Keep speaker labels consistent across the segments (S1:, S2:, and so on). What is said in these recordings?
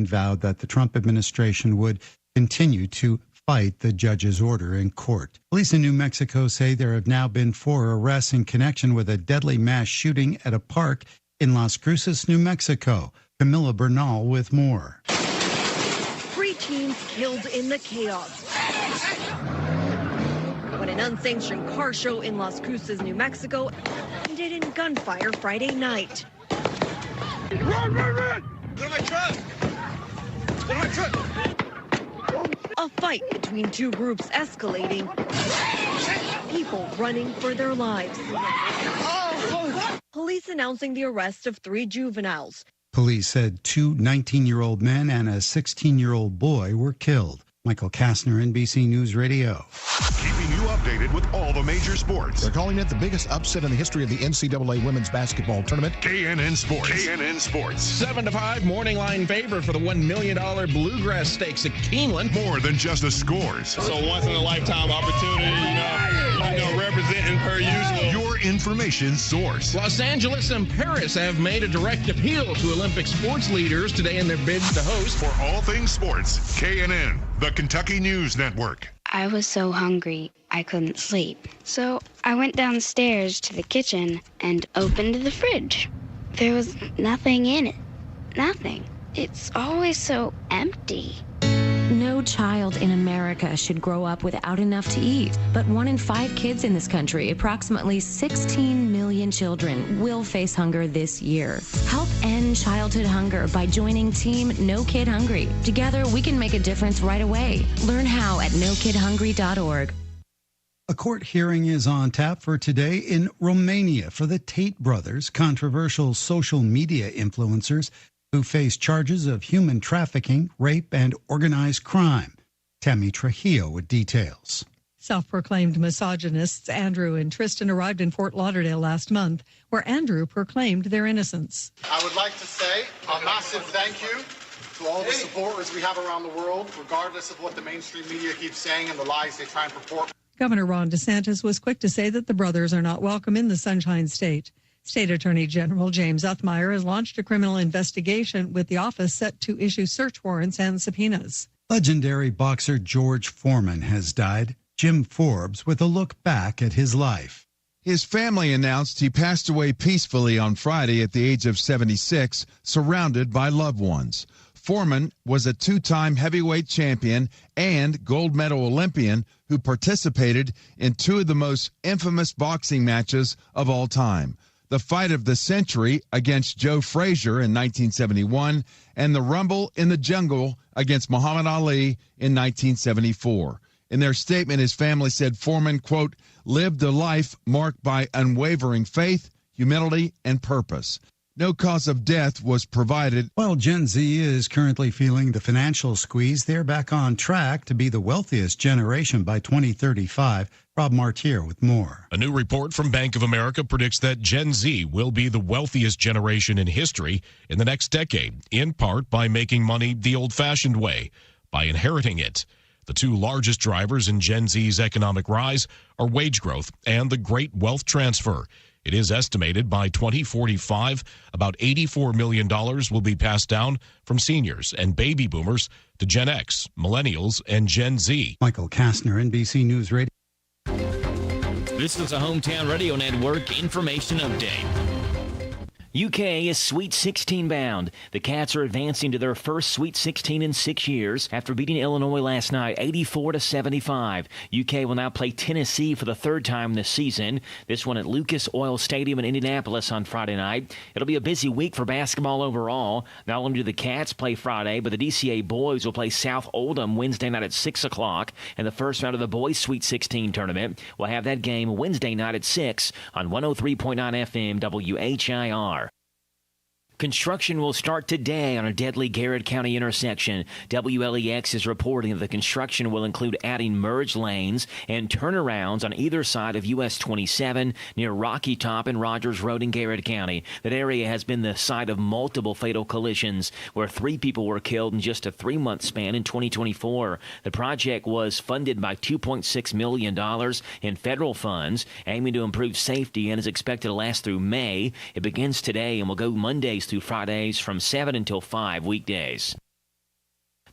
S1: vowed that the Trump administration would continue to fight the judge's order in court. Police in New Mexico say there have now been 4 arrests in connection with a deadly mass shooting at a park in Las Cruces, New Mexico. Camila Bernal with more.
S2: 3 teens killed in the chaos when an unsanctioned car show in Las Cruces, New Mexico ended in gunfire Friday night.
S3: Run! Get on my truck! Get on my truck!
S2: A fight between 2 groups escalating, people running for their lives. Police announcing the arrest of 3 juveniles.
S1: Police said 2 19-year-old men and a 16-year-old boy were killed. Michael Kastner, NBC News Radio.
S4: Keeping you updated with all the major sports.
S5: They're calling it the biggest upset in the history of the NCAA women's basketball tournament.
S4: KNN Sports. KNN Sports.
S6: 7-5 morning line favorite for the $1 million Bluegrass Stakes at Keeneland.
S4: More than just the scores.
S7: So once in a lifetime opportunity, representing per usual.
S4: Your information source.
S6: Los Angeles and Paris have made a direct appeal to Olympic sports leaders today in their bids to host.
S4: For all things sports, KNN, the Kentucky News Network.
S8: I was so hungry, I couldn't sleep. So I went downstairs to the kitchen and opened the fridge. There was nothing in it. Nothing. It's always so empty.
S9: No child in America should grow up without enough to eat. But 1 in 5 kids in this country, approximately 16 million children, will face hunger this year. Help end childhood hunger by joining Team No Kid Hungry. Together, we can make a difference right away. Learn how at nokidhungry.org.
S1: A court hearing is on tap for today in Romania for the Tate brothers, controversial social media influencers who face charges of human trafficking, rape, and organized crime. Tammy Trujillo with details.
S10: Self-proclaimed misogynists Andrew and Tristan arrived in Fort Lauderdale last month, where Andrew proclaimed their innocence.
S11: I would like to say a massive thank you to all the supporters we have around the world, regardless of what the mainstream media keeps saying and the lies they try and purport.
S10: Governor Ron DeSantis was quick to say that the brothers are not welcome in the Sunshine State. State Attorney General James Uthmire has launched a criminal investigation with the office set to issue search warrants and subpoenas.
S1: Legendary boxer George Foreman has died. Jim Forbes with a look back at his life.
S12: His family announced he passed away peacefully on Friday at the age of 76, surrounded by loved ones. Foreman was a 2-time heavyweight champion and gold medal Olympian who participated in 2 of the most infamous boxing matches of all time. The fight of the century against Joe Frazier in 1971, and the Rumble in the Jungle against Muhammad Ali in 1974. In their statement, his family said Foreman, quote, lived a life marked by unwavering faith, humility, and purpose. No cause of death was provided.
S1: While Gen Z is currently feeling the financial squeeze, they're back on track to be the wealthiest generation by 2035. Rob Martier with more.
S13: A new report from Bank of America predicts that Gen Z will be the wealthiest generation in history in the next decade, in part by making money the old-fashioned way, by inheriting it. The 2 largest drivers in Gen Z's economic rise are wage growth and the great wealth transfer. It is estimated by 2045, about $84 million will be passed down from seniors and baby boomers to Gen X, millennials, and Gen Z.
S1: Michael Kastner, NBC News Radio.
S14: This is a Hometown Radio Network information update. UK is Sweet 16 bound. The Cats are advancing to their first Sweet 16 in 6 years after beating Illinois last night 84-75. UK will now play Tennessee for the 3rd time this season. This one at Lucas Oil Stadium in Indianapolis on Friday night. It'll be a busy week for basketball overall. Not only do the Cats play Friday, but the DCA boys will play South Oldham Wednesday night at 6 o'clock. And the first round of the boys Sweet 16 tournament will have that game Wednesday night at 6 on 103.9 FM WHIR. Construction will start today on a deadly Garrett County intersection. WLEX is reporting that the construction will include adding merge lanes and turnarounds on either side of US 27 near Rocky Top and Rogers Road in Garrett County. That area has been the site of multiple fatal collisions where 3 people were killed in just a 3-month span in 2024. The project was funded by $2.6 million in federal funds, aiming to improve safety, and is expected to last through May. It begins today and will go Mondays through Fridays from 7 until 5 weekdays.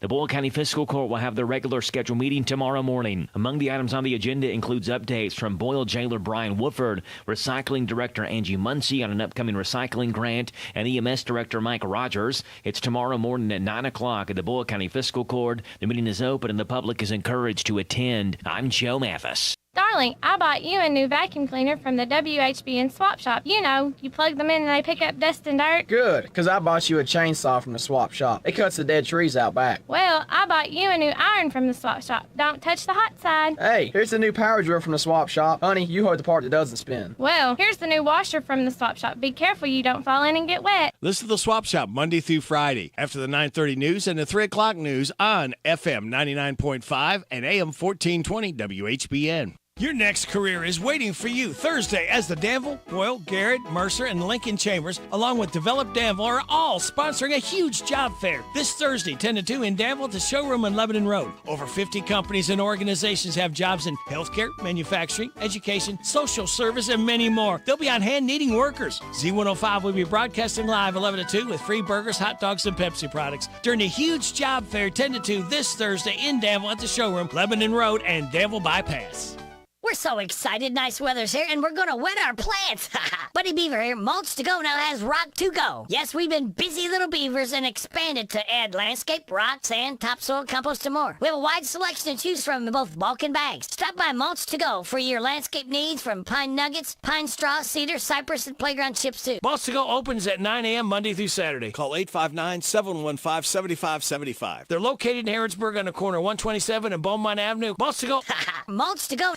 S14: The Boyle County Fiscal Court will have their regular scheduled meeting tomorrow morning. Among the items on the agenda includes updates from Boyle Jailer Brian Woodford, Recycling Director Angie Muncie on an upcoming recycling grant, and EMS Director Mike Rogers. It's tomorrow morning at 9 o'clock at the Boyle County Fiscal Court. The meeting is open and the public is encouraged to attend. I'm Joe Mathis.
S15: Darling, I bought you a new vacuum cleaner from the WHBN swap shop. You know, you plug them in and they pick up dust and dirt.
S16: Good, because I bought you a chainsaw from the swap shop. It cuts the dead trees out back.
S15: Well, I bought you a new iron from the swap shop. Don't touch the hot side.
S16: Hey, here's the new power drill from the swap shop. Honey, you hold the part that doesn't spin.
S15: Well, here's the new washer from the swap shop. Be careful you don't fall in and get wet.
S17: Listen to the Swap Shop Monday through Friday after the 9:30 news and the 3 o'clock news on FM 99.5 and AM 1420 WHBN. Your next career is waiting for you Thursday as the Danville, Boyle, Garrett, Mercer, and Lincoln Chambers, along with Develop Danville, are all sponsoring a huge job fair this Thursday, 10 to 2 in Danville at the showroom on Lebanon Road. Over 50 companies and organizations have jobs in healthcare, manufacturing, education, social service, and many more. They'll be on hand needing workers. Z105 will be broadcasting live 11 to 2 with free burgers, hot dogs, and Pepsi products during the huge job fair 10 to 2 this Thursday in Danville at the showroom, Lebanon Road, and Danville Bypass.
S18: We're so excited. Nice weather's here, and we're going to wet our plants. Buddy Beaver here. Mulch to Go now has rock to go. Yes, we've been busy little beavers and expanded to add landscape, rock, sand, topsoil, compost, and more. We have a wide selection to choose from in both bulk and bags. Stop by Mulch to Go for your landscape needs from pine nuggets, pine straw, cedar, cypress, and playground chips, too.
S17: Mulch to Go opens at 9 a.m. Monday through Saturday. Call 859-715-7575. They're located in Harrodsburg on the corner of 127 and Beaumont Avenue. Mulch to Go.
S18: Mulch to Go.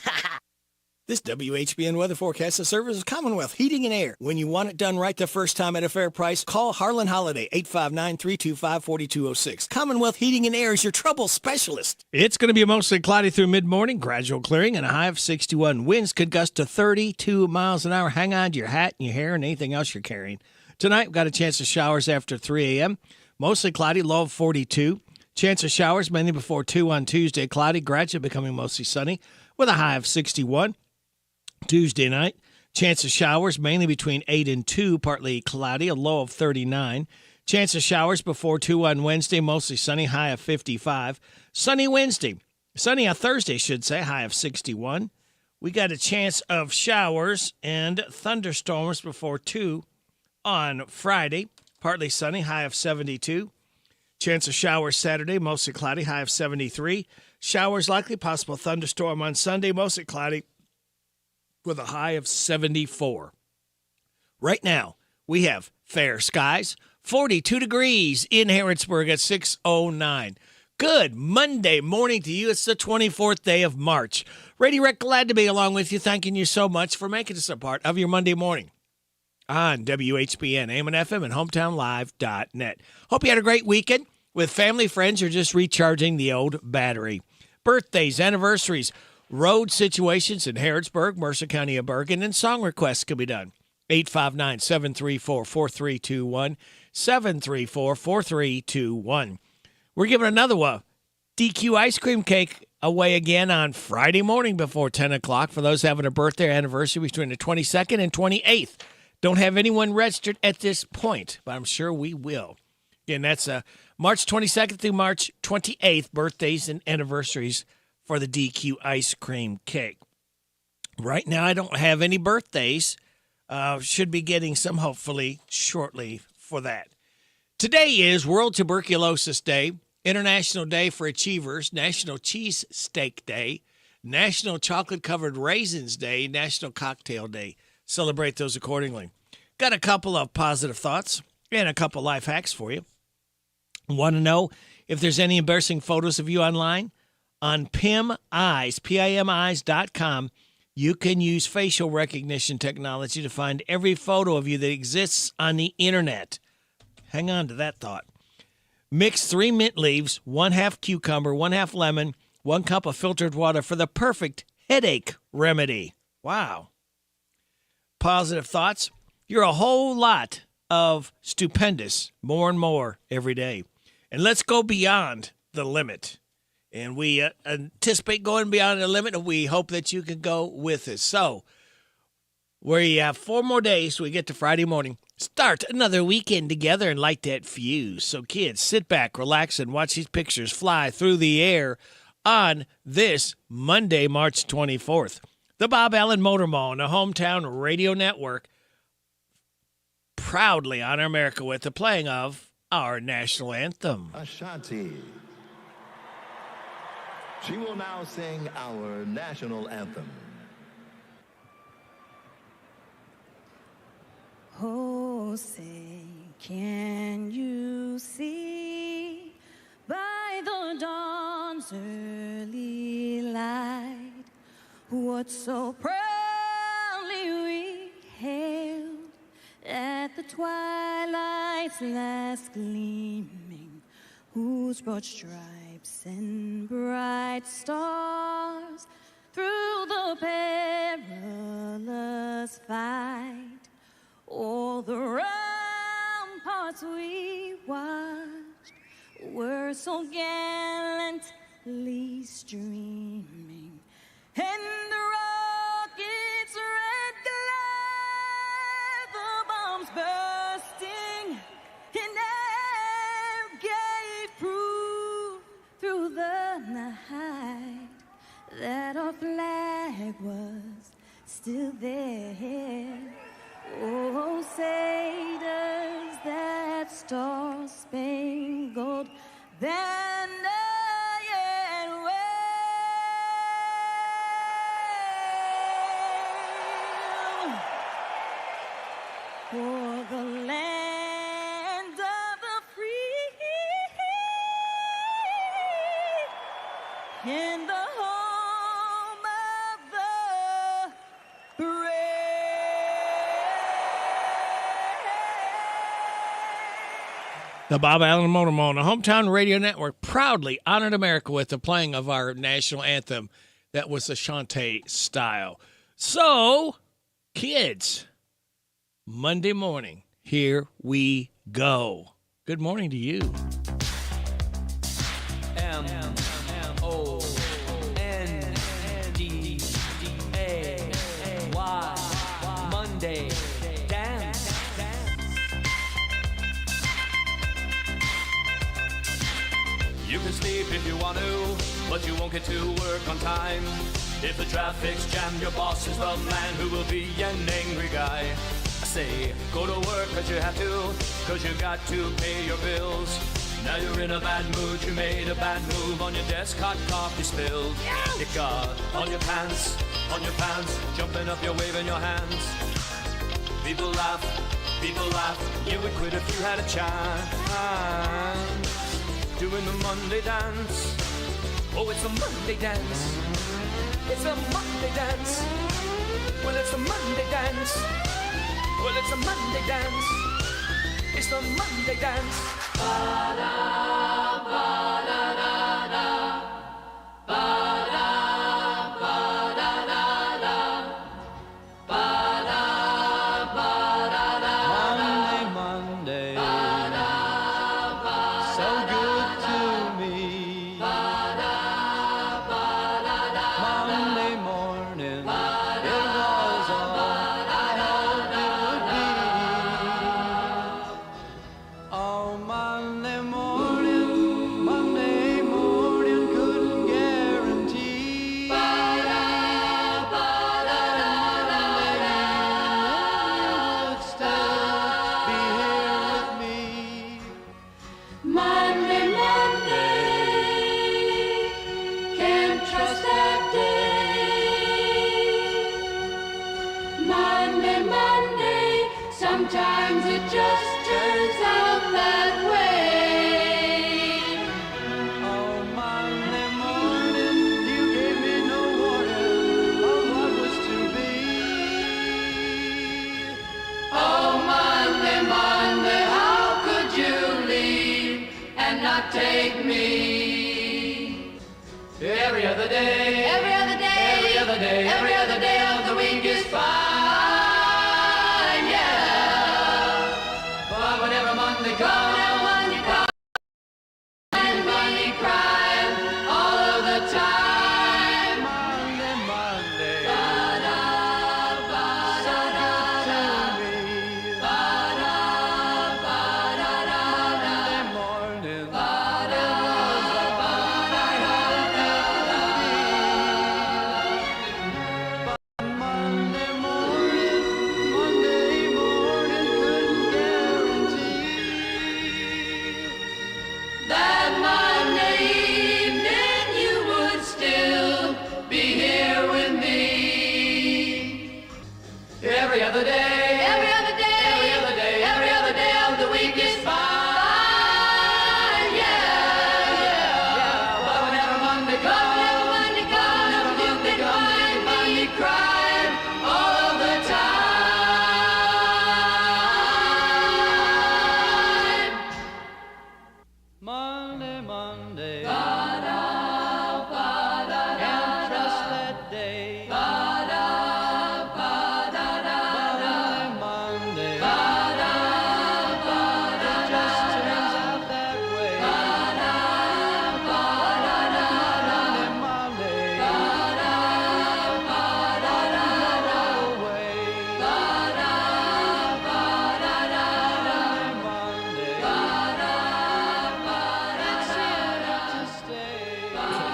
S17: This WHBN weather forecast is service of Commonwealth Heating and Air. When you want it done right the first time at a fair price, call Harlan Holiday, 859-325-4206. Commonwealth Heating and Air is your trouble specialist. It's going to be mostly cloudy through mid-morning, gradual clearing, and a high of 61. Winds could gust to 32 miles an hour. Hang on to your hat and your hair and anything else you're carrying. Tonight, we've got a chance of showers after 3 a.m. Mostly cloudy, low of 42. Chance of showers mainly before 2 on Tuesday. Cloudy, gradually becoming mostly sunny with a high of 61. Tuesday night, chance of showers mainly between 8 and 2, partly cloudy, a low of 39. Chance of showers before 2 on Wednesday, mostly sunny, high of 55. Sunny Wednesday, sunny on Thursday, should say, high of 61. We got a chance of showers and thunderstorms before 2 on Friday, partly sunny, high of 72. Chance of showers Saturday, mostly cloudy, high of 73. Showers likely, possible thunderstorm on Sunday, mostly cloudy, with a high of 74. Right now, we have fair skies, 42 degrees in Harrodsburg at 6:09. Good Monday morning to you. It's the 24th day of March. Brady Rick, glad to be along with you. Thanking you so much for making us a part of your Monday morning on WHBN, AM and FM, and HometownLive.net. Hope you had a great weekend with family, friends, or just recharging the old battery. Birthdays, anniversaries, road situations in Harrodsburg, Mercer County of Bergen, and song requests can be done. 859-734-4321, 734-4321. We're giving another DQ ice cream cake away again on Friday morning before 10 o'clock for those having a birthday or anniversary between the 22nd and 28th. Don't have anyone registered at this point, but I'm sure we will. Again, that's March 22nd through March 28th, birthdays and anniversaries for the DQ ice cream cake. Right now, I don't have any birthdays. Should be getting some, hopefully, shortly for that. Today is World Tuberculosis Day, International Day for Achievers, National Cheese Steak Day, National Chocolate-Covered Raisins Day, National Cocktail Day. Celebrate those accordingly. Got a couple of positive thoughts and a couple life hacks for you. Want to know if there's any embarrassing photos of you online? On PIMeyes.com, you can use facial recognition technology to find every photo of you that exists on the internet. Hang on to that thought. Mix 3 mint leaves, 1/2 cucumber, 1/2 lemon, 1 cup of filtered water for the perfect headache remedy. Wow. Positive thoughts. You're a whole lot of stupendous, more and more every day. And let's go beyond the limit. And we anticipate going beyond the limit, and we hope that you can go with us. So, we have 4 more days till we get to Friday morning. Start another weekend together and light that fuse. So kids, sit back, relax, and watch these pictures fly through the air on this Monday, March 24th. The Bob Allen Motor Mall and the Hometown Radio Network proudly honor America with the playing of our national anthem.
S19: Ashanti. She will now sing our national anthem.
S20: Oh, say, can you see by the dawn's early light what so proudly we hailed at the twilight's last gleaming, whose broad stripes and bright stars through the perilous fight all the ramparts we watched were so gallantly streaming, and the rocket's red glare, the bombs bursting in air gave proof through the night that our flag was still there. Oh, say does that star-spangled banner yet wave for the land of the free and the home of the brave.
S17: The Bob Allen Motor Mall and the Hometown Radio Network proudly honored America with the playing of our national anthem that was Ashanti style. So, kids, Monday morning, here we go. Good morning to you.
S21: M-O-N-D-A-Y, Monday. You can sleep if you want to, but you won't get to work on time. If the traffic's jammed, your boss is the man who will be an angry guy. I say, go to work cause you have to, cause you got to pay your bills. Now you're in a bad mood, you made a bad move, on your desk hot coffee spilled. It got on your pants, jumping up, you're waving your hands. People laugh, you would quit if you had a chance. Doing the Monday dance. Oh, it's a Monday dance. It's a Monday dance. Well, it's a Monday dance. Well, it's a Monday dance. It's the Monday dance. Ba-da, ba-da-da-da. Ba-da, ba-da-da-da. Ba-da, ba-da-da-da. Monday, Monday. So good to me. Monday morning, it was all I hoped it would be. Oh, Monday morning, couldn't guarantee. You would still be here with me. Monday, can't trust that day. Monday, sometimes it just turns out that way. Oh, Monday morning, you gave me no warning of what was to be. Oh, Monday, how could you leave and not take me? Every other day, every other day, every other day, every other day of the week is fine, yeah. But whenever Monday comes, and Monday crying all of the time. Monday, so good to me.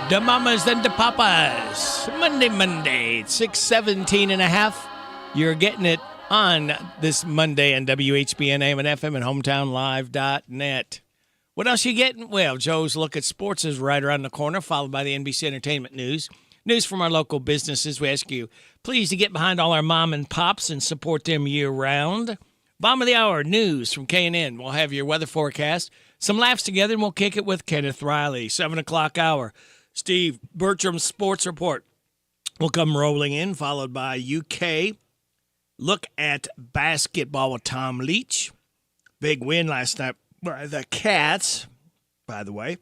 S17: The mamas and the papas. Monday, 6:17 and a half. You're getting it on this Monday on WHBN AM and FM and hometownlive.net. What else you getting? Well, Joe's Look at Sports is right around the corner, followed by the NBC Entertainment News. News from our local businesses. We ask you, please, to get behind all our mom and pops and support them year-round. Bomb of the Hour, news from K&N. We'll have your weather forecast, some laughs together, and we'll kick it with Kenneth Riley. 7 o'clock hour, Steve Bertram's Sports Report will come rolling in, followed by UK. Look at basketball with Tom Leach. Big win last night by the Cats, by the way.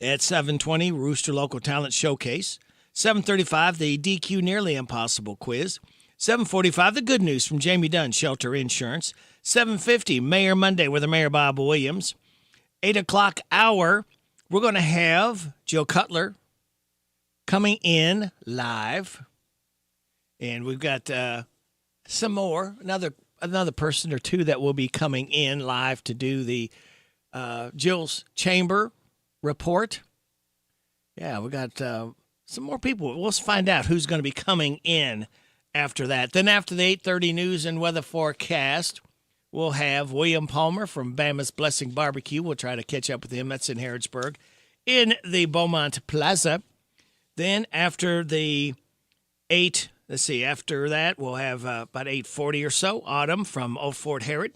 S17: At 7:20, Rooster Local Talent Showcase. 7:35, the DQ Nearly Impossible Quiz. 7:45, the good news from Jamie Dunn, Shelter Insurance. 7:50, Mayor Monday with the Mayor Bob Williams. 8 o'clock hour, we're going to have Joe Cutler coming in live. And we've got some more, another person or two that will be coming in live to do the Jill's Chamber report. Yeah, we got some more people. We'll find out who's going to be coming in after that. Then after the 8:30 news and weather forecast, we'll have William Palmer from Bama's Blessing Barbecue. We'll try to catch up with him. That's in Harrodsburg in the Beaumont Plaza. Then after the after that, we'll have about 8:40 or so, Autumn from Old Fort Herod.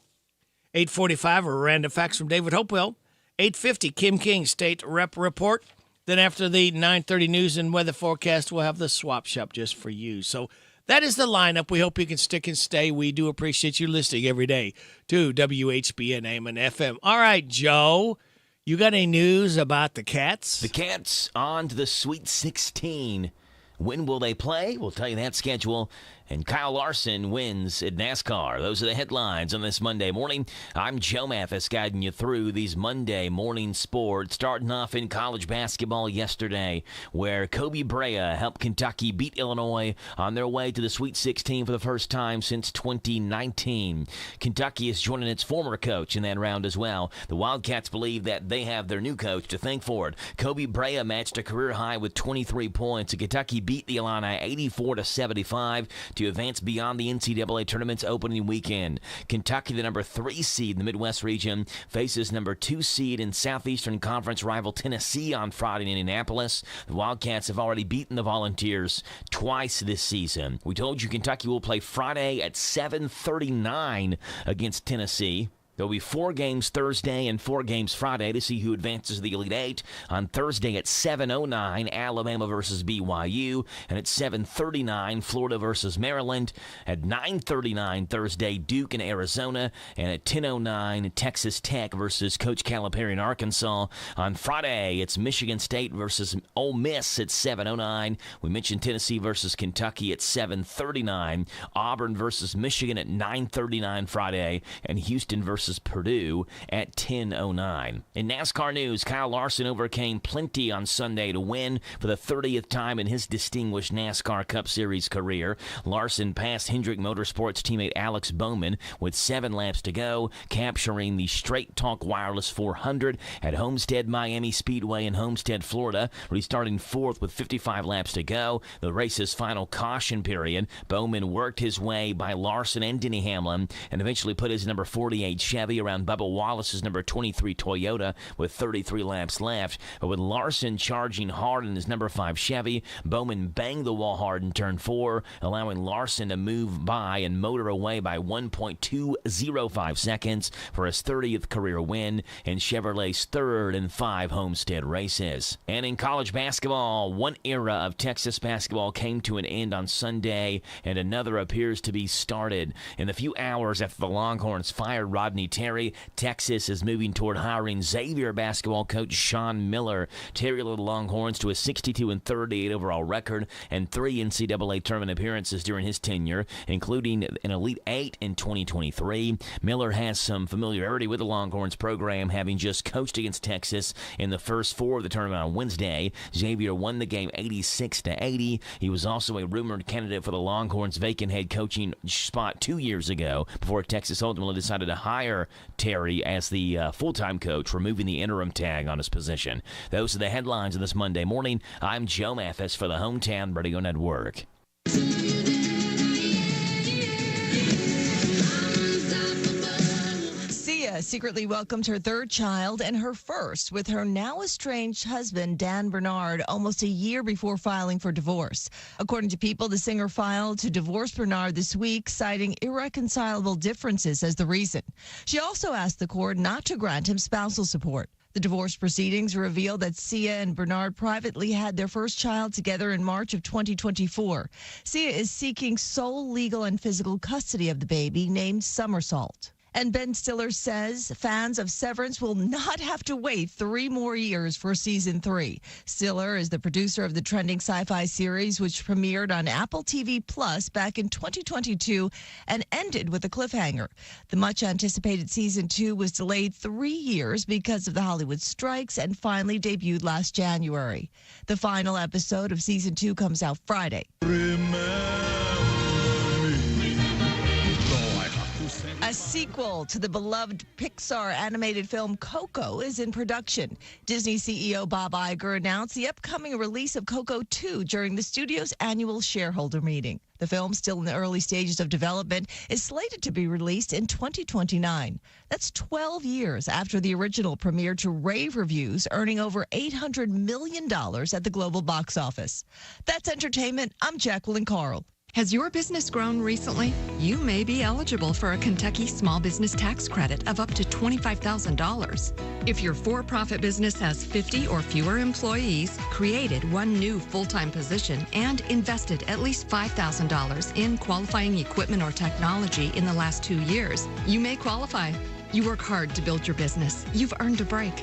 S17: 8:45, a random facts from David Hopewell. 8:50, Kim King State Rep Report. Then after the 9:30 news and weather forecast, we'll have the swap shop just for you. So that is the lineup. We hope you can stick and stay. We do appreciate you listening every day to WHBN AM and FM. All right, Joe, you got any news about the Cats?
S14: The Cats on to the Sweet 16. When will they play? We'll tell you that schedule. And Kyle Larson wins at NASCAR. Those are the headlines on this Monday morning. I'm Joe Mathis guiding you through these Monday morning sports. Starting off in college basketball yesterday, where Kobe Brea helped Kentucky beat Illinois on their way to the Sweet 16 for the first time since 2019. Kentucky is joining its former coach in that round as well. The Wildcats believe that they have their new coach to thank for it. Kobe Brea matched a career high with 23 points. Kentucky beat the Illini 84-75 to advance beyond the NCAA tournament's opening weekend. Kentucky, the number 3 seed in the Midwest region, faces number 2 seed in Southeastern Conference rival Tennessee on Friday in Indianapolis. The Wildcats have already beaten the Volunteers twice this season. We told you Kentucky will play Friday at 7:39 against Tennessee. There will be 4 games Thursday and 4 games Friday to see who advances to the Elite Eight. On Thursday at 7:09, Alabama versus BYU. And at 7:39, Florida versus Maryland. At 9:39 Thursday, Duke and Arizona. And at 10:09, Texas Tech versus Coach Calipari in Arkansas. On Friday, it's Michigan State versus Ole Miss at 7:09. We mentioned Tennessee versus Kentucky at 7:39. Auburn versus Michigan at 9:39 Friday. And Houston versus Purdue at 10:09. In NASCAR news, Kyle Larson overcame plenty on Sunday to win for the 30th time in his distinguished NASCAR Cup Series career. Larson passed Hendrick Motorsports teammate Alex Bowman with 7 laps to go, capturing the Straight Talk Wireless 400 at Homestead Miami Speedway in Homestead, Florida, restarting 4th with 55 laps to go. The race's final caution period, Bowman worked his way by Larson and Denny Hamlin and eventually put his number 48 Chevy around Bubba Wallace's number 23 Toyota with 33 laps left. But with Larson charging hard in his number 5 Chevy, Bowman banged the wall hard in turn 4, allowing Larson to move by and motor away by 1.205 seconds for his 30th career win and Chevrolet's 3rd in 5 Homestead races. And in college basketball, one era of Texas basketball came to an end on Sunday, and another appears to be started. In the few hours after the Longhorns fired Rodney Terry, Texas is moving toward hiring Xavier basketball coach Sean Miller. Terry led the Longhorns to a 62-38 overall record and 3 NCAA tournament appearances during his tenure, including an Elite Eight in 2023. Miller has some familiarity with the Longhorns program, having just coached against Texas in the first 4 of the tournament on Wednesday. Xavier won the game 86-80. He was also a rumored candidate for the Longhorns' vacant head coaching spot 2 years ago before Texas ultimately decided to hire hire Terry as the full-time coach, removing the interim tag on his position. Those are the headlines of this Monday morning. I'm Joe Mathis for the Hometown Radio Network.
S3: Sia secretly welcomed her third child and her first with her now estranged husband, Dan Bernard, almost a year before filing for divorce. According to People, the singer filed to divorce Bernard this week, citing irreconcilable differences as the reason. She also asked the court not to grant him spousal support. The divorce proceedings reveal that Sia and Bernard privately had their first child together in March of 2024. Sia is seeking sole legal and physical custody of the baby, named Somersault. And Ben Stiller says fans of Severance will not have to wait 3 more years for season 3. Stiller is the producer of the trending sci-fi series, which premiered on Apple TV Plus back in 2022 and ended with a cliffhanger. The much-anticipated season 2 was delayed 3 years because of the Hollywood strikes and finally debuted last January. The final episode of season 2 comes out Friday. A sequel to the beloved Pixar animated film Coco is in production. Disney CEO Bob Iger announced the upcoming release of Coco 2 during the studio's annual shareholder meeting. The film, still in the early stages of development, is slated to be released in 2029. That's 12 years after the original premiered to rave reviews, earning over $800 million at the global box office. That's entertainment. I'm Jacqueline Carl.
S22: Has your business grown recently? You may be eligible for a Kentucky Small Business Tax Credit of up to $25,000. If your for-profit business has 50 or fewer employees, created one new full-time position, and invested at least $5,000 in qualifying equipment or technology in the last 2 years, you may qualify. You work hard to build your business. You've earned a break.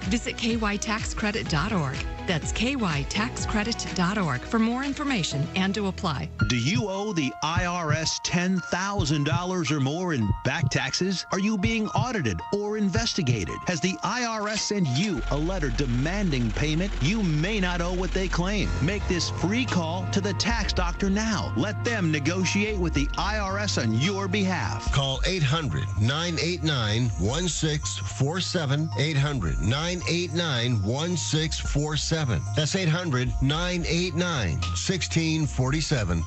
S22: Visit kytaxcredit.org. That's kytaxcredit.org for more information and to apply.
S23: Do you owe the IRS $10,000 or more in back taxes? Are you being audited or investigated? Has the IRS sent you a letter demanding payment? You may not owe what they claim. Make this free call to the tax doctor now. Let them negotiate with the IRS on your behalf.
S24: Call 800-989-1647. 800-989-1647. That's 800-989-1647.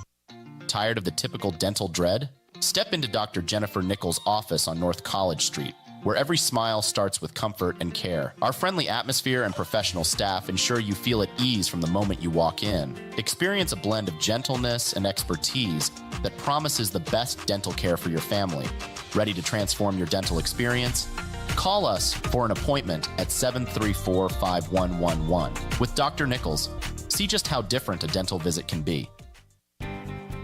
S25: Tired of the typical dental dread? Step into Dr. Jennifer Nichols' office on North College Street, where every smile starts with comfort and care. Our friendly atmosphere and professional staff ensure you feel at ease from the moment you walk in. Experience a blend of gentleness and expertise that promises the best dental care for your family. Ready to transform your dental experience? Call us for an appointment at 734-5111. With Dr. Nichols, see just how different a dental visit can be.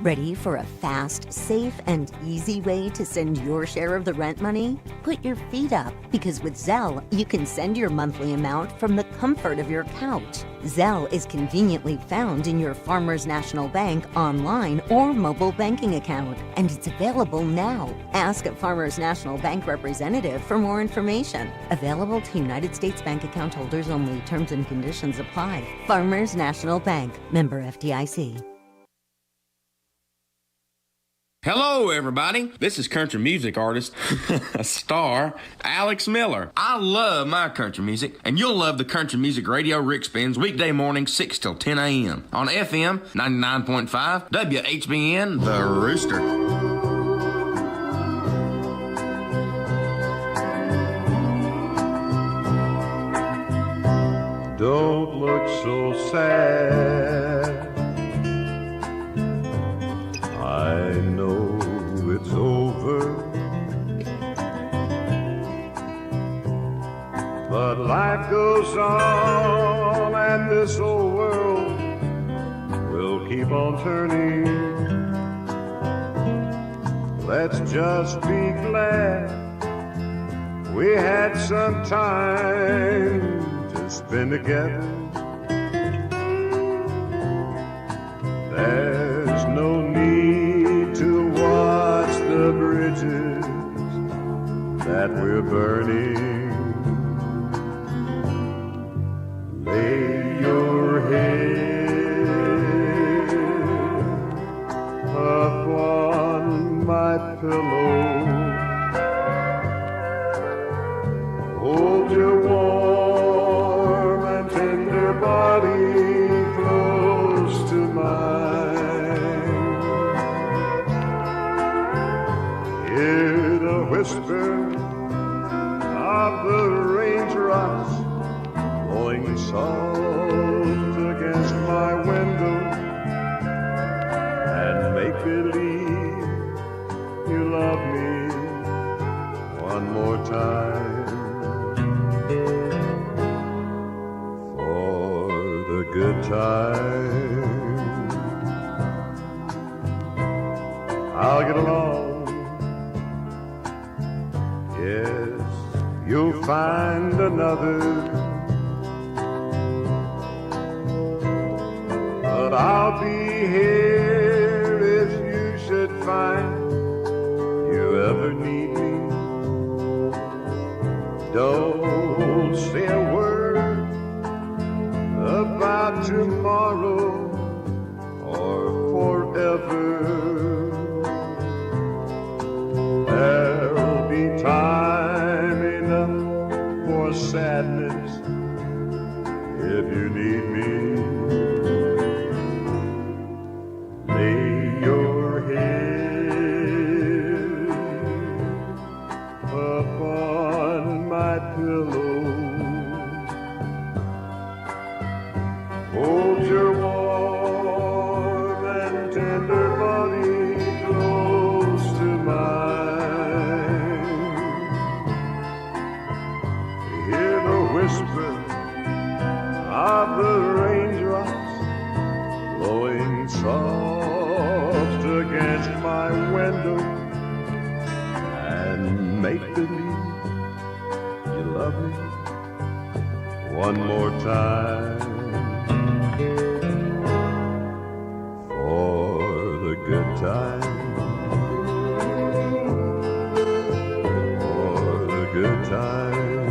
S26: Ready for a fast, safe, and easy way to send your share of the rent money? Put your feet up, because with Zelle, you can send your monthly amount from the comfort of your couch. Zelle is conveniently found in your Farmers National Bank online or mobile banking account, and it's available now. Ask a Farmers National Bank representative for more information. Available to United States bank account holders only. Terms and conditions apply. Farmers National Bank. Member FDIC.
S27: Hello, everybody. This is country music artist, star, Alex Miller. I love my country music, and you'll love the country music radio Rick spins weekday mornings 6 till 10 a.m. on FM 99.5 WHBN, The Rooster.
S28: Don't look so sad. I know it's over, but life goes on and this old world will keep on turning. Let's just be glad we had some time to spend together. There's no need to watch the bridges that we're burning. Lay your head upon my pillow blowing soft against my window, and make believe you love me one more time. For the good times, I'll get along. Yes, you'll find another, but I'll be here if you should find you ever need me. Don't say a word about tomorrow or forever. There'll be time enough for sadness if you need me. Lay your head upon my pillow. Hold your warm and tender body close to mine. Hear the whisper of the raindrops blowing soft against my window, and make believe you love me one more time. For the good time, for the good time.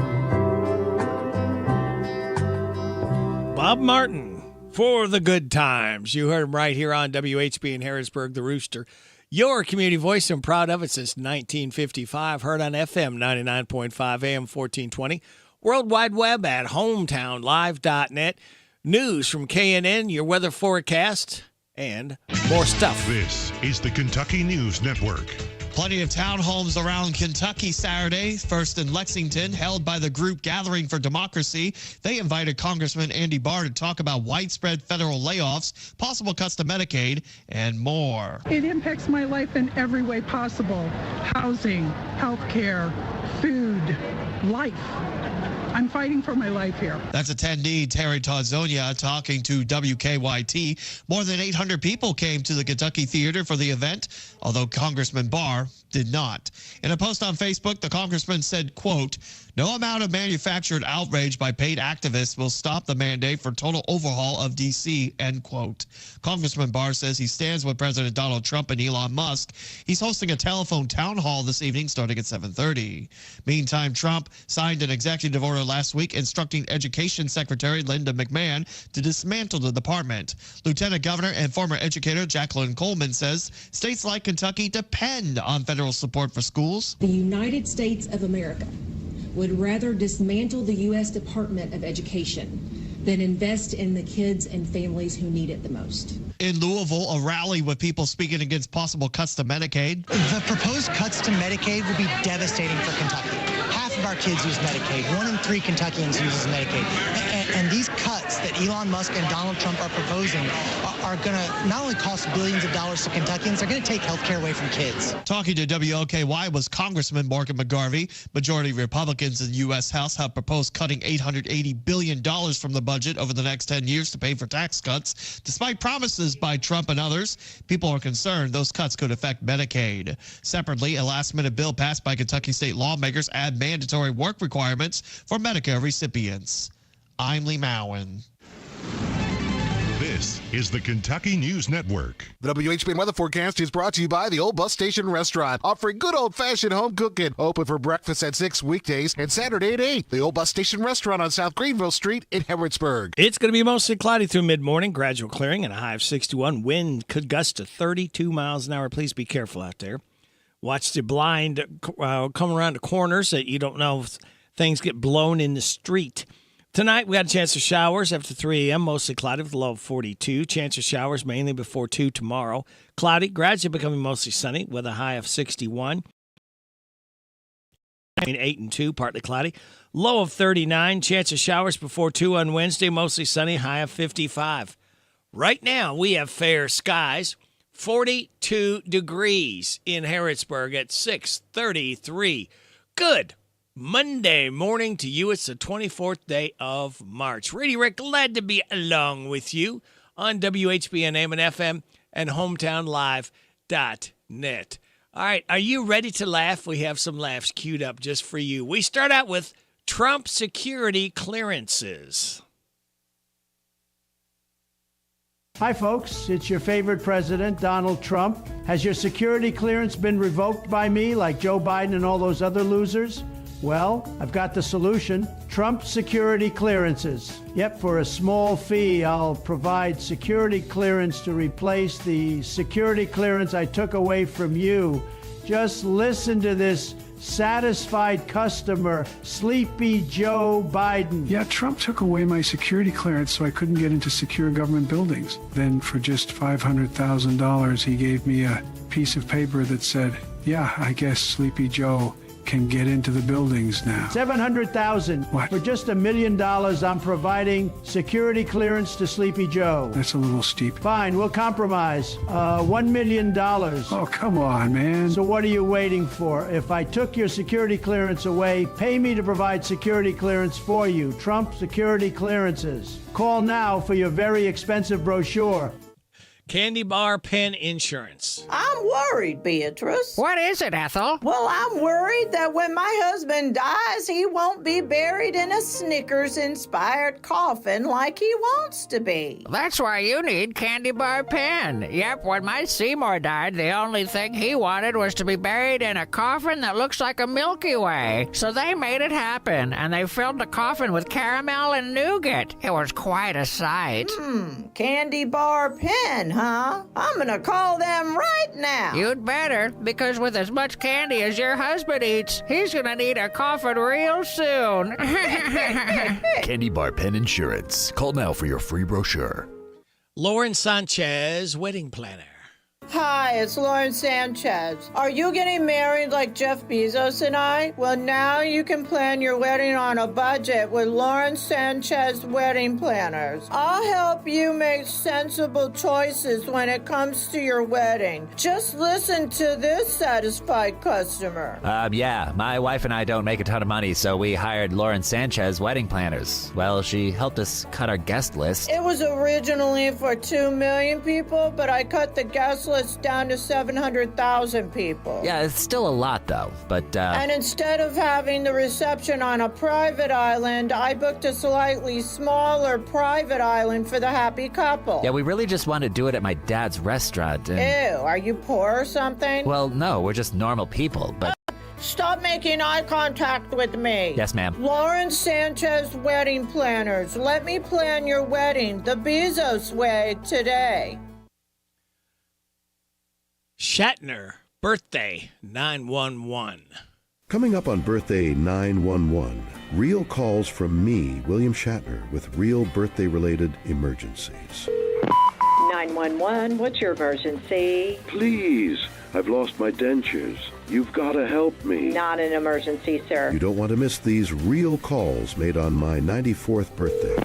S17: Bob Martin, for the good times. You heard him right here on WHB in Harrisburg, the Rooster. Your community voice, and proud of it since 1955. Heard on FM 99.5 AM 1420. World Wide Web at hometownlive.net. News from KNN, your weather forecast, and more stuff.
S2: This is the Kentucky News Network.
S4: Plenty of townhomes around Kentucky Saturday. First in Lexington, held by the group Gathering for Democracy. They invited Congressman Andy Barr to talk about widespread federal layoffs, possible cuts to Medicaid, and more.
S5: It impacts my life in every way possible. Housing, health care, food, life. I'm fighting for my life here.
S4: That's attendee Terry Tazzonia talking to WKYT. More than 800 people came to the Kentucky Theater for the event, although Congressman Barr did not. In a post on Facebook, the congressman said, quote, "No amount of manufactured outrage by paid activists will stop the mandate for total overhaul of D.C., end quote. Congressman Barr says he stands with President Donald Trump and Elon Musk. He's hosting a telephone town hall this evening starting at 7:30. Meantime, Trump signed an executive order last week instructing Education Secretary Linda McMahon to dismantle the department. Lieutenant Governor and former educator Jacqueline Coleman says states like Kentucky depend on federal support for schools.
S6: The United States of America would rather dismantle the U.S. Department of Education than invest in the kids and families who need it the most.
S4: In Louisville, a rally with people speaking against possible cuts to Medicaid.
S7: The proposed cuts to Medicaid will be devastating for Kentucky. Half of our kids use Medicaid. 1 in 3 Kentuckians uses Medicaid. And these cuts that Elon Musk and Donald Trump are proposing are going to not only cost billions of dollars to Kentuckians, they're going to take health care away from kids.
S4: Talking to WLKY was Congressman Morgan McGarvey. Majority Republicans in the U.S. House have proposed cutting $880 billion from the budget over the next 10 years to pay for tax cuts. Despite promises by Trump and others, people are concerned those cuts could affect Medicaid. Separately, a last-minute bill passed by Kentucky state lawmakers add mandatory work requirements for Medicare recipients. I'm Lee Mowen.
S2: This is the Kentucky News Network.
S8: The WHBN weather forecast is brought to you by the Old Bus Station Restaurant, offering good old-fashioned home cooking. Open for breakfast at 6 weekdays and Saturday at 8. The Old Bus Station Restaurant on South Greenville Street in Harrodsburg.
S17: It's going to be mostly cloudy through mid-morning, gradual clearing, and a high of 61. Wind could gust to 32 miles an hour. Please be careful out there. Watch the blind come around the corners so that you don't know if things get blown in the street. Tonight, we got a chance of showers after 3 a.m., mostly cloudy with a low of 42. Chance of showers mainly before 2 tomorrow. Cloudy, gradually becoming mostly sunny with a high of 61. Between 8 and 2, partly cloudy. Low of 39. Chance of showers before 2 on Wednesday. Mostly sunny. High of 55. Right now, we have fair skies. 42 degrees in Harrodsburg at 6:33. Good Monday morning to you. It's the 24th day of March. Radio Rick, glad to be along with you on WHBN AM and FM and HometownLive.net. All right, are you ready to laugh? We have some laughs queued up just for you. We start out with Trump security clearances.
S1: Hi, folks. It's your favorite president, Donald Trump. Has your security clearance been revoked by me like Joe Biden and all those other losers? Well, I've got the solution. Trump security clearances. Yep, for a small fee, I'll provide security clearance to replace the security clearance I took away from you. Just listen to this satisfied customer, Sleepy Joe Biden.
S9: Yeah, Trump took away my security clearance so I couldn't get into secure government buildings. Then for just $500,000, he gave me a piece of paper that said, yeah, I guess Sleepy Joe can get into the buildings now.
S1: $700,000. For just $1 million, I'm providing security clearance to Sleepy Joe.
S9: That's a little steep.
S1: Fine, we'll compromise. $1 million.
S9: Oh, come on, man.
S1: So what are you waiting for? If I took your security clearance away, pay me to provide security clearance for you. Trump security clearances. Call now for your very expensive brochure.
S17: Candy Bar Pen Insurance.
S10: I'm worried, Beatrice.
S11: What is it, Ethel?
S10: Well, I'm worried that when my husband dies, he won't be buried in a Snickers-inspired coffin like he wants to be.
S11: That's why you need Candy Bar Pen. Yep, when my Seymour died, the only thing he wanted was to be buried in a coffin that looks like a Milky Way. So they made it happen, and they filled the coffin with caramel and nougat. It was quite a sight.
S10: Candy Bar Pen, huh? I'm gonna call them right now.
S11: You'd better, because with as much candy as your husband eats, he's gonna need a coffin real soon.
S12: Candy Bar Pen Insurance. Call now for your free brochure.
S17: Lauren Sanchez, wedding planner.
S10: Hi, it's Lauren Sanchez. Are you getting married like Jeff Bezos and I? Well, now you can plan your wedding on a budget with Lauren Sanchez Wedding Planners. I'll help you make sensible choices when it comes to your wedding. Just listen to this satisfied customer.
S13: Yeah, my wife and I don't make a ton of money, so we hired Lauren Sanchez Wedding Planners. Well, she helped us cut our guest list.
S10: It was originally for 2 million people, but I cut the guest list down to 700,000 people.
S13: Yeah, it's still a lot, though, but...
S10: And instead of having the reception on a private island, I booked a slightly smaller private island for the happy couple.
S13: Yeah, we really just want to do it at my dad's restaurant.
S10: Ew, are you poor or something?
S13: Well, no, we're just normal people, but...
S10: Stop making eye contact with me.
S13: Yes, ma'am.
S10: Lauren Sanchez Wedding Planners. Let me plan your wedding the Bezos way today.
S17: Shatner, birthday 911.
S15: Coming up on Birthday 911, real calls from me, William Shatner, with real birthday-related emergencies.
S16: 911, what's your emergency?
S15: Please, I've lost my dentures. You've got to help me.
S16: Not an emergency, sir.
S15: You don't want to miss these real calls made on my 94th birthday.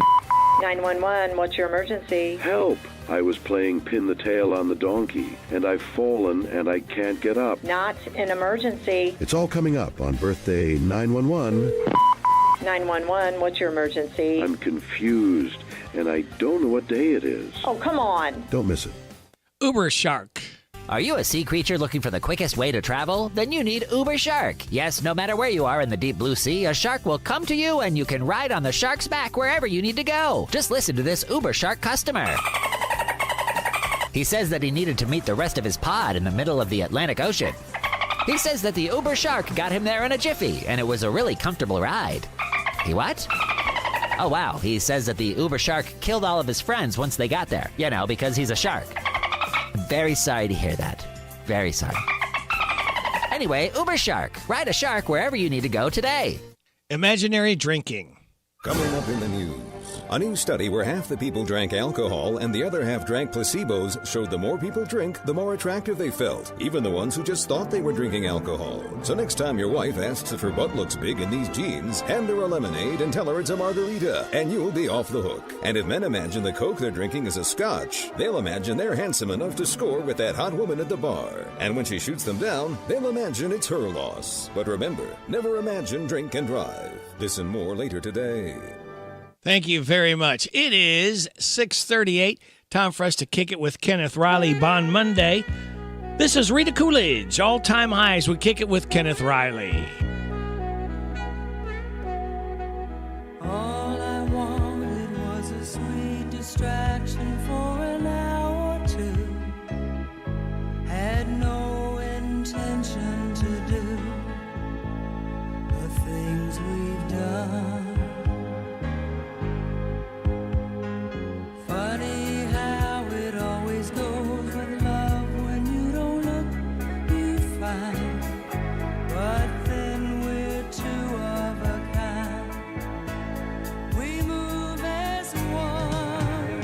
S16: 911, what's your emergency?
S15: Help! I was playing pin the tail on the donkey, and I've fallen, and I can't get up.
S16: Not an emergency.
S15: It's all coming up on Birthday 911.
S16: 911, what's your emergency?
S15: I'm confused, and I don't know what day it is.
S16: Oh, come on.
S15: Don't miss it.
S17: Uber Shark.
S13: Are you a sea creature looking for the quickest way to travel? Then you need Uber Shark. Yes, no matter where you are in the deep blue sea, a shark will come to you and you can ride on the shark's back wherever you need to go. Just listen to this Uber Shark customer. He says that he needed to meet the rest of his pod in the middle of the Atlantic Ocean. He says that the Uber Shark got him there in a jiffy, and it was a really comfortable ride. He what? Oh, wow. He says that the Uber Shark killed all of his friends once they got there. You know, because he's a shark. Very sorry to hear that. Very sorry. Anyway, Uber Shark. Ride a shark wherever you need to go today.
S17: Imaginary drinking.
S24: Coming up in the news,
S3: A new study where half the people drank alcohol and the other half drank placebos showed the more people drink, the more attractive they felt, even the ones who just thought they were drinking alcohol. So next time your wife asks if her butt looks big in these jeans, hand her a lemonade and tell her it's a margarita, and you'll be off the hook. And if men imagine the Coke they're drinking is a scotch, they'll imagine they're handsome enough to score with that hot woman at the bar. And when she shoots them down, they'll imagine it's her loss. But remember, never imagine drink and drive. This and more later today.
S17: Thank you very much. It is 6:38. Time for us to kick it with Kenneth Riley Bond Monday. This is Rita Coolidge. All-time highs. We kick it with Kenneth Riley.
S14: All I wanted was a sweet distraction for an hour or two. Had no intention to do the things we've done. Funny how it always goes with love. When you don't look, you find. But then we're two of a kind. We move as one.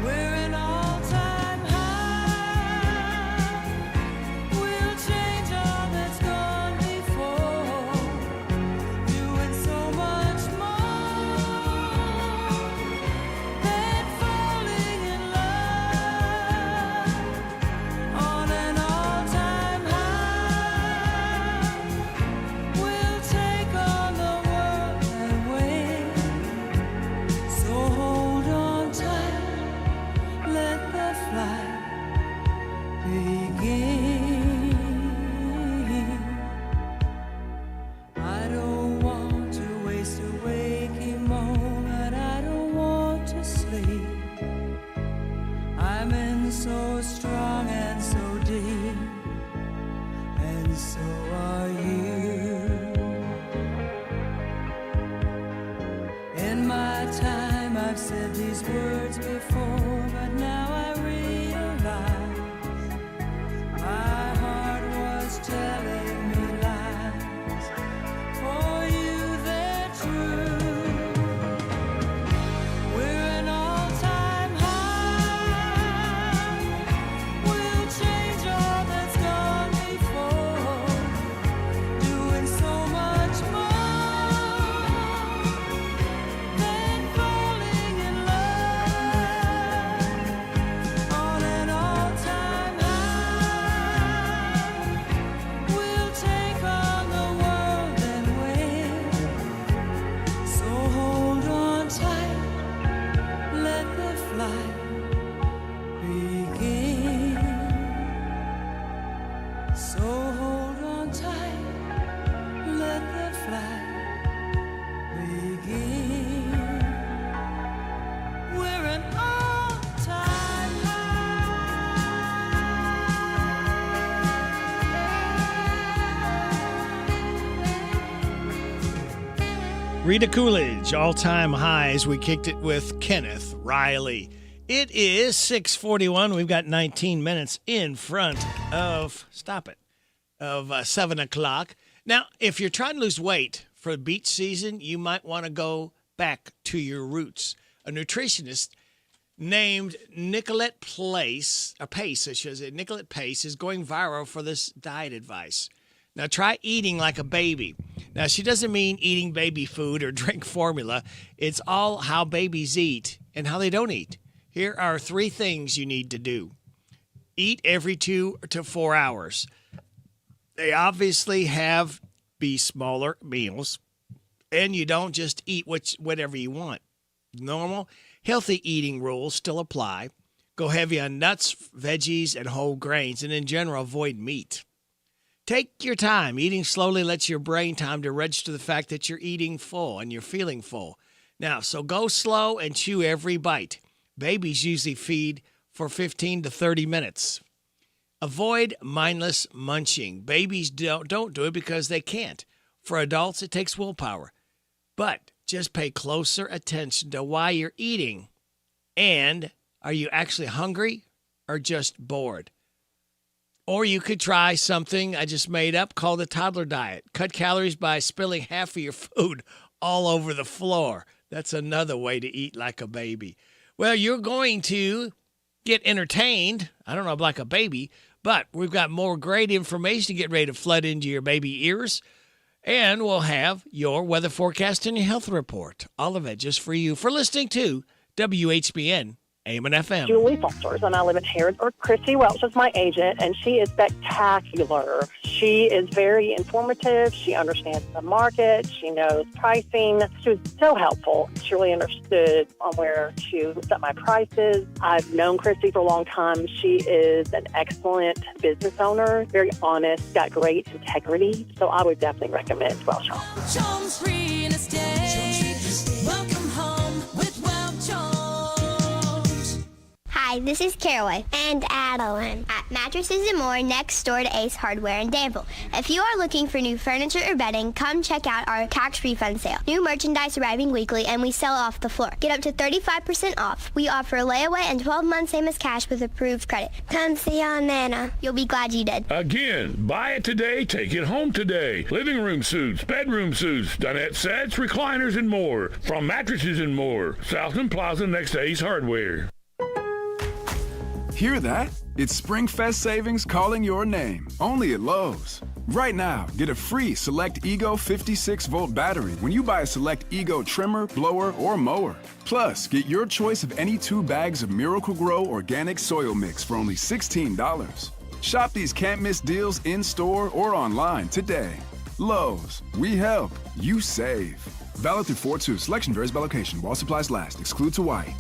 S14: We're an all-time high. We'll change all that's gone before. Doing so much more than falling in love. On an all-time high, we'll take on the world and win. So hold on tight, let the flight begin. I don't want to waste a waking moment. I don't want to sleep. I'm in so strong and so deep, and so are you. In my time, I've said these words before, but now I realize my heart was telling me lies. For you, they're true. We're an all-time high. We'll change all that's gone before. Doing so much more than falling in love. On an all-time high, we'll take on the world and win. So hold on tight, let the flight begin. So hold on tight, let the flight begin. We're an all-time
S17: Rita Coolidge, all-time highs. We kicked it with Kenneth Riley. It is 6:41. We've got 19 minutes in front of, 7 o'clock. Now, if you're trying to lose weight for beach season, you might want to go back to your roots. A nutritionist named Nicolette Pace, Nicolette Pace, is going viral for this diet advice. Now, try eating like a baby. Now, she doesn't mean eating baby food or drink formula. It's all how babies eat and how they don't eat. Here are 3 things you need to do. Eat every 2 to 4 hours. They obviously be smaller meals, and you don't just eat whatever you want. Normal, healthy eating rules still apply. Go heavy on nuts, veggies, and whole grains, and in general, avoid meat. Take your time. Eating slowly lets your brain time to register the fact that you're eating full and you're feeling full. Now, so go slow and chew every bite. Babies usually feed for 15 to 30 minutes. Avoid mindless munching. Babies don't do it because they can't. For adults, it takes willpower. But just pay closer attention to why you're eating. And are you actually hungry or just bored? Or you could try something I just made up called the toddler diet. Cut calories by spilling half of your food all over the floor. That's another way to eat like a baby. Well, you're going to get entertained. I don't know, like a baby, but we've got more great information to get ready to flood into your baby ears. And we'll have your weather forecast and your health report. All of it just for you for listening to WHBN AM and FM.
S18: Julie Falters, and I live in Harrodsburg. Christy Welch is my agent, and she is spectacular. She is very informative. She understands the market. She knows pricing. She was so helpful. She really understood on where to set my prices. I've known Christy for a long time. She is an excellent business owner, very honest, got great integrity. So I would definitely recommend Welch Home.
S14: Jones Real Estate. Welcome home with Welch Jones.
S19: Hi, this is Caraway and Adeline at Mattresses and More next door to Ace Hardware in Danville. If you are looking for new furniture or bedding, come check out our tax refund sale. New merchandise arriving weekly and we sell off the floor. Get up to 35% off. We offer layaway and 12 months same as cash with approved credit. Come see Aunt Nana. You'll be glad you did.
S20: Again, buy it today, take it home today. Living room suits, bedroom suits, dinette sets, recliners, and more. From Mattresses and More, Southland Plaza next to Ace Hardware.
S21: Hear that? It's SpringFest savings calling your name, only at Lowe's. Right now, get a free Select Ego 56-volt battery when you buy a Select Ego trimmer, blower, or mower. Plus, get your choice of any 2 bags of Miracle-Gro organic soil mix for only $16. Shop these can't-miss deals in-store or online today. Lowe's, we help, you save. Valid through 4/2. Selection varies by location. While supplies last. Excludes Hawaii.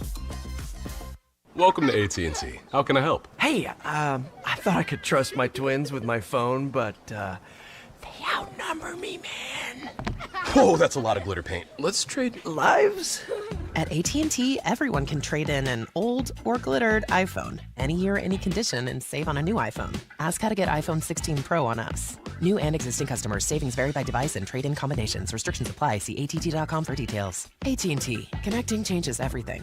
S22: Welcome to AT&T. How can I help?
S23: Hey, I thought I could trust my twins with my phone, but, they outnumber me, man.
S22: Whoa, that's a lot of glitter paint. Let's trade
S23: lives.
S25: At AT&T, everyone can trade in an old or glittered iPhone, any year, any condition, and save on a new iPhone. Ask how to get iPhone 16 Pro on us. New and existing customers. Savings vary by device and trade-in combinations. Restrictions apply. See att.com for details. AT&T. Connecting changes everything.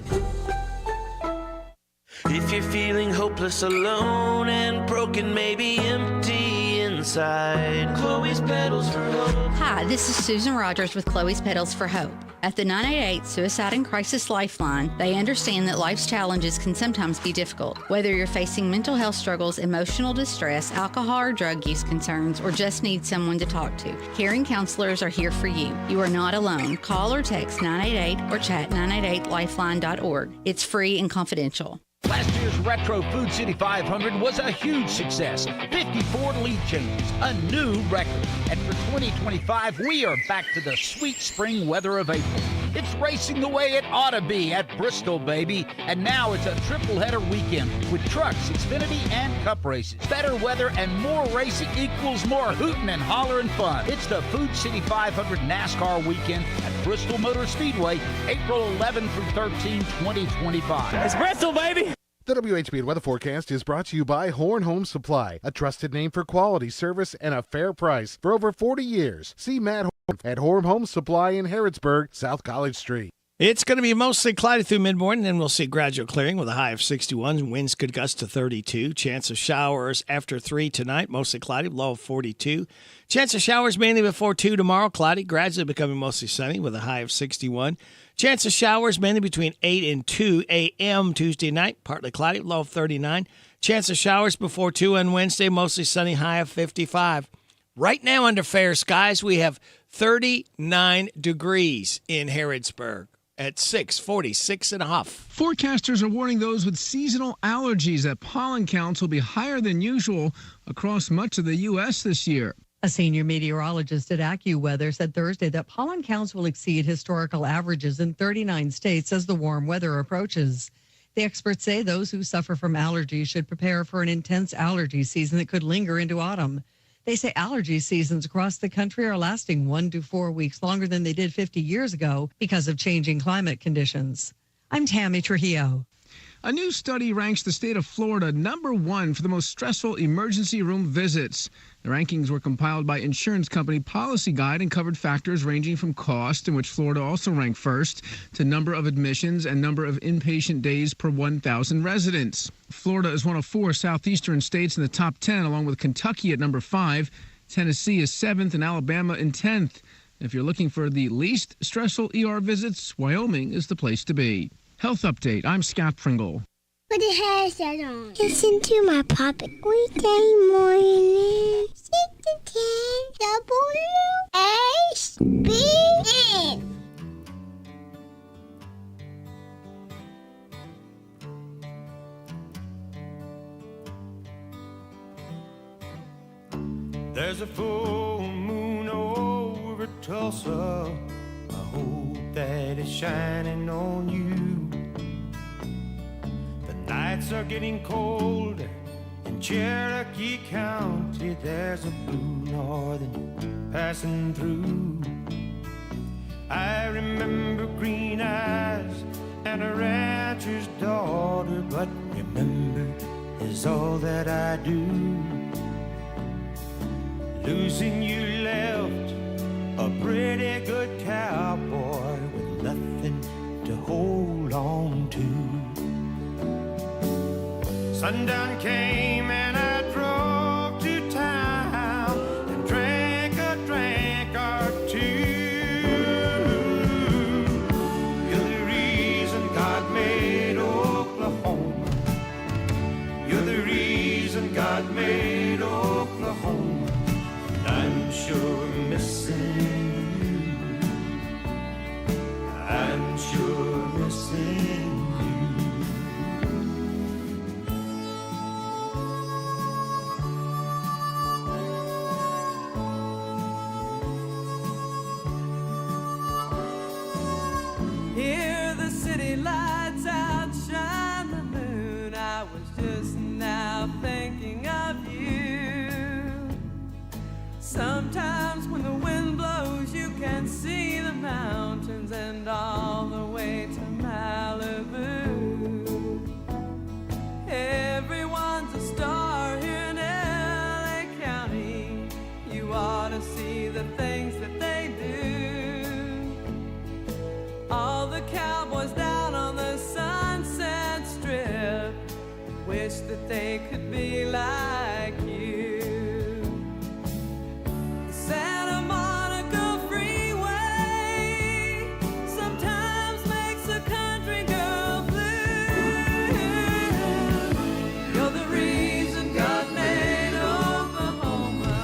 S26: If you're feeling hopeless, alone, and broken, maybe empty inside, Chloe's Petals for Hope.
S29: Hi, this is Susan Rogers with Chloe's Petals for Hope. At the 988 Suicide and Crisis Lifeline, they understand that life's challenges can sometimes be difficult. Whether you're facing mental health struggles, emotional distress, alcohol or drug use concerns, or just need someone to talk to, caring counselors are here for you. You are not alone. Call or text 988 or chat 988lifeline.org. It's free and confidential.
S30: Last year's Retro Food City 500 was a huge success. 54 lead changes, a new record. And for 2025, we are back to the sweet spring weather of April. It's racing the way it ought to be at Bristol, baby. And now it's a triple header weekend with trucks, Xfinity, and Cup races. Better weather and more racing equals more hooting and hollering fun. It's the Food City 500 NASCAR weekend at Bristol Motor Speedway, April 11 through 13, 2025.
S23: It's Bristol, baby!
S8: The WHBN weather forecast is brought to you by Horn Home Supply, a trusted name for quality service and a fair price for over 40 years. See Matt Horn at Horn Home Supply in Harrodsburg, South College Street.
S17: It's going to be mostly cloudy through mid-morning, then we'll see gradual clearing with a high of 61. Winds could gust to 32. Chance of showers after 3 tonight, mostly cloudy, low of 42. Chance of showers mainly before 2 tomorrow, cloudy, gradually becoming mostly sunny with a high of 61. Chance of showers mainly between 8 and 2 a.m. Tuesday night, partly cloudy, low of 39. Chance of showers before 2 on Wednesday, mostly sunny, high of 55. Right now under fair skies, we have 39 degrees in Harrodsburg at 646 and a half.
S31: Forecasters are warning those with seasonal allergies that pollen counts will be higher than usual across much of the U.S. this year.
S32: A senior meteorologist at AccuWeather said Thursday that pollen counts will exceed historical averages in 39 states as the warm weather approaches. The experts say those who suffer from allergies should prepare for an intense allergy season that could linger into autumn. They say allergy seasons across the country are lasting 1 to 4 weeks longer than they did 50 years ago because of changing climate conditions. I'm Tammy Trujillo.
S31: A new study ranks the state of Florida #1 for the most stressful emergency room visits. The rankings were compiled by insurance company Policy Guide and covered factors ranging from cost, in which Florida also ranked first, to number of admissions and number of inpatient days per 1,000 residents. Florida is one of 4 southeastern states in the top 10, along with Kentucky at number 5. Tennessee is 7th and Alabama in 10th. If you're looking for the least stressful ER visits, Wyoming is the place to be. Health Update, I'm Scott Pringle.
S1: Put the headset on. Listen to my puppet. Weekday morning, 6 to 10, WHBN.
S2: There's a full moon over Tulsa. I hope that it's shining on you. The nights are getting cold in Cherokee County. There's a blue northern passing through. I remember green eyes and a rancher's daughter, but remember is all that I do. Losing you left a pretty good cowboy with nothing to hold on to. Sundown came and I drove to town and drank a drink or two. You're the reason God made Oklahoma. You're the reason God made Oklahoma. I'm sure missing you. I'm sure missing
S14: you. Hear the city lights outshine the moon. I was just now thinking of you. Sometimes when the wind blows, you can see the mountains and all the way to Malibu. Everyone's a star here in LA County. You ought to see the things that they do. All the cowboys down on the Sunset Strip wish that they could be like you. Santa Monica Freeway sometimes makes a country girl blue. You're the reason God made Oklahoma.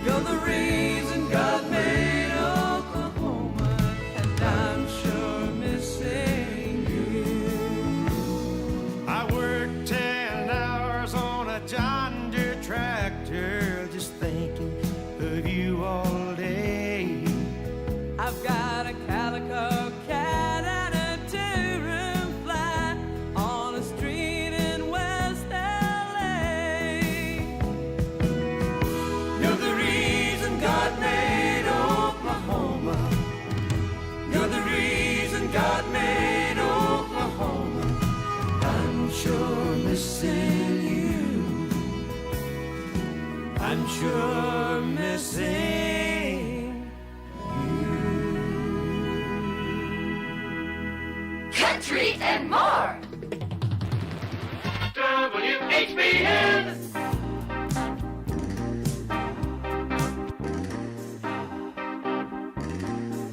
S14: You're the reason God made Oklahoma. And I'm sure missing you.
S2: I worked 10 hours on a John Deere tractor, just thinking of you all day.
S14: I've got a calico cat and a two-room flat on a street in West LA. You're the reason God made Oklahoma. You're the reason God made Oklahoma. I'm sure missing you. I'm sure missing you.
S4: Country and more. WHBN.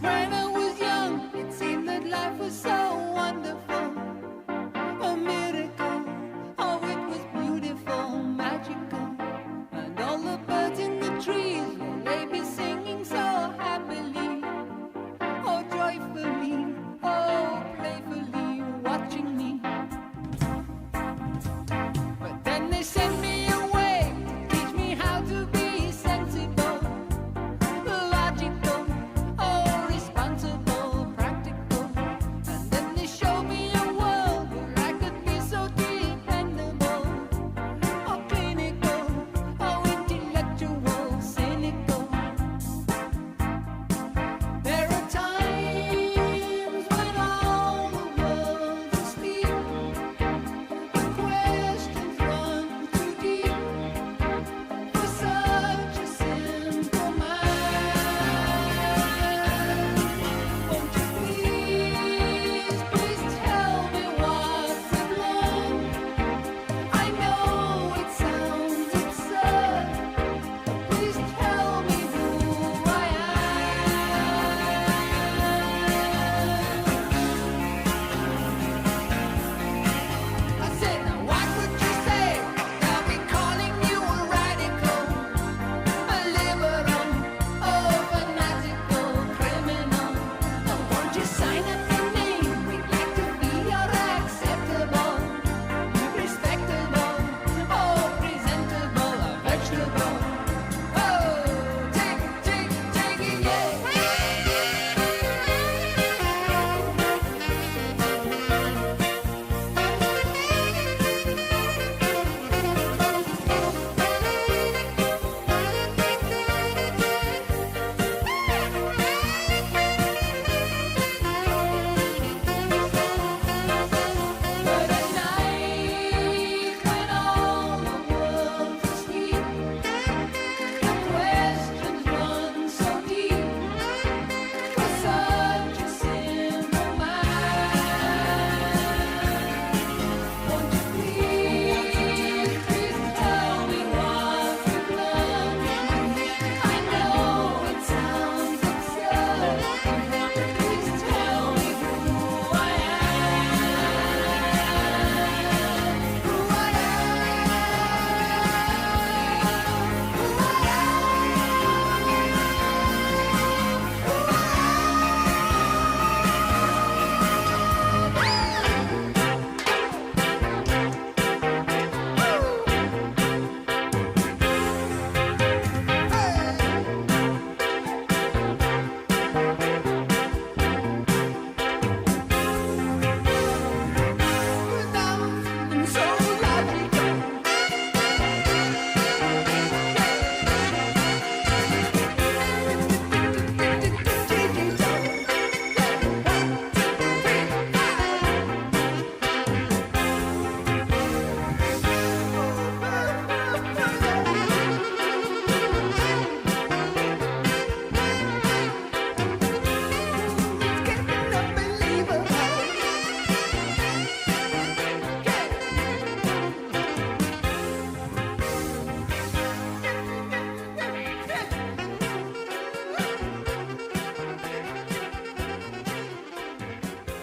S14: When I was young, it seemed that life was so wonderful. A miracle. Oh, it was beautiful, magical. And all the birds in the trees, will they be singing so happily? Oh, joyfully, oh, playfully, watching me. But then they sent me away.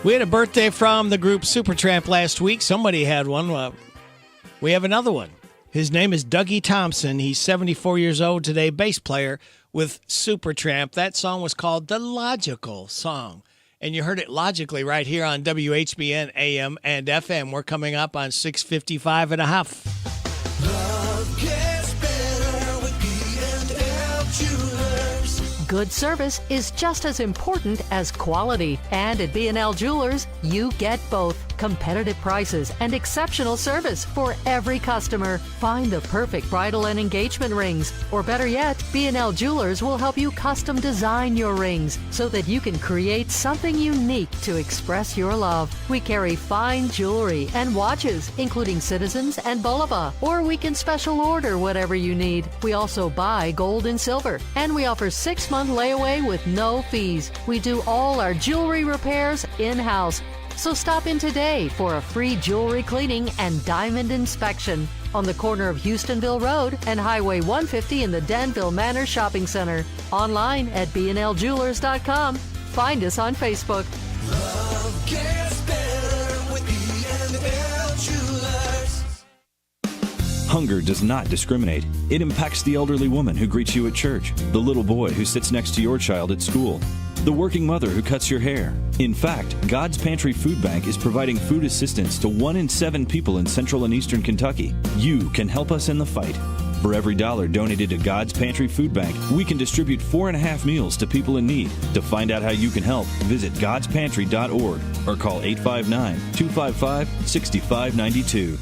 S17: We had a birthday from the group Supertramp last week. Somebody had one. We have another one. His name is Dougie Thompson. He's 74 years old today, bass player with Supertramp. That song was called The Logical Song. And you heard it logically right here on WHBN AM and FM. We're coming up on 6:55 and a half.
S5: Love gets better with B&L Jewelers.
S6: Good service is just as important as quality. And at B&L Jewelers, you get both. Competitive prices and exceptional service for every customer. Find the perfect bridal and engagement rings. Or better yet, B&L Jewelers will help you custom design your rings so that you can create something unique to express your love. We carry fine jewelry and watches, including Citizens and Bulova. Or we can special order whatever you need. We also buy gold and silver. And we offer 6-month layaway with no fees. We do all our jewelry repairs in-house. So stop in today for a free jewelry cleaning and diamond inspection on the corner of Houstonville Road and Highway 150 in the Danville Manor Shopping Center. Online at bnljewelers.com. Find us on Facebook.
S5: Love gets better with B&L Jewelers.
S7: Hunger does not discriminate. It impacts the elderly woman who greets you at church, the little boy who sits next to your child at school, the working mother who cuts your hair. In fact, God's Pantry Food Bank is providing food assistance to 1 in 7 people in central and eastern Kentucky. You can help us in the fight. For every $1 donated to God's Pantry Food Bank, we can distribute 4.5 meals to people in need. To find out how you can help, visit godspantry.org or call 859-255-6592.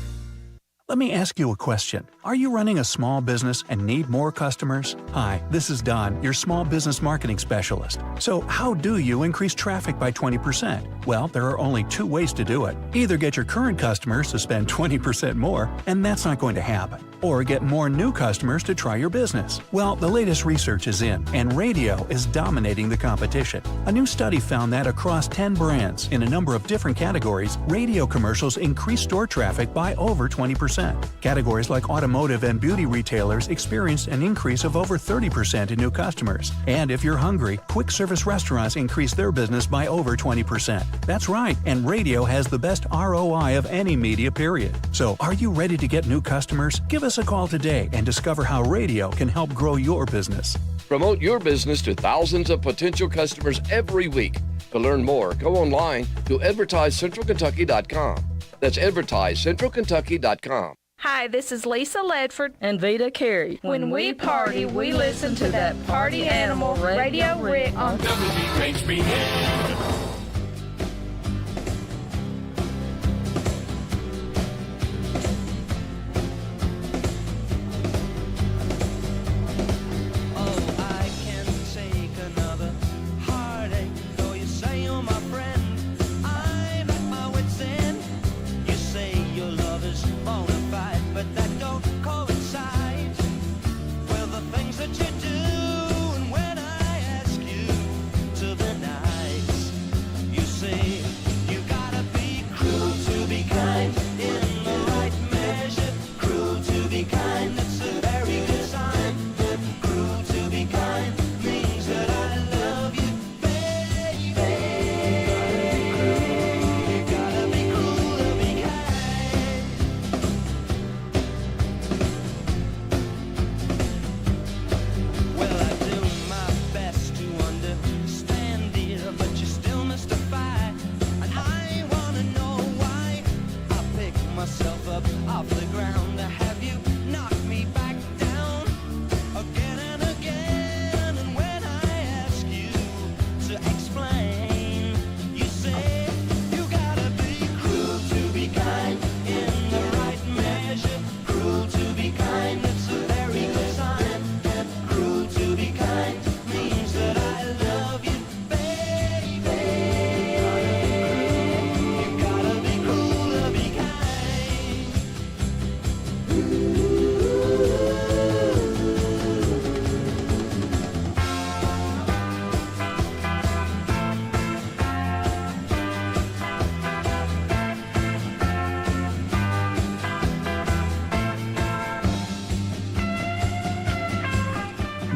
S9: Let me ask you a question. Are you running a small business and need more customers? Hi, this is Don, your small business marketing specialist. So how do you increase traffic by 20%? Well, there are only 2 ways to do it. Either get your current customers to spend 20% more, and that's not going to happen. Or get more new customers to try your business. Well, the latest research is in, and radio is dominating the competition. A new study found that across 10 brands, in a number of different categories, radio commercials increased store traffic by over 20%. Categories like automotive and beauty retailers experienced an increase of over 30% in new customers. And if you're hungry, quick service restaurants increased their business by over 20%. That's right, and radio has the best ROI of any media period. So, are you ready to get new customers? Give us a call today and discover how radio can help grow your business.
S10: Promote your business to thousands of potential customers every week. To learn more, go online to advertisecentralkentucky.com. That's advertisecentralkentucky.com.
S11: Hi, this is Lisa Ledford and Vita Carey. When we party, we listen to that Party Animal Radio Rick on WHBN.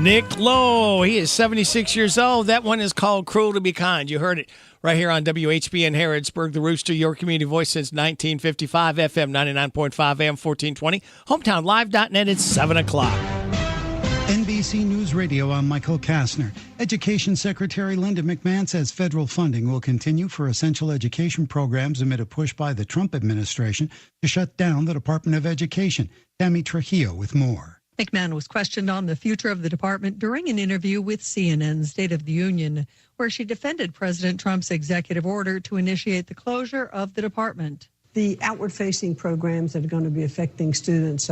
S17: Nick Lowe, he is 76 years old. That one is called Cruel to Be Kind. You heard it right here on WHBN Harrodsburg, the Rooster, your community voice since 1955, FM 99.5 AM 1420, hometownlive.net at 7 o'clock.
S3: NBC News Radio, I'm Michael Kastner. Education Secretary Linda McMahon says federal funding will continue for essential education programs amid a push by the Trump administration to shut down the Department of Education. Tammy Trujillo with more.
S32: McMahon was questioned on the future of the department during an interview with CNN's State of the Union, where she defended President Trump's executive order to initiate the closure of the department.
S12: The outward-facing programs that are going to be affecting students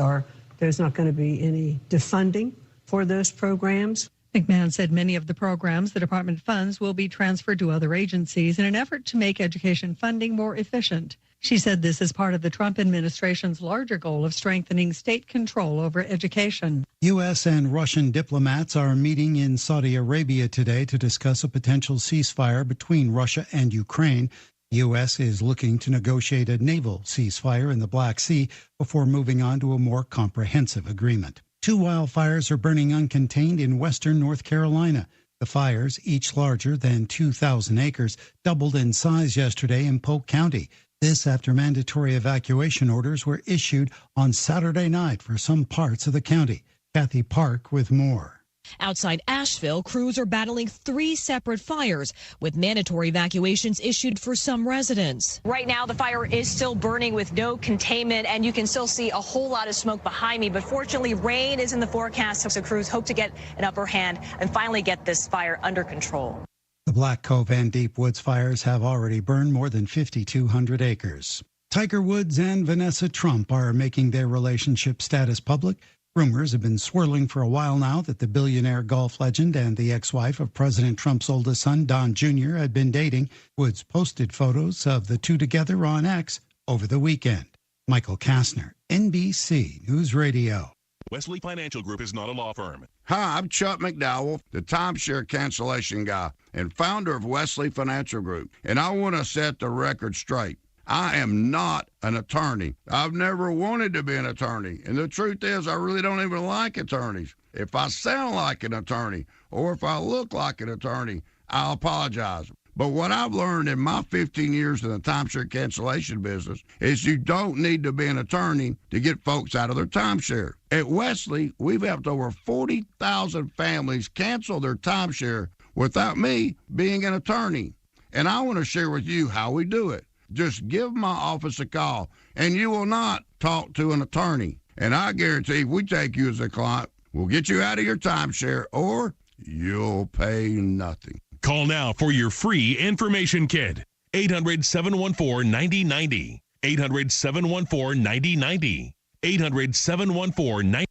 S12: there's not going to be any defunding for those programs.
S32: McMahon said many of the programs the department funds will be transferred to other agencies in an effort to make education funding more efficient. She said this is part of the Trump administration's larger goal of strengthening state control over education.
S3: U.S. and Russian diplomats are meeting in Saudi Arabia today to discuss a potential ceasefire between Russia and Ukraine. The U.S. is looking to negotiate a naval ceasefire in the Black Sea before moving on to a more comprehensive agreement. 2 wildfires are burning uncontained in western North Carolina. The fires, each larger than 2,000 acres, doubled in size yesterday in Polk County. This after mandatory evacuation orders were issued on Saturday night for some parts of the county. Kathy Park with more.
S13: Outside Asheville, crews are battling 3 separate fires, with mandatory evacuations issued for some residents.
S15: Right now, the fire is still burning with no containment, and you can still see a whole lot of smoke behind me. But fortunately, rain is in the forecast, so crews hope to get an upper hand and finally get this fire under control.
S3: The Black Cove and Deep Woods fires have already burned more than 5,200 acres. Tiger Woods and Vanessa Trump are making their relationship status public. Rumors have been swirling for a while now that the billionaire golf legend and the ex-wife of President Trump's oldest son, Don Jr., had been dating. Woods posted photos of the two together on X over the weekend. Michael Kastner, NBC News Radio.
S16: Wesley Financial Group is not a law firm.
S18: Hi, I'm Chuck McDowell, the timeshare cancellation guy and founder of Wesley Financial Group, and I want to set the record straight. I am not an attorney. I've never wanted to be an attorney, and the truth is I really don't even like attorneys. If I sound like an attorney or if I look like an attorney, I'll apologize. But what I've learned in my 15 years in the timeshare cancellation business is you don't need to be an attorney to get folks out of their timeshare. At Wesley, we've helped over 40,000 families cancel their timeshare without me being an attorney. And I want to share with you how we do it. Just give my office a call, and you will not talk to an attorney. And I guarantee if we take you as a client, we'll get you out of your timeshare, or you'll pay nothing.
S16: Call now for your free information kit. 800-714-9090. 800-714-9090. 800-714-9090.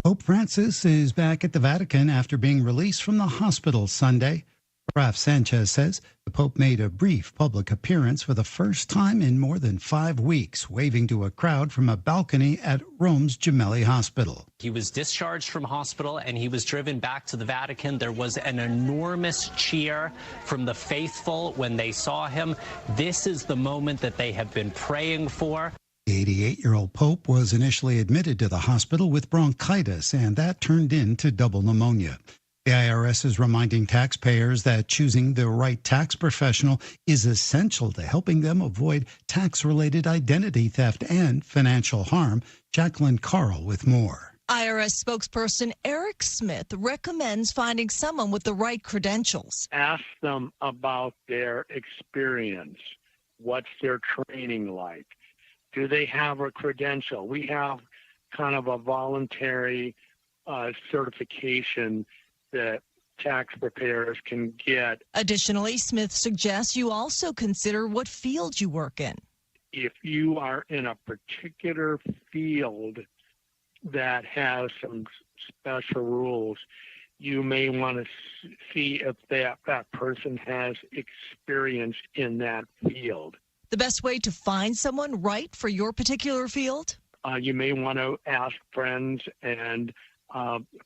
S3: Pope Francis is back at the Vatican after being released from the hospital Sunday. Raf Sanchez says the Pope made a brief public appearance for the first time in more than 5 weeks, waving to a crowd from a balcony at Rome's Gemelli Hospital.
S19: He was discharged from hospital and he was driven back to the Vatican. There was an enormous cheer from the faithful when they saw him. This is the moment that they have been praying for.
S3: The 88-year-old Pope was initially admitted to the hospital with bronchitis, and that turned into double pneumonia. The IRS is reminding taxpayers that choosing the right tax professional is essential to helping them avoid tax-related identity theft and financial harm. Jacqueline Carl with more.
S20: IRS spokesperson Eric Smith recommends finding someone with the right credentials.
S21: Ask them about their experience. What's their training like? Do they have a credential? We have kind of a voluntary certification that tax preparers can get.
S20: Additionally, Smith suggests you also consider what field you work in.
S21: If you are in a particular field that has some special rules, you may want to see if that person has experience in that field.
S20: The best way to find someone right for your particular field?
S21: You may want to ask friends and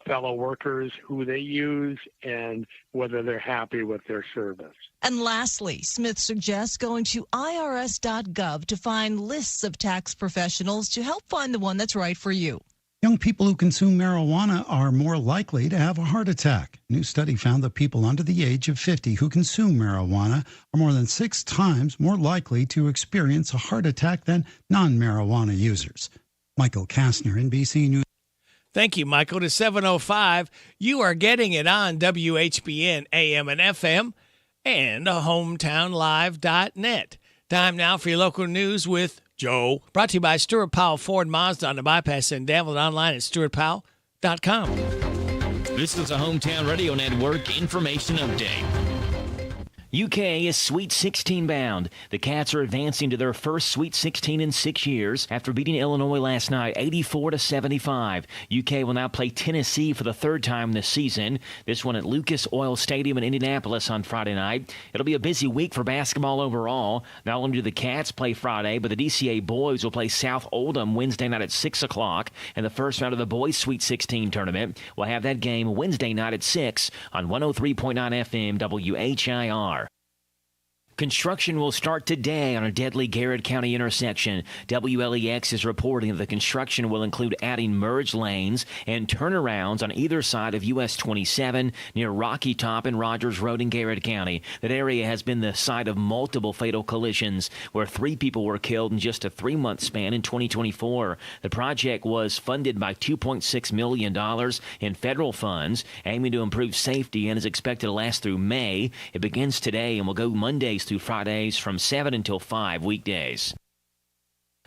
S21: fellow workers who they use and whether they're happy with their service.
S20: And lastly, Smith suggests going to irs.gov to find lists of tax professionals to help find the one that's right for you.
S3: Young people who consume marijuana are more likely to have a heart attack. A new study found that people under the age of 50 who consume marijuana are more than 6 times more likely to experience a heart attack than non-marijuana users. Michael Kastner, NBC News.
S17: Thank you, Michael. To 7:05, you are getting it on WHBN AM and FM and hometownlive.net. Time now for your local news with Joe. Brought to you by Stuart Powell Ford Mazda on the bypass in Danville, online at stuartpowell.com.
S1: This is a Hometown Radio Network information update. UK is Sweet 16 bound. The Cats are advancing to their first Sweet 16 in 6 years after beating Illinois last night 84-75. UK will now play Tennessee for the 3rd time this season. This one at Lucas Oil Stadium in Indianapolis on Friday night. It'll be a busy week for basketball overall. Not only do the Cats play Friday, but the DCA boys will play South Oldham Wednesday night at 6 o'clock. And the first round of the boys Sweet 16 tournament will have that game Wednesday night at 6 on 103.9 FM WHIR. Construction will start today on a deadly Garrett County intersection. WLEX is reporting that the construction will include adding merge lanes and turnarounds on either side of US 27 near Rocky Top and Rogers Road in Garrett County. That area has been the site of multiple fatal collisions where 3 people were killed in just a 3-month span in 2024. The project was funded by $2.6 million in federal funds, aiming to improve safety, and is expected to last through May. It begins today and will go Mondays through Fridays from 7 until 5 weekdays.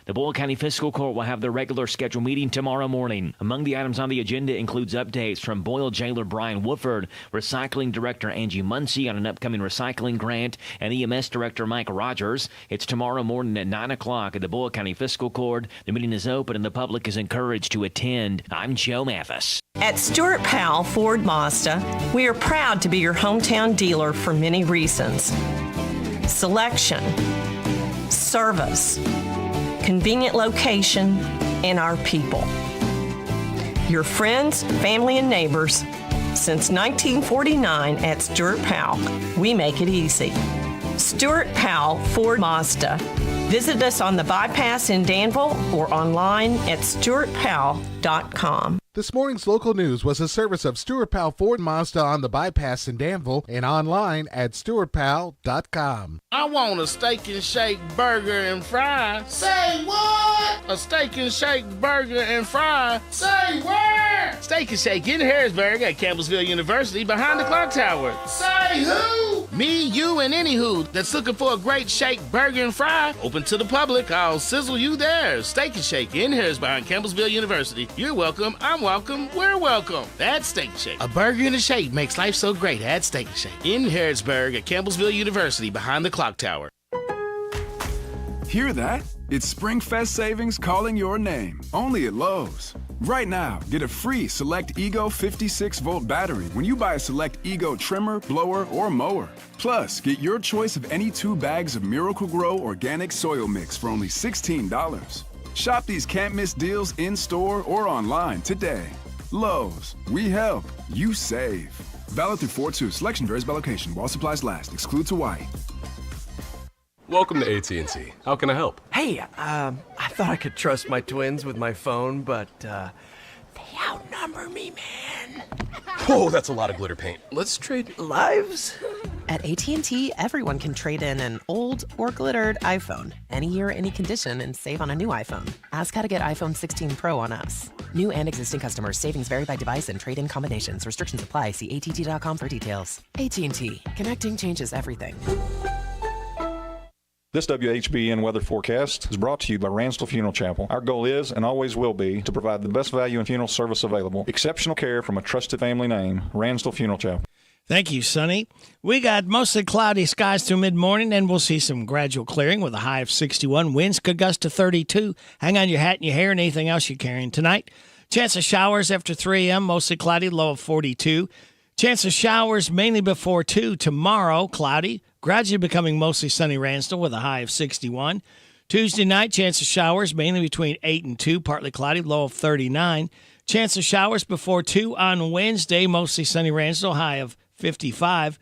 S1: The Boyle County Fiscal Court will have their regular scheduled meeting tomorrow morning. Among the items on the agenda includes updates from Boyle Jailer Brian Woodford, Recycling Director Angie Muncie on an upcoming recycling grant, and EMS Director Mike Rogers. It's tomorrow morning at 9 o'clock at the Boyle County Fiscal Court. The meeting is open and the public is encouraged to attend. I'm Joe Mathis.
S8: At Stuart Powell Ford Mazda, we are proud to be your hometown dealer for many reasons. Selection, service, convenient location, and our people. Your friends, family, and neighbors. Since 1949 at Stuart Powell, we make it easy. Stuart Powell Ford Mazda. Visit us on the bypass in Danville or online at stuartpowell.com.
S22: This morning's local news was a service of Stuart Powell Ford Mazda on the bypass in Danville and online at stuartpowell.com.
S23: I want a steak and shake burger and fries.
S5: Say what?
S23: A steak and shake burger and fries.
S5: Say where?
S23: Steak and Shake in Harrisburg at Campbellsville University behind the clock tower.
S5: Say who?
S23: Me, you, and any who that's looking for a great shake, burger, and fry. Open to the public. I'll sizzle you there. Steak and Shake in Harrisburg behind Campbellsville University. You're welcome. I'm welcome. We're welcome. That's Steak and Shake. A burger and a shake makes life so great at Steak and Shake in Harrisburg at Campbellsville University behind the clock tower.
S24: Hear that? It's SpringFest savings calling your name. Only at Lowe's. Right now, get a free Select Ego 56-volt battery when you buy a Select Ego trimmer, blower, or mower. Plus, get your choice of any 2 bags of Miracle Grow organic soil mix for only $16. Shop these can't-miss deals in-store or online today. Lowe's. We help. You save. Valid through 4/2. Selection varies by location. While supplies last. Excludes Hawaii.
S25: Welcome to AT&T. How can I help?
S26: Hey, I thought I could trust my twins with my phone, but they outnumber me, man.
S25: Whoa, that's a lot of glitter paint. Let's trade
S26: lives.
S27: At AT&T, everyone can trade in an old or glittered iPhone, any year, any condition, and save on a new iPhone. Ask how to get iPhone 16 Pro on us. New and existing customers. Savings vary by device and trade-in combinations. Restrictions apply. See att.com for details. AT&T. Connecting changes everything.
S28: This WHBN weather forecast is brought to you by Ransdell Funeral Chapel. Our goal is and always will be to provide the best value in funeral service available. Exceptional care from a trusted family name, Ransdell Funeral Chapel.
S17: Thank you, Sonny. We got mostly cloudy skies through mid-morning, and we'll see some gradual clearing with a high of 61. Winds could gust to 32. Hang on your hat and your hair and anything else you're carrying tonight. Chance of showers after 3 a.m., mostly cloudy, low of 42. Chance of showers mainly before 2. Tomorrow, cloudy, gradually becoming mostly sunny Ransdell with a high of 61. Tuesday night, chance of showers mainly between 8 and 2, partly cloudy, low of 39. Chance of showers before 2 on Wednesday, mostly sunny Ransdell, high of 55.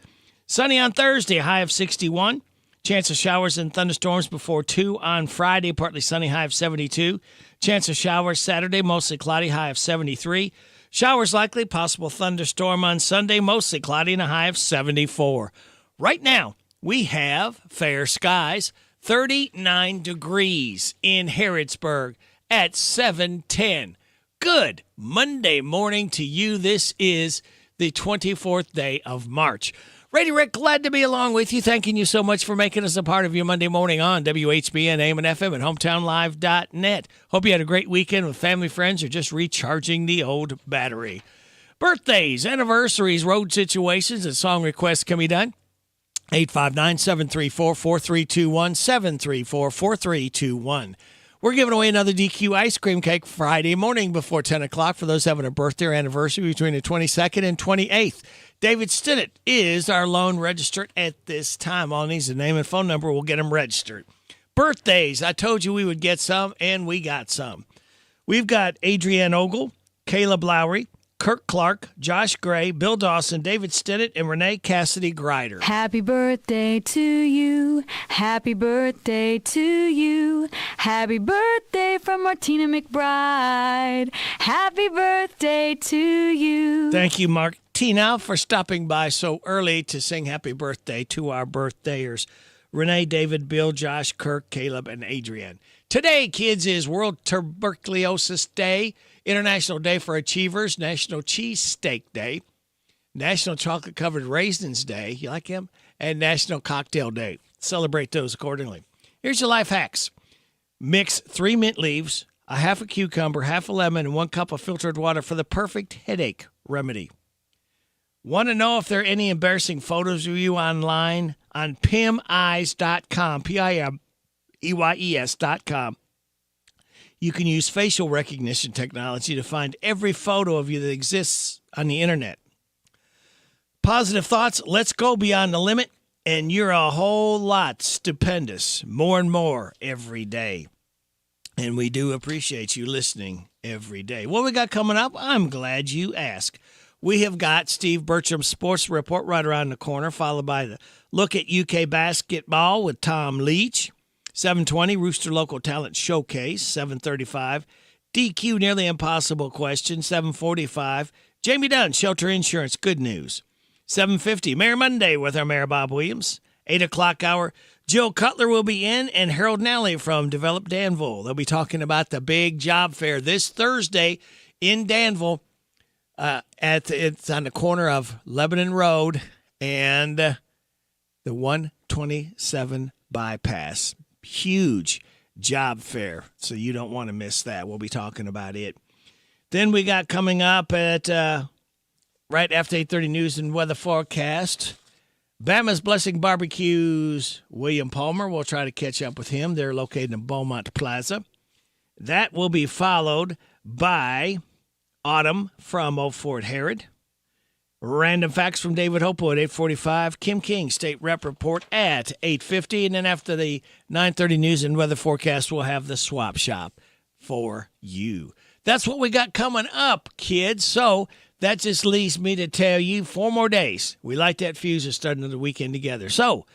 S17: Sunny on Thursday, high of 61. Chance of showers and thunderstorms before 2 on Friday, partly sunny, high of 72. Chance of showers Saturday, mostly cloudy, high of 73. Showers likely, possible thunderstorm on Sunday, mostly cloudy and a high of 74. Right now, we have fair skies, 39 degrees in Harrodsburg at 7:10. Good Monday morning to you. This is the 24th day of March. Brady Rick, glad to be along with you. Thanking you so much for making us a part of your Monday morning on WHBN, AM and FM, and HometownLive.net. Hope you had a great weekend with family, friends, or just recharging the old battery. Birthdays, anniversaries, road situations, and song requests can be done. 859-734-4321, 734-4321. We're giving away another DQ ice cream cake Friday morning before 10 o'clock for those having a birthday or anniversary between the 22nd and 28th. David Stinnett is our lone registrant at this time. All needs a name and phone number. We'll get them registered. Birthdays. I told you we would get some, and we got some. We've got Adrienne Ogle, Caleb Lowry, Kirk Clark, Josh Gray, Bill Dawson, David Stinnett, and Renee Cassidy Grider.
S2: Happy birthday to you. Happy birthday to you. Happy birthday from Martina McBride. Happy birthday to you.
S17: Thank you, Martina, for stopping by so early to sing happy birthday to our birthdayers. Renee, David, Bill, Josh, Kirk, Caleb, and Adrienne. Today, kids, is World Tuberculosis Day, International Day for Achievers, National Cheese Steak Day, National Chocolate Covered Raisins Day, you like them, and National Cocktail Day. Celebrate those accordingly. Here's your life hacks. Mix 3 mint leaves, a half a cucumber, half a lemon, and 1 cup of filtered water for the perfect headache remedy. Want to know if there are any embarrassing photos of you online? On PimEyes.com, PIMEYES.com. You can use facial recognition technology to find every photo of you that exists on the internet. Positive thoughts, let's go beyond the limit, and you're a whole lot stupendous, more and more every day. And we do appreciate you listening every day. What we got coming up? I'm glad you asked. We have got Steve Bertram's Sports Report right around the corner, followed by the Look at UK Basketball with Tom Leach. 7:20, Rooster Local Talent Showcase. 7:35, DQ Nearly Impossible Question. 7:45, Jamie Dunn, Shelter Insurance, Good News. 7:50, Mayor Monday with our Mayor Bob Williams. 8 o'clock hour, Jill Cutler will be in, and Harold Nally from Develop Danville. They'll be talking about the big job fair this Thursday in Danville. It's on the corner of Lebanon Road and the 127 bypass. Huge job fair, so you don't want to miss that. We'll be talking about it. Then we got coming up at right after 8:30 news and weather forecast, Bama's Blessing Barbecue's William Palmer. We'll try to catch up with him. They're located in Beaumont Plaza. That will be followed by Autumn from Old Fort Herod. Random facts from David Hopo at 8:45. Kim King, State Rep Report at 8:50. And then after the 9:30 news and weather forecast, we'll have the swap shop for you. That's what we got coming up, kids. So that just leaves me to tell you 4 more days. We light that fuse and start another weekend together. So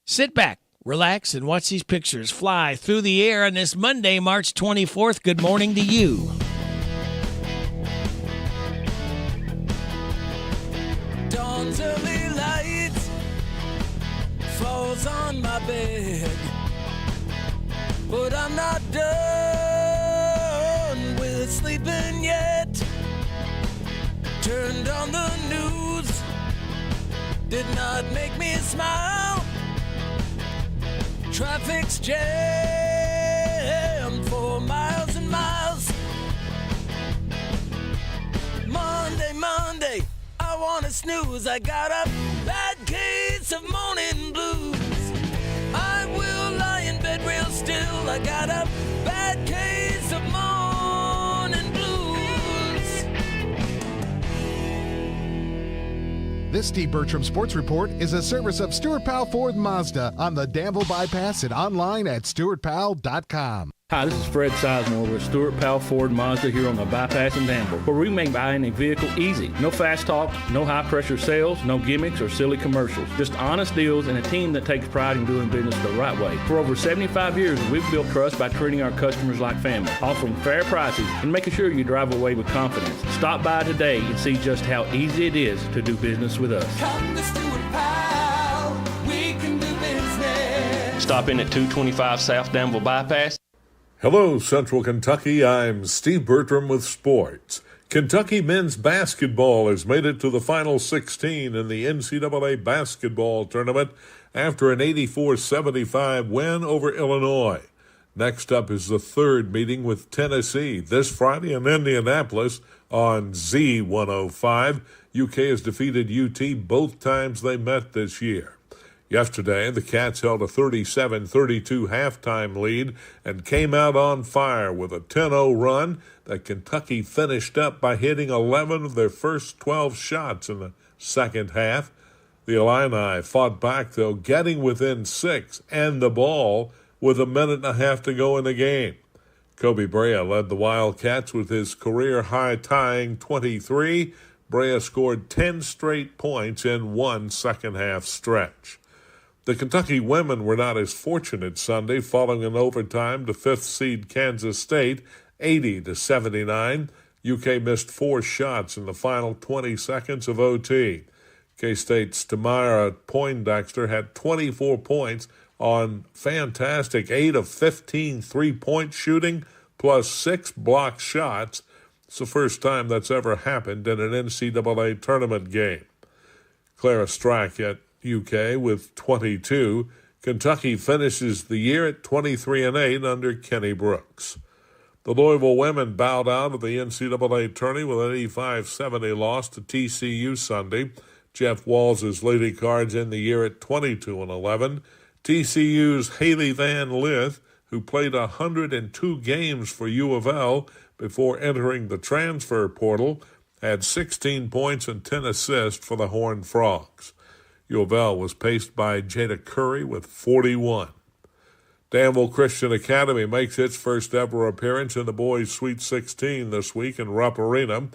S17: sit back, relax, and watch these pictures fly through the air on this Monday, March 24th. Good morning to you.
S4: Dawn's early light falls on my bed, but I'm not done with sleeping yet. Turned on the news, did not make me smile. Traffic's jammed for miles and miles. Monday, I wanna snooze. I got a bad case of morning blues. I will lie in bed real still. I got a bad case of morning blues.
S22: This Steve Bertram Sports Report is a service of Stuart Powell Ford Mazda on the Danville Bypass and online at stuartpowell.com.
S6: Hi, this is Fred Sizemore with Stuart Powell Ford Mazda here on the Bypass in Danville, where we make buying a vehicle easy. No fast talk, no high-pressure sales, no gimmicks or silly commercials. Just honest deals and a team that takes pride in doing business the right way. For over 75 years, we've built trust by treating our customers like family, offering fair prices, and making sure you drive away with confidence. Stop by today and see just how easy it is to do business with us.
S4: Come to Stuart Powell, we can do business.
S6: Stop in at 225 South Danville Bypass.
S7: Hello, Central Kentucky. I'm Steve Bertram with sports. Kentucky men's basketball has made it to the Final 16 in the NCAA basketball tournament after an 84-75 win over Illinois. Next up is the third meeting with Tennessee this Friday in Indianapolis on Z105. UK has defeated UT both times they met this year. Yesterday, the Cats held a 37-32 halftime lead and came out on fire with a 10-0 run that Kentucky finished up by hitting 11 of their first 12 shots in the second half. The Illini fought back, though, getting within 6 and the ball with a minute and a half to go in the game. Kobe Brea led the Wildcats with his career-high tying 23. Brea scored 10 straight points in one second-half stretch. The Kentucky women were not as fortunate Sunday, falling in overtime to fifth seed Kansas State, 80-79. UK missed 4 shots in the final 20 seconds of OT. K-State's Tamara Poindexter had 24 points on fantastic 8 of 15 three-point shooting, plus 6 blocked shots. It's the first time that's ever happened in an NCAA tournament game. Clara Strack at UK with 22. Kentucky finishes the year at 23-8 under Kenny Brooks. The Louisville women bowed out of the NCAA tourney with an 85-70 loss to TCU Sunday. Jeff Walls' Lady Cards in the year at 22-11. TCU's Haley Van Lith, who played 102 games for U of L before entering the transfer portal, had 16 points and 10 assists for the Horned Frogs. U of L was paced by Jada Curry with 41. Danville Christian Academy makes its first ever appearance in the boys' Sweet 16 this week in Rupp Arena.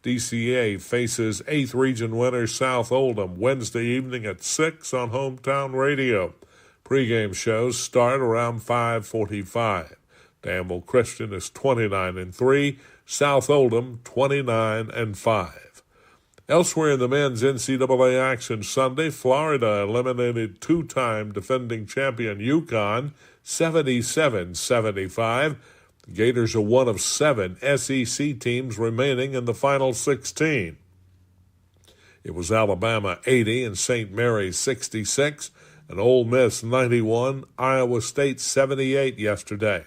S7: DCA faces 8th region winner South Oldham Wednesday evening at 6 on Hometown Radio. Pre-game shows start around 5:45. Danville Christian is 29-3, South Oldham 29-5. Elsewhere in the men's NCAA action Sunday, Florida eliminated two-time defending champion UConn 77-75. The Gators are one of 7 SEC teams remaining in the Final 16. It was Alabama 80 and St. Mary's 66, and Ole Miss 91, Iowa State 78 yesterday.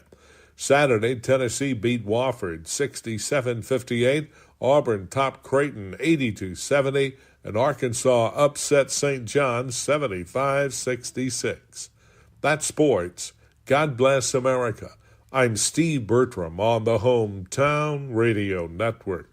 S7: Saturday, Tennessee beat Wofford 67-58. Auburn topped Creighton 82-70, and Arkansas upset St. John's 75-66. That's sports. God bless America. I'm Steve Bertram on the Hometown Radio Network.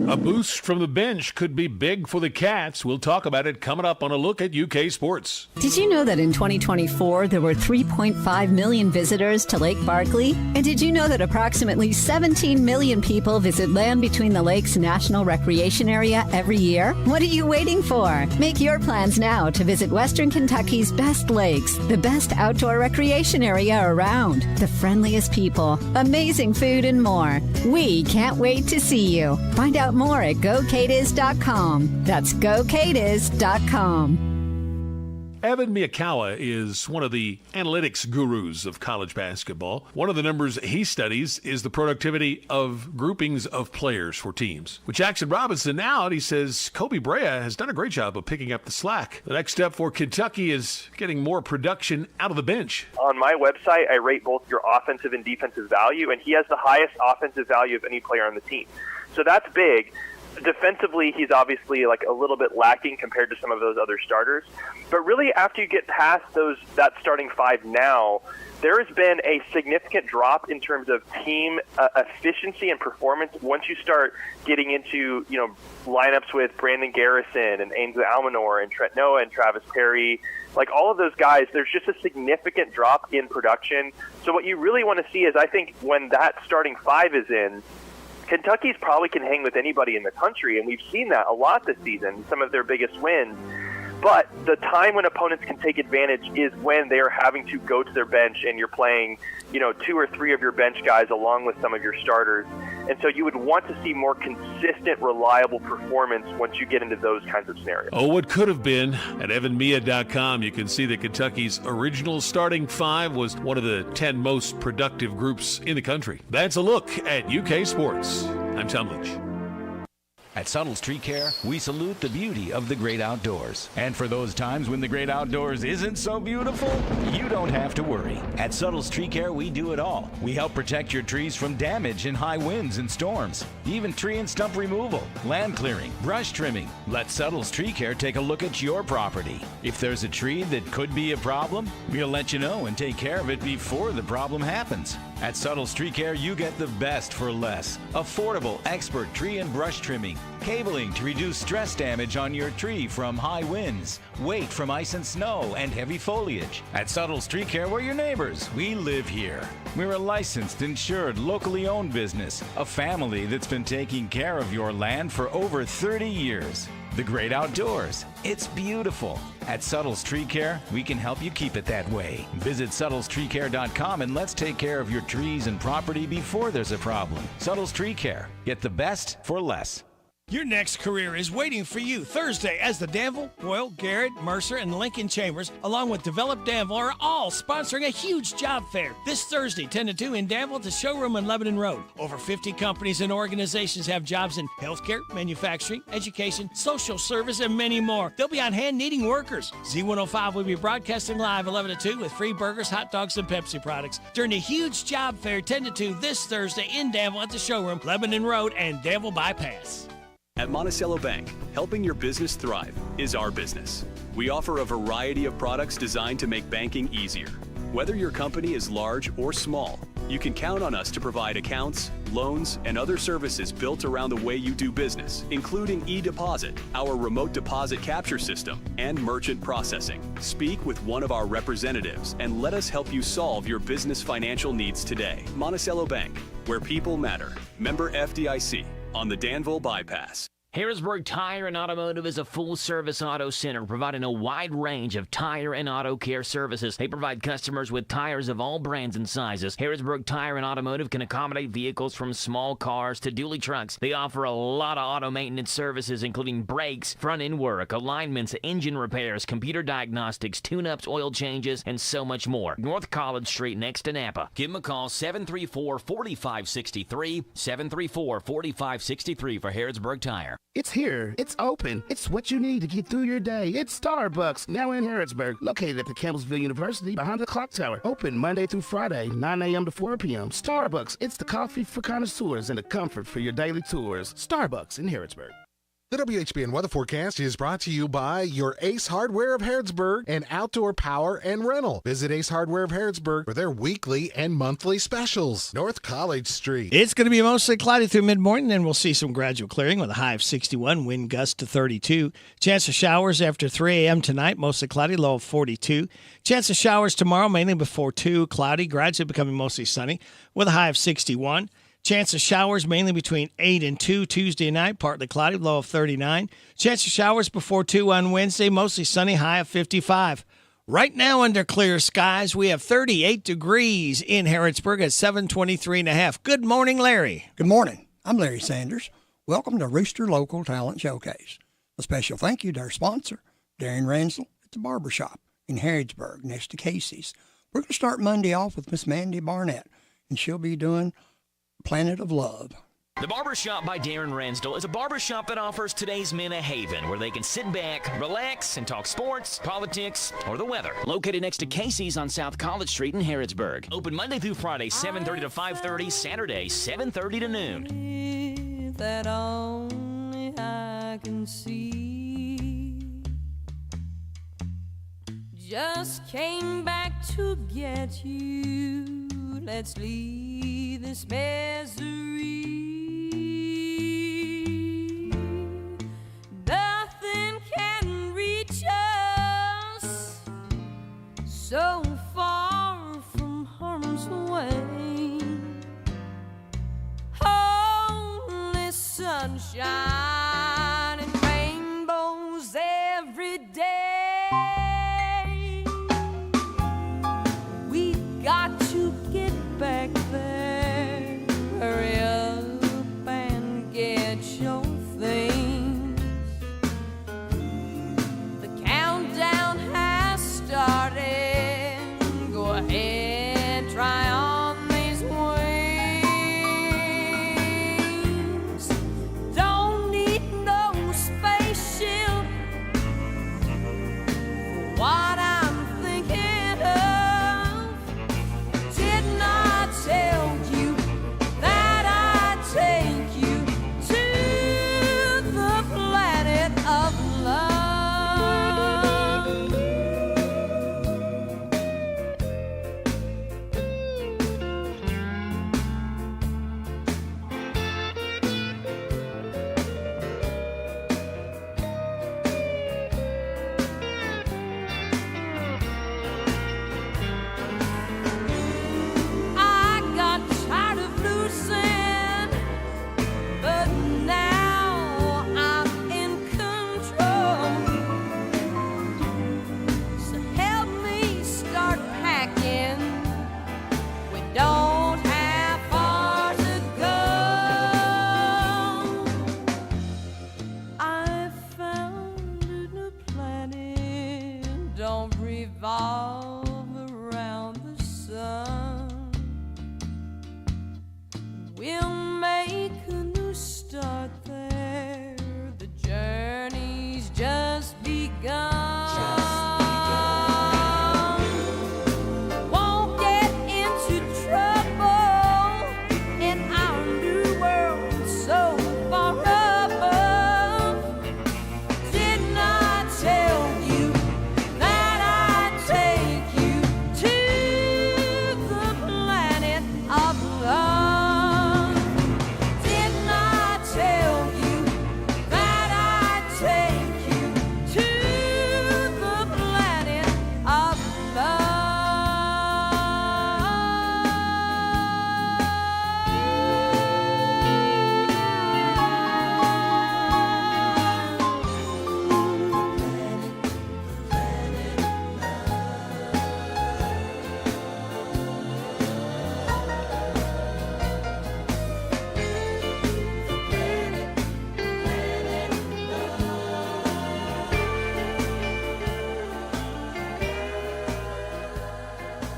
S9: A boost from the bench could be big for the Cats. We'll talk about it coming up on A Look at UK Sports.
S10: Did you know that in 2024 there were 3.5 million visitors to Lake Barkley? And did you know that approximately 17 million people visit Land Between the Lakes National Recreation Area every year? What are you waiting for? Make your plans now to visit Western Kentucky's best lakes, the best outdoor recreation area around, the friendliest people, amazing food, and more. We can't wait to see you. Find out more at GoCatiz.com. That's GoCatiz.com.
S9: Evan Miyakawa is one of the analytics gurus of college basketball. One of the numbers he studies is the productivity of groupings of players for teams. With Jackson Robinson out, he says Kobe Brea has done a great job of picking up the slack. The next step for Kentucky is getting more production out of the bench.
S11: On my website, I rate both your offensive and defensive value, and he has the highest offensive value of any player on the team. So that's big. Defensively, he's obviously like a little bit lacking compared to some of those other starters. But really, after you get past that starting 5 now, there has been a significant drop in terms of team efficiency and performance once you start getting into, lineups with Brandon Garrison and Ainsley Almanor and Trent Noah and Travis Perry Like all of those guys, there's just a significant drop in production. So what you really want to see is, I think, when that starting five is in, Kentucky's probably can hang with anybody in the country, and we've seen that a lot this season, some of their biggest wins. But the time when opponents can take advantage is when they are having to go to their bench and you're playing, 2 or 3 of your bench guys along with some of your starters. And so you would want to see more consistent, reliable performance once you get into those kinds of scenarios.
S9: Oh, what could have been. At evanmia.com, you can see that Kentucky's original starting five was one of the 10 most productive groups in the country. That's a look at UK sports. I'm Tom Lynch.
S12: At Subtle's Tree Care, we salute the beauty of the great outdoors. And for those times when the great outdoors isn't so beautiful, you don't have to worry. At Subtle's Tree Care, we do it all. We help protect your trees from damage in high winds and storms, even tree and stump removal, land clearing, brush trimming. Let Subtle's Tree Care take a look at your property. If there's a tree that could be a problem, we'll let you know and take care of it before the problem happens. At Subtle's Tree Care, you get the best for less. Affordable, expert tree and brush trimming, cabling to reduce stress damage on your tree from high winds, weight from ice and snow, and heavy foliage. At Subtle's Tree Care, we're your neighbors. We live here. We're a licensed, insured, locally owned business, a family that's been taking care of your land for over 30 years. The great outdoors. It's beautiful. At Subtle's Tree Care, we can help you keep it that way. Visit SuttlesTreeCare.com and let's take care of your trees and property before there's a problem. Subtle's Tree Care. Get the best for less.
S17: Your next career is waiting for you Thursday as the Danville, Royal, Garrett, Mercer, and Lincoln Chambers, along with Develop Danville, are all sponsoring a huge job fair this Thursday, 10 to 2 in Danville at the showroom on Lebanon Road. Over 50 companies and organizations have jobs in healthcare, manufacturing, education, social service, and many more. They'll be on hand needing workers. Z105 will be broadcasting live 11 to 2 with free burgers, hot dogs, and Pepsi products during the huge job fair 10 to 2 this Thursday in Danville at the showroom, Lebanon Road, and Danville Bypass.
S13: At Monticello Bank, helping your business thrive is our business. We offer a variety of products designed to make banking easier. Whether your company is large or small, you can count on us to provide accounts, loans, and other services built around the way you do business, including e-deposit, our remote deposit capture system, and merchant processing. Speak with one of our representatives and let us help you solve your business financial needs today. Monticello Bank, where people matter. Member FDIC. On the Danville Bypass.
S1: Harrisburg Tire and Automotive is a full-service auto center providing a wide range of tire and auto care services. They provide customers with tires of all brands and sizes. Harrisburg Tire and Automotive can accommodate vehicles from small cars to dually trucks. They offer a lot of auto maintenance services, including brakes, front-end work, alignments, engine repairs, computer diagnostics, tune-ups, oil changes, and so much more. North College Street next to Napa. Give them a call, 734-4563, 734-4563 for Harrisburg Tire.
S23: It's here. It's open. It's what you need to get through your day. It's Starbucks, now in Harrodsburg, located at the Campbellsville University behind the clock tower. Open Monday through Friday, 9 a.m. to 4 p.m. Starbucks, it's the coffee for connoisseurs and the comfort for your daily tours. Starbucks in Harrodsburg.
S22: The WHBN weather forecast is brought to you by your Ace Hardware of Harrodsburg and Outdoor Power and Rental. Visit Ace Hardware of Harrodsburg for their weekly and monthly specials. North College Street.
S17: It's going to be mostly cloudy through mid-morning, then we'll see some gradual clearing with a high of 61, wind gust to 32. Chance of showers after 3 a.m. tonight, mostly cloudy, low of 42. Chance of showers tomorrow, mainly before 2, cloudy, gradually becoming mostly sunny with a high of 61. Chance of showers mainly between 8 and 2 Tuesday night, partly cloudy, low of 39. Chance of showers before 2 on Wednesday, mostly sunny, high of 55. Right now under clear skies, we have 38 degrees in Harrodsburg at 723.5. Good morning, Larry.
S14: Good morning. I'm Larry Sanders. Welcome to Rooster Local Talent Showcase. A special thank you to our sponsor, Darren Ransel at the Barbershop in Harrodsburg next to Casey's. We're going to start Monday off with Miss Mandy Barnett, and she'll be doing Planet of Love.
S1: The Barbershop by Darren Ransdell is a barbershop that offers today's men a haven where they can sit back, relax, and talk sports, politics, or the weather. Located next to Casey's on South College Street in Harrodsburg. Open Monday through Friday, 7:30 to 5:30, Saturday, 7:30 to noon.
S4: That only I can see. Just came back to get you. Let's leave this misery. Nothing can reach us
S3: sunshine and rainbows every day. We got to get back there. Hurry up and get your things. The countdown has started. Go ahead, try on these wings. Don't need no spaceship for what I'm thinking of. Didn't I tell you that I'd take you to the planet of love? I got tired of losing, but now I'm in control. So help me start packing. We don't have far to go. I found a new planet. Don't revolve around the sun. We'll make a new start there. The journey's just begun. Won't get into trouble in our new world so far above. Didn't I tell you that I'd take you to the planet of love? Didn't I tell you that I'd take you to the planet of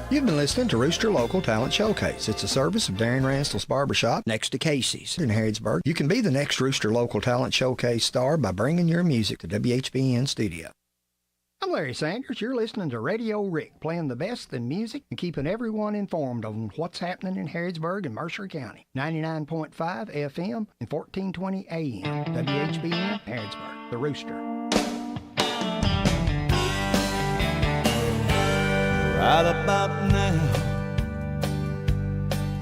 S14: You've been listening to Rooster Local Talent Showcase. It's a service of Darren Ransel's Barbershop next to Casey's in Harrodsburg. You can be the next Rooster Local Talent Showcase star by bringing your music to WHBN Studio. I'm Larry Sanders. You're listening to Radio Rick, playing the best in music and keeping everyone informed on what's happening in Harrodsburg and Mercer County. 99.5 FM and 1420 AM. WHBN Harrodsburg, the Rooster.
S8: Right about now,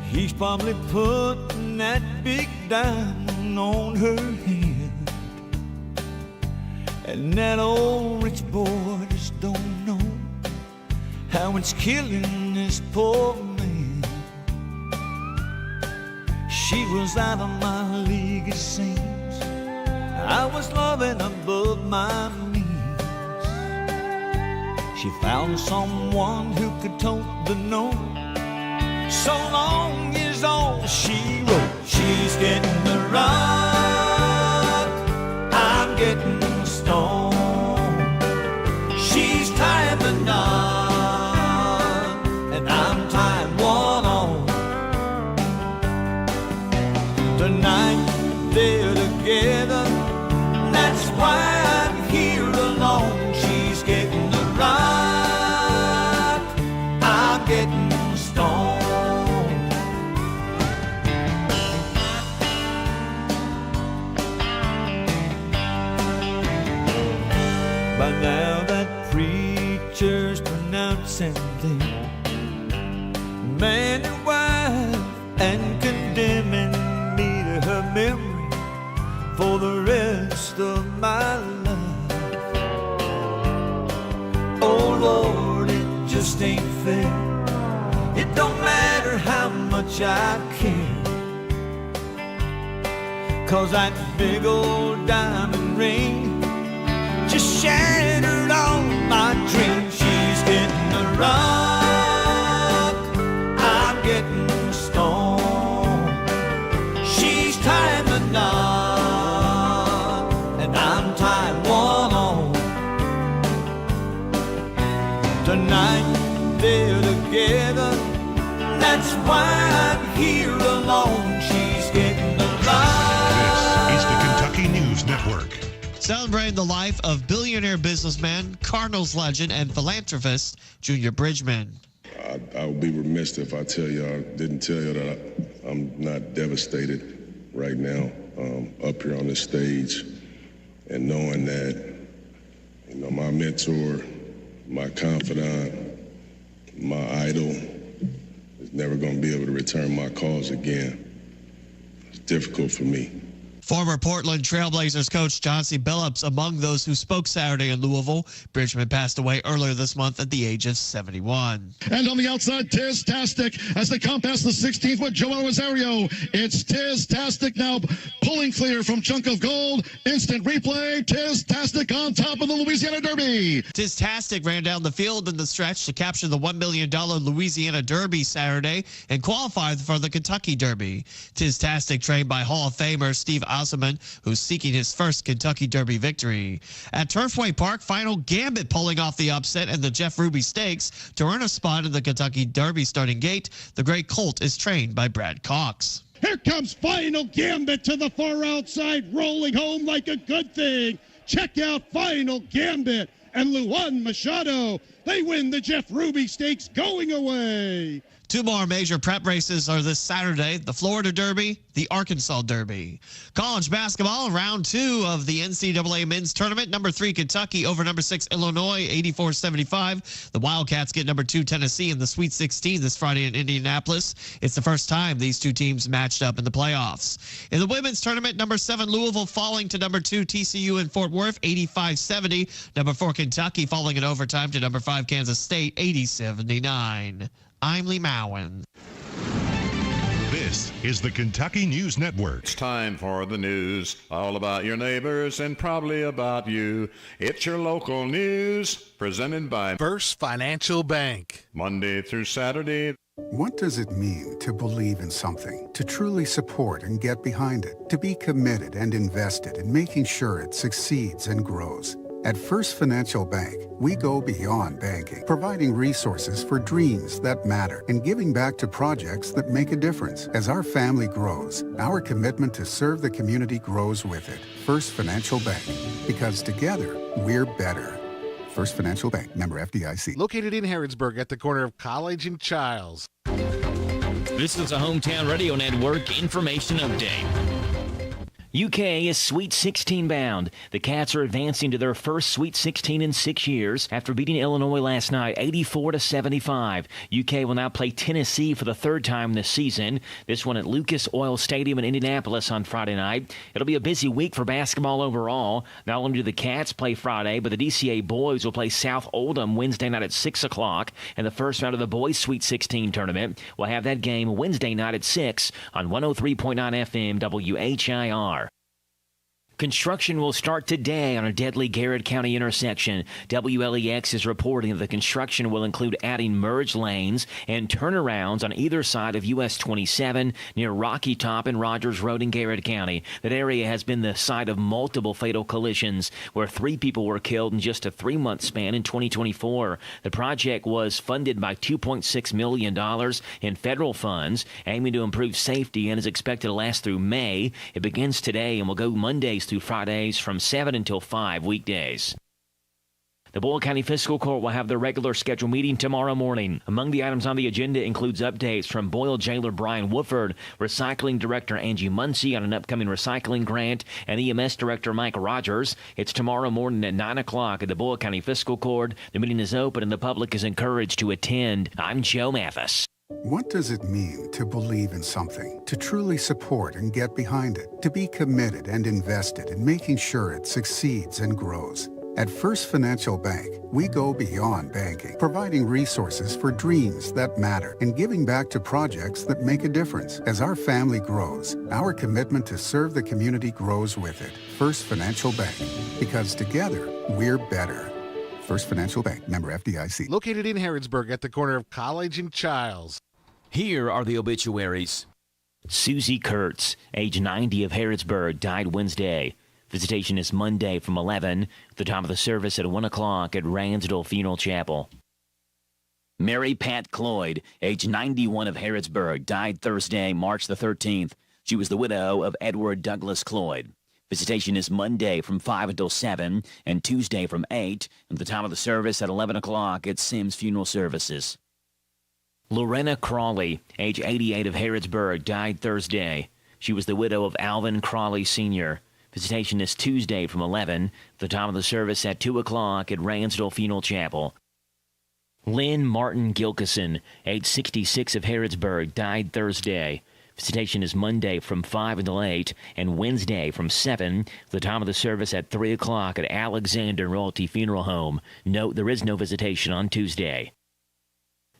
S8: he's probably putting that big diamond on her head. And that old rich boy just don't know how it's killing this poor man. She was out of my league, it seems. I was loving above my means. She found someone who could tote the note. So long is all she wrote. She's getting the rock, I'm getting the stone. She's tying the knot, and I'm tying one on. Tonight they're together, that's why I'm here alone. She's getting the rock, I'm getting the stone. By now that preacher's pronouncing them man and wife and condemning me to her memory for the rest of my life. Oh Lord, it just ain't fair. It don't matter how much I care. 'cause that big old diamond ring just shattered all my dreams. She's getting the rock, I'm getting the stone. She's tying the knot, and I'm tying one on. Tonight they're together, that's why I'm here alone. She's getting the rock.
S5: This is the Kentucky News Network.
S15: Celebrating the life of billionaire businessman, Cardinals legend, and philanthropist Junior Bridgman.
S16: I would be remiss if I didn't tell you that I'm not devastated right now up here on this stage, and knowing that, you know, my mentor, my confidant, my idol is never going to be able to return my calls again. It's difficult for me.
S15: Former Portland Trailblazers coach John C. Billups among those who spoke Saturday in Louisville. Bridgman passed away earlier this month at the age of 71.
S5: And on the outside, Tiz-tastic as they come past the 16th with Joel Rosario. It's Tiz-tastic now pulling clear from Chunk of Gold. Instant replay. Tiz-tastic on top of the Louisiana Derby.
S15: Tiz-tastic ran down the field in the stretch to capture the $1 million Louisiana Derby Saturday and qualified for the Kentucky Derby. Tiz-tastic trained by Hall of Famer Steve Osman, who's seeking his first Kentucky Derby victory. At Turfway Park, Final Gambit pulling off the upset and the Jeff Ruby Stakes to earn a spot in the Kentucky Derby starting gate. The Great Colt is trained by Brad Cox.
S5: Here comes Final Gambit to the far outside, rolling home like a good thing. Check out Final Gambit and Luan Machado. They win the Jeff Ruby Stakes going away.
S15: Two more major prep races are this Saturday, the Florida Derby, the Arkansas Derby. College basketball, round 2 of the NCAA men's tournament. Number 3, Kentucky over number 6, Illinois, 84-75. The Wildcats get number 2, Tennessee in the Sweet 16 this Friday in Indianapolis. It's the first time these two teams matched up in the playoffs. In the women's tournament, number 7, Louisville falling to number 2, TCU in Fort Worth, 85-70. Number 4, Kentucky falling in overtime to number 5, Kansas State, 80-79. I'm Lee Mowen.
S5: This is the Kentucky News Network.
S18: It's time for the news, all about your neighbors and probably about you. It's your local news, presented by
S22: First Financial Bank.
S18: Monday through Saturday.
S19: What does it mean to believe in something, to truly support and get behind it, to be committed and invested in making sure it succeeds and grows? At First Financial Bank, we go beyond banking, providing resources for dreams that matter and giving back to projects that make a difference. As our family grows, our commitment to serve the community grows with it. First Financial Bank, because together, we're better. First Financial Bank, member FDIC.
S22: Located in Harrodsburg at the corner of College and Childs.
S1: This is a Hometown Radio Network information update. UK is Sweet 16 bound. The Cats are advancing to their first Sweet 16 in 6 years after beating Illinois last night 84-75. UK will now play Tennessee for the third time this season. This one at Lucas Oil Stadium in Indianapolis on Friday night. It'll be a busy week for basketball overall. Not only do the Cats play Friday, but the DCA boys will play South Oldham Wednesday night at 6 o'clock. And the first round of the boys Sweet 16 tournament will have that game Wednesday night at 6 on 103.9 FM WHIR. Construction will start today on a deadly Garrett County intersection. WLEX is reporting that the construction will include adding merge lanes and turnarounds on either side of US 27 near Rocky Top and Rogers Road in Garrett County. That area has been the site of multiple fatal collisions where 3 people were killed in just a 3-month span in 2024. The project was funded by $2.6 million in federal funds, aiming to improve safety, and is expected to last through May. It begins today and will go Mondays through Fridays from 7 until 5 weekdays. The Boyle County Fiscal Court will have their regular scheduled meeting tomorrow morning. Among the items on the agenda includes updates from Boyle Jailer Brian Wooford, Recycling Director Angie Muncie on an upcoming recycling grant, and EMS Director Mike Rogers. It's tomorrow morning at 9 o'clock at the Boyle County Fiscal Court. The meeting is open and the public is encouraged to attend. I'm Joe Mathis.
S19: What does it mean to believe in something, to truly support and get behind it, to be committed and invested in making sure it succeeds and grows? At First Financial Bank, we go beyond banking, providing resources for dreams that matter and giving back to projects that make a difference. As our family grows, our commitment to serve the community grows with it. First Financial Bank, because together, we're better. First Financial Bank, member FDIC.
S22: Located in Harrodsburg at the corner of College and Childs.
S1: Here are the obituaries. Susie Kurtz, age 90 of Harrodsburg, died Wednesday. Visitation is Monday from 11, the time of the service at 1 o'clock at Ransdell Funeral Chapel. Mary Pat Cloyd, age 91 of Harrodsburg, died Thursday, March the 13th. She was the widow of Edward Douglas Cloyd. Visitation is Monday from 5 until 7 and Tuesday from 8, and the time of the service at 11 o'clock at Sims Funeral Services. Lorena Crawley, age 88 of Harrodsburg, died Thursday. She was the widow of Alvin Crawley Sr. Visitation is Tuesday from 11, the time of the service at 2 o'clock at Ransdell Funeral Chapel. Lynn Martin Gilkison, age 66 of Harrodsburg, died Thursday. Visitation is Monday from 5 until 8 and Wednesday from 7, the time of the service at 3 o'clock at Alexander Royalty Funeral Home. Note there is no visitation on Tuesday.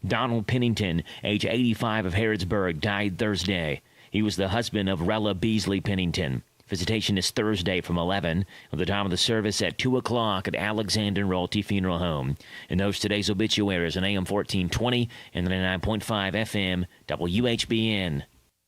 S1: Donald Pennington, age 85 of Harrodsburg, died Thursday. He was the husband of Rella Beasley Pennington. Visitation is Thursday from 11, at the time of the service at 2 o'clock at Alexander Royalty Funeral Home. And those today's obituaries on AM 1420 and 99.5 FM WHBN.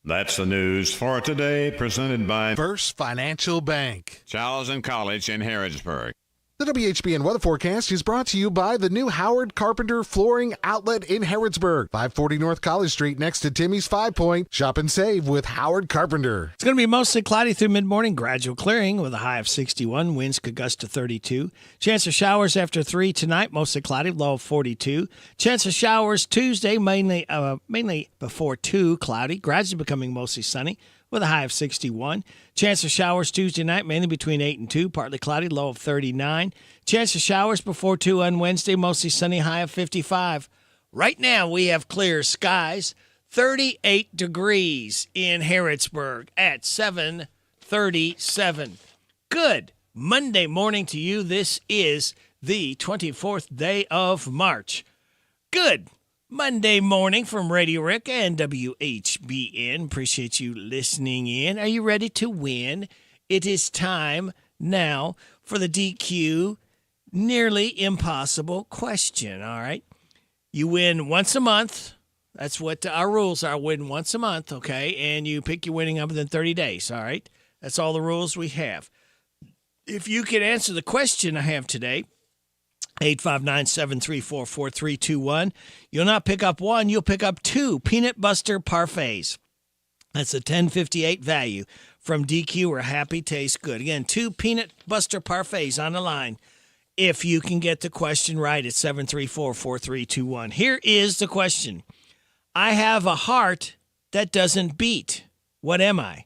S18: That's the news for today, presented by
S22: First Financial Bank.
S18: Charles and College in Harrodsburg.
S22: The WHBN weather forecast is brought to you by the new Howard Carpenter Flooring Outlet in Harrodsburg, 540 North College Street next to Timmy's 5 Point. Shop and save with Howard Carpenter.
S17: It's going to be mostly cloudy through mid-morning, gradual clearing with a high of 61. Winds could gust to 32. Chance of showers after 3 tonight, mostly cloudy, low of 42. Chance of showers Tuesday, mainly before 2, cloudy, gradually becoming mostly sunny with a high of 61. Chance of showers Tuesday night, mainly between 8 and 2, partly cloudy, low of 39. Chance of showers before 2 on Wednesday, mostly sunny, high of 55. Right now, we have clear skies, 38 degrees in Harrodsburg at 7:37. Good Monday morning to you. This is the 24th day of March. Good Monday morning from Radio Rick and WHBN. Appreciate you listening in. Are you ready to win? It is time now for the DQ nearly impossible question, all right? You win once a month. That's what our rules are. Win once a month, okay? And you pick your winning up within 30 days, all right? That's all the rules we have. If you can answer the question I have today, 859-734-4321. You'll not pick up one, you'll pick up 2 Peanut Buster Parfaits. That's a $10.58 value from DQ or Happy Taste Good. Again, 2 Peanut Buster Parfaits on the line. If you can get the question right at 734-4321. Here is the question. I have a heart that doesn't beat. What am I?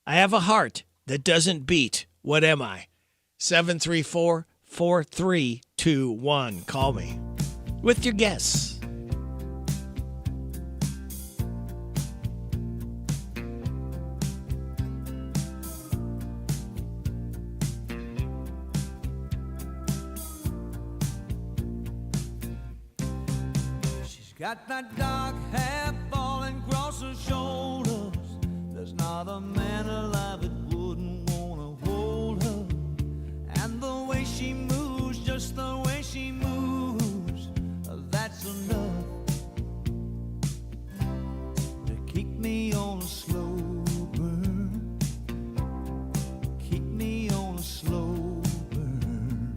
S17: I have a heart that doesn't beat. What am I? 734-4321. Call me with your guess.
S8: She's got that dark hair falling across her shoulders. There's not a man alive that wouldn't wanna hold her. And the way she moves, just the way she moves, that's enough to keep me on a slow burn. Keep me on a slow burn.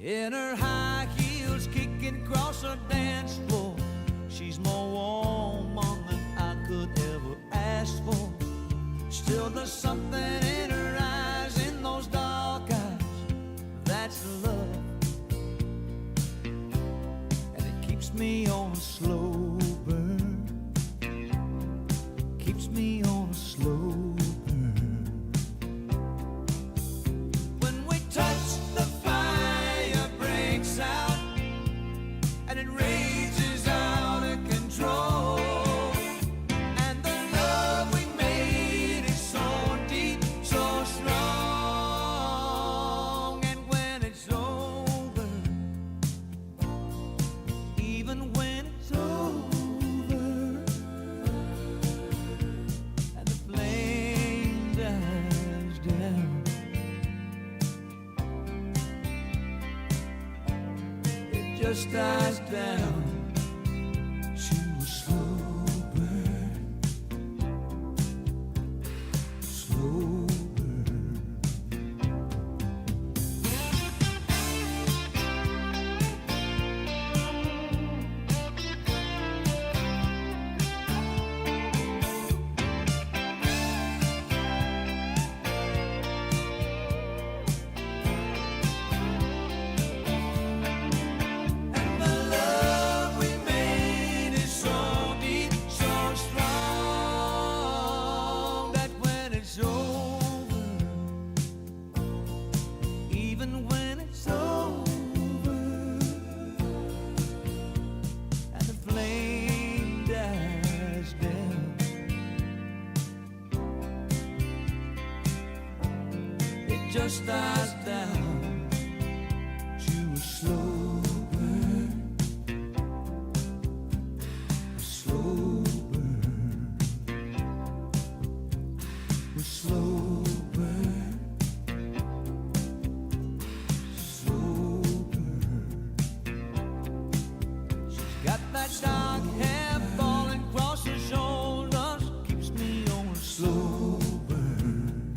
S8: In her high heels kicking across her dance floor, she's more woman than I could ever ask for. Still there's something in her eyes, in those dark eyes, that's love. And it keeps me on a slow burn. Keeps me on a slow burn. When we touch, the fire breaks out, and it rages out of control. And the love we made is so deep, so strong. even when it's over and the flame dies down. It just dies down to a slow burn, slow burn. And the love we made is so deep, so strong that when it's over, even when it's over, and the flame dies down, it just dies down to a slow burn, a slow burn, a slow burn, slow burn. She's got that dark hair falling across her shoulders, keeps me on a slow burn.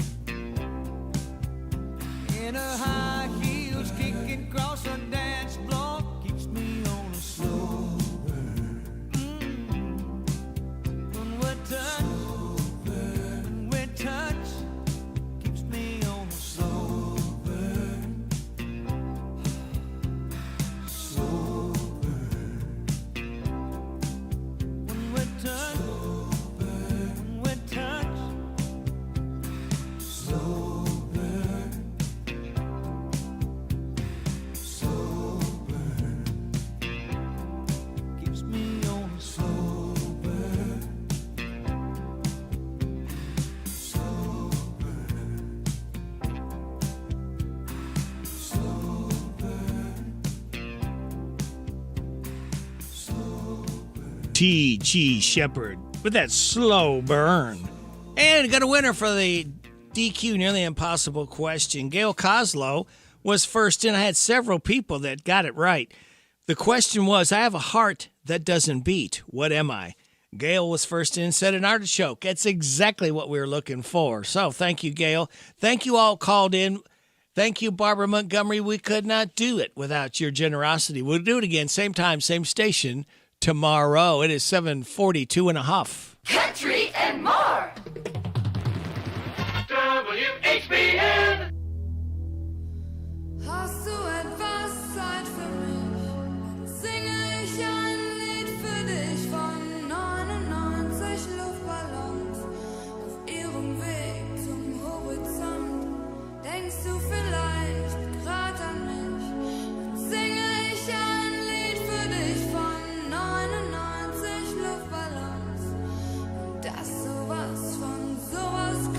S8: In her high heels, kicking across her dance floor, keeps me on a slow burn. When we touch, when we touch, keeps me on a slow burn, slow burn. When we touch, when we touch, slow burn. Slow burn keeps me on a slow burn. Slow burn. Slow burn. Slow burn.
S17: T.G. Shepherd with that slow burn. And got a winner for the DQ Nearly Impossible question. Gail Coslow was first in. I had several people that got it right. The question was, I have a heart that doesn't beat. What am I? Gail was first in, said an artichoke. That's exactly what we were looking for. So thank you, Gail. Thank you all called in. Thank you, Barbara Montgomery. We could not do it without your generosity. We'll do it again, same time, same station, tomorrow. It is 7:42 and a half.
S3: Country and more. WHBN. Hast du etwas Zeit für mich? Singe ich ein Lied für dich von 99 Luftballons auf ihrem Weg zum Horizont. Denkst du vielleicht grad an mich? Dann singe ich ein Lied für dich von 99 Luftballons und dass sowas von sowas kommt.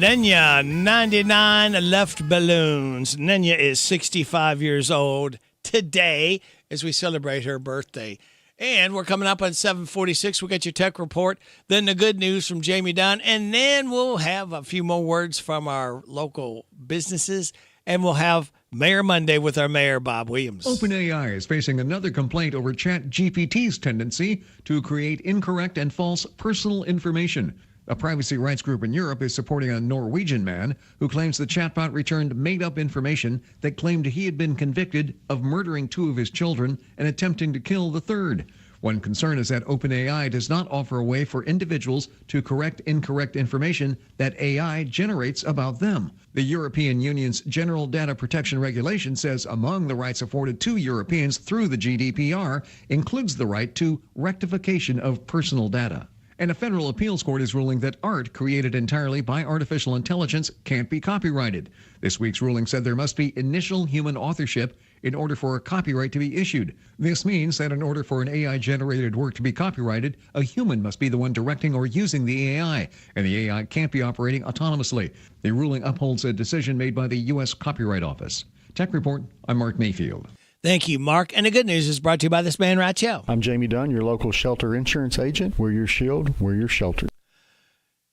S17: Nenya, 99 left balloons. Nenya is 65 years old today as we celebrate her birthday. And we're coming up on 7:46. We'll get your tech report, then the good news from Jamie Dunn, and then we'll have a few more words from our local businesses, and we'll have Mayor Monday with our mayor, Bob Williams.
S2: OpenAI is facing another complaint over ChatGPT's tendency to create incorrect and false personal information. A privacy rights group in Europe is supporting a Norwegian man who claims the chatbot returned made-up information that claimed he had been convicted of murdering 2 of his children and attempting to kill the third. One concern is that OpenAI does not offer a way for individuals to correct incorrect information that AI generates about them. The European Union's General Data Protection Regulation says among the rights afforded to Europeans through the GDPR includes the right to rectification of personal data. And a federal appeals court is ruling that art created entirely by artificial intelligence can't be copyrighted. This week's ruling said there must be initial human authorship in order for a copyright to be issued. This means that in order for an AI-generated work to be copyrighted, a human must be the one directing or using the AI, and the AI can't be operating autonomously. The ruling upholds a decision made by the U.S. Copyright Office. Tech Report, I'm Mark Mayfield.
S17: Thank you, Mark. And the good news is brought to you by this man right here.
S20: I'm Jamie Dunn, your local shelter insurance agent. We're your shield. We're your shelter.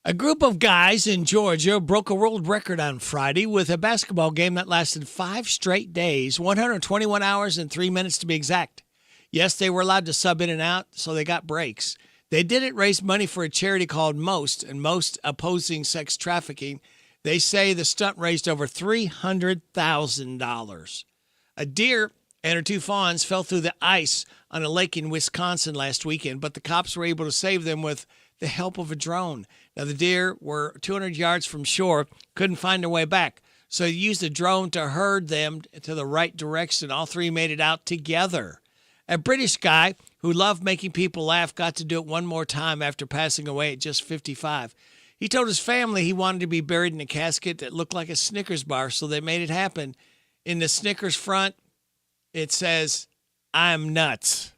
S17: A group of guys in Georgia broke a world record on Friday with a basketball game that lasted 5 straight days, 121 hours and 3 minutes to be exact. Yes, they were allowed to sub in and out, so they got breaks. They didn't raise money for a charity called Most, and Most opposing sex trafficking. They say the stunt raised over $300,000. A deer and her 2 fawns fell through the ice on a lake in Wisconsin last weekend, but the cops were able to save them with the help of a drone. Now, the deer were 200 yards from shore, couldn't find their way back, so they used a drone to herd them to the right direction. All 3 made it out together. A British guy who loved making people laugh got to do it one more time after passing away at just 55. He told his family he wanted to be buried in a casket that looked like a Snickers bar, so they made it happen. In the Snickers front, it says, "I'm nuts."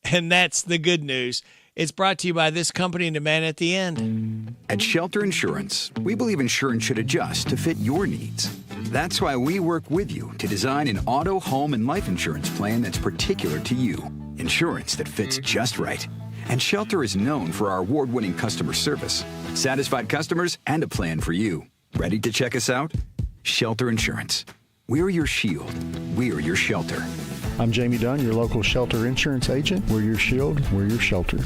S17: And that's the good news. It's brought to you by this company and the man at the end.
S21: At Shelter Insurance, we believe insurance should adjust to fit your needs. That's why we work with you to design an auto, home, and life insurance plan that's particular to you. Insurance that fits just right. And Shelter is known for our award-winning customer service, satisfied customers, and a plan for you. Ready to check us out? Shelter Insurance. We're your shield. We're your shelter.
S20: I'm Jamie Dunn, your local shelter insurance agent. We're your shield. We're your shelter.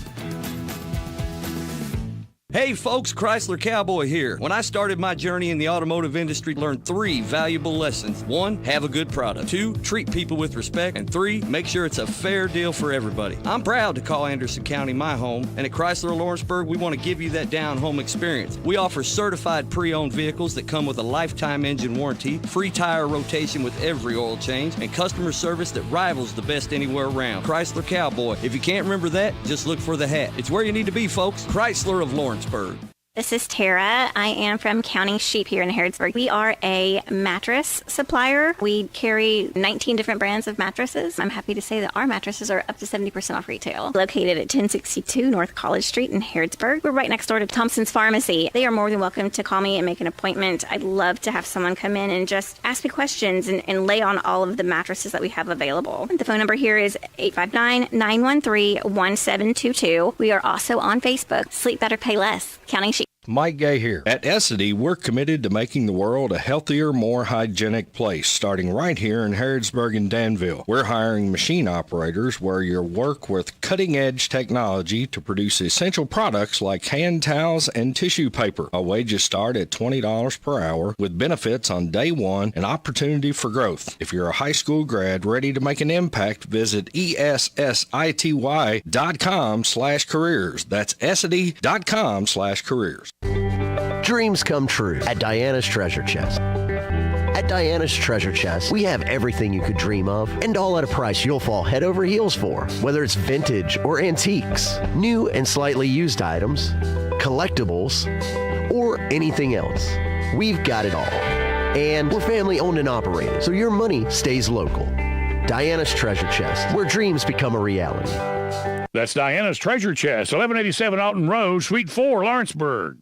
S24: Hey folks, Chrysler Cowboy here. When I started my journey in the automotive industry, I learned 3 valuable lessons. 1, have a good product. 2, treat people with respect. And 3, make sure it's a fair deal for everybody. I'm proud to call Anderson County my home, and at Chrysler Lawrenceburg, we want to give you that down-home experience. We offer certified pre-owned vehicles that come with a lifetime engine warranty, free tire rotation with every oil change, and customer service that rivals the best anywhere around. Chrysler Cowboy. If you can't remember that, just look for the hat. It's where you need to be, folks. Chrysler of Lawrenceburg.
S25: This is Tara. I am from Counting Sheep here in Harrodsburg. We are a mattress supplier. We carry 19 different brands of mattresses. I'm happy to say that our mattresses are up to 70% off retail. Located at 1062 North College Street in Harrodsburg. We're right next door to Thompson's Pharmacy. They are more than welcome to call me and make an appointment. I'd love to have someone come in and just ask me questions and lay on all of the mattresses that we have available. The phone number here is 859-913-1722. We are also on Facebook. Sleep Better, Pay Less. Counting Sheep.
S26: Mike Gay here. At Essity, we're committed to making the world a healthier, more hygienic place, starting right here in Harrodsburg and Danville. We're hiring machine operators where you'll work with cutting-edge technology to produce essential products like hand towels and tissue paper. Our wages start at $20 per hour with benefits on day one and opportunity for growth. If you're a high school grad ready to make an impact, visit ESSITY.com/careers. That's Essity.com/careers.
S27: Dreams come true at Diana's Treasure Chest. At Diana's Treasure Chest, we have everything you could dream of, and all at a price you'll fall head over heels for. Whether it's vintage or antiques, new and slightly used items, collectibles, or anything else, we've got it all. And we're family owned and operated, so your money stays local. Diana's Treasure Chest, where dreams become a reality.
S28: That's Diana's Treasure Chest, 1187 Alton Road, Suite 4, Lawrenceburg.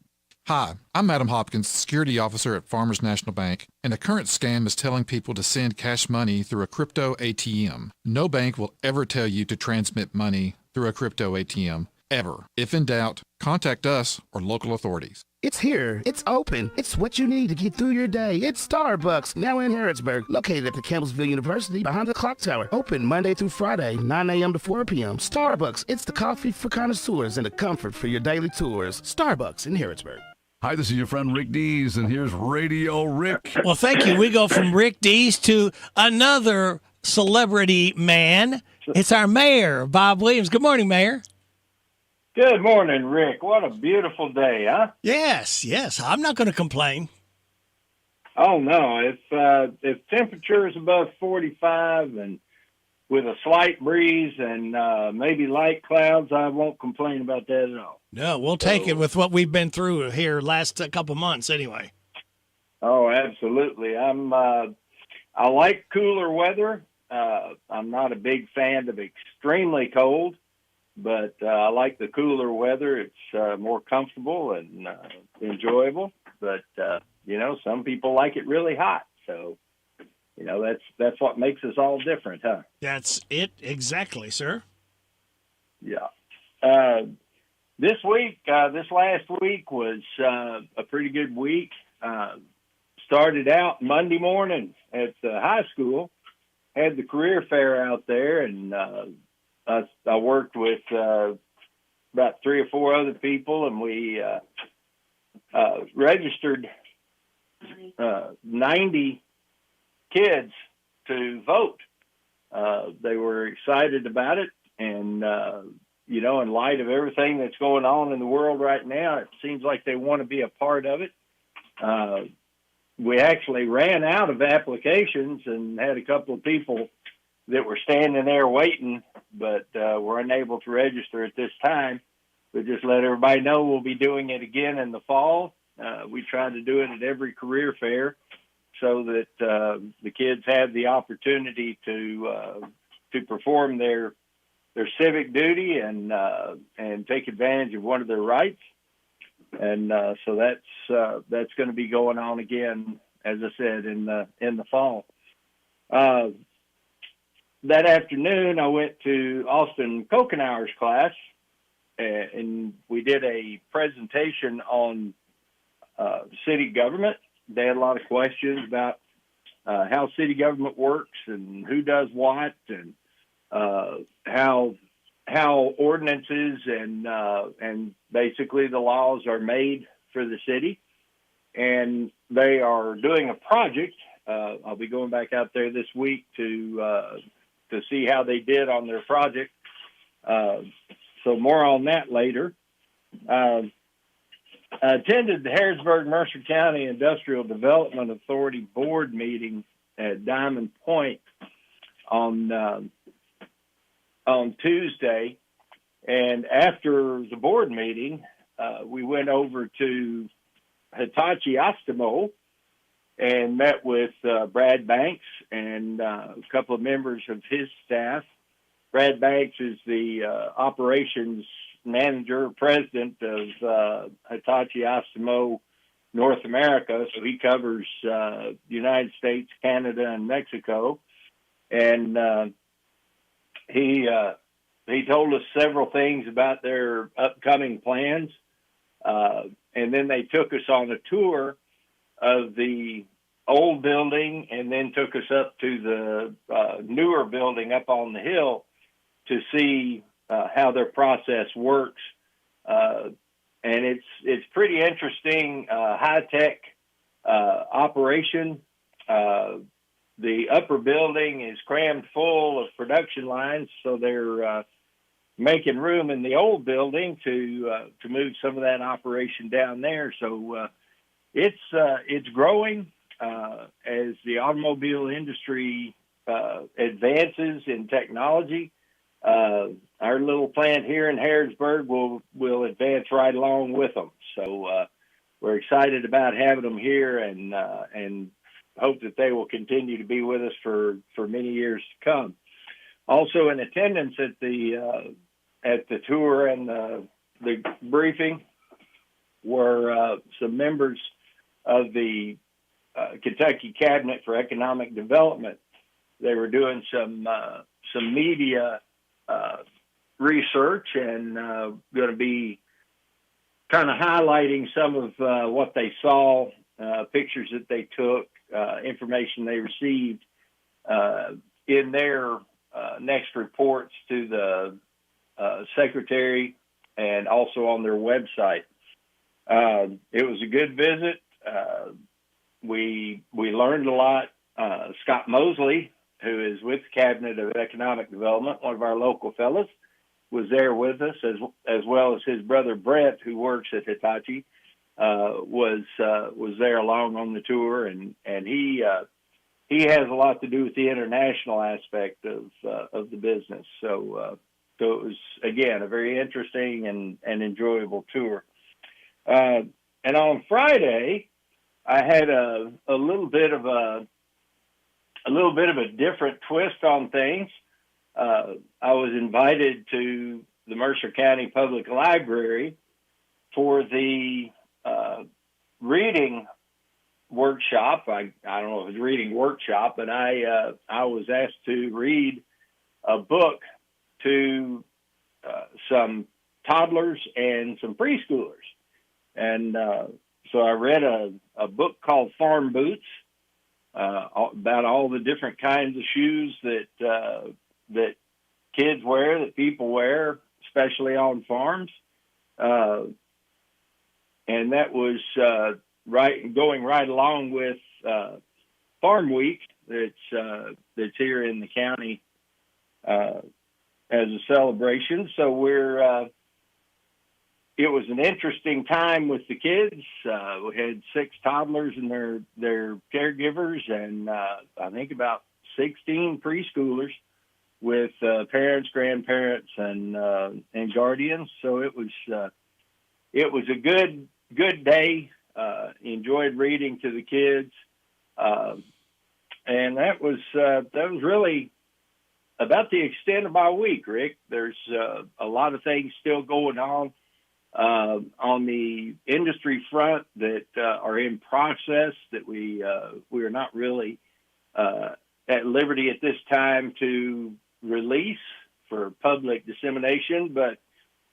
S6: Hi, I'm Adam Hopkins, security officer at Farmers National Bank, and a current scam is telling people to send cash money through a crypto ATM. No bank will ever tell you to transmit money through a crypto ATM, ever. If in doubt, contact us or local authorities.
S23: It's here. It's open. It's what you need to get through your day. It's Starbucks, now in Harrodsburg, located at the Campbellsville University behind the clock tower. Open Monday through Friday, 9 a.m. to 4 p.m. Starbucks, it's the coffee for connoisseurs and the comfort for your daily tours. Starbucks in Harrodsburg.
S7: Hi, this is your friend Rick Dees, and here's Radio Rick.
S17: Well, thank you. We go from Rick Dees to another celebrity man. It's our mayor, Bob Williams. Good morning, Mayor.
S9: Good morning, Rick. What a beautiful day, huh?
S17: Yes. I'm not going to complain.
S9: Oh, no. If temperature is above 45 and with a slight breeze and maybe light clouds, I won't complain about that at all.
S17: No, we'll take it with what we've been through here last couple months anyway.
S9: Oh, absolutely. I like cooler weather. I'm not a big fan of extremely cold, but I like the cooler weather. It's more comfortable and enjoyable. But, some people like it really hot. So, that's what makes us all different, huh?
S17: That's it exactly, sir.
S9: Yeah. This last week was a pretty good week. Started out Monday morning at the high school, had the career fair out there, and I worked with about 3 or 4 other people, and we registered 90 kids to vote. They were excited about it, and in light of everything that's going on in the world right now, it seems like they want to be a part of it. We actually ran out of applications and had a couple of people that were standing there waiting, but were unable to register at this time. But just let everybody know we'll be doing it again in the fall. We try to do it at every career fair so that the kids have the opportunity to perform their civic duty and take advantage of one of their rights. And so that's going to be going on again, as I said, in the fall. That afternoon, I went to Austin Kokenauer's class, and we did a presentation on city government. They had a lot of questions about how city government works and who does what, and how ordinances and basically the laws are made for the city. And they are doing a project. I'll be going back out there this week to see how they did on their project. So more on that later. I attended the Harrodsburg-Mercer County Industrial Development Authority board meeting at Diamond Point on Tuesday. And after the board meeting, we went over to Hitachi Astemo and met with Brad Banks and a couple of members of his staff. Brad Banks is the operations manager, president of Hitachi Astemo North America, so he covers the United States, Canada, and Mexico. And he told us several things about their upcoming plans, and then they took us on a tour of the old building and then took us up to the newer building up on the hill to see how their process works. And it's pretty interesting, high-tech operation. The upper building is crammed full of production lines, so they're making room in the old building to move some of that operation down there. So it's growing as the automobile industry advances in technology. Our little plant here in Harrodsburg will advance right along with them. So we're excited about having them here and hope that they will continue to be with us for many years to come. Also in attendance at the tour and the briefing were some members of the Kentucky Cabinet for Economic Development. They were doing some media research and going to be kind of highlighting some of what they saw, pictures that they took, information they received in their next reports to the secretary and also on their website. It was a good visit. We learned a lot. Scott Mosley, who is with the Cabinet of Economic Development, one of our local fellows, was there with us, as well as his brother Brett, who works at Hitachi, was there along on the tour, and he has a lot to do with the international aspect of the business. So it was, again, a very interesting and enjoyable tour. And on Friday, I had a little bit of a different twist on things. I was invited to the Mercer County Public Library for the reading workshop. I don't know if it was a reading workshop, but I was asked to read a book to some toddlers and some preschoolers. And so I read a book called Farm Boots, about all the different kinds of shoes that kids wear, that people wear, especially on farms. And that was going right along with Farm Week that's here in the county as a celebration. So it was an interesting time with the kids. We had 6 toddlers and their caregivers, and I think about 16 preschoolers with parents, grandparents, and guardians. So it was a good day. Enjoyed reading to the kids, and that was really about the extent of my week, Rick. There's a lot of things still going on the industry front that are in process that we are not really at liberty at this time to release for public dissemination, but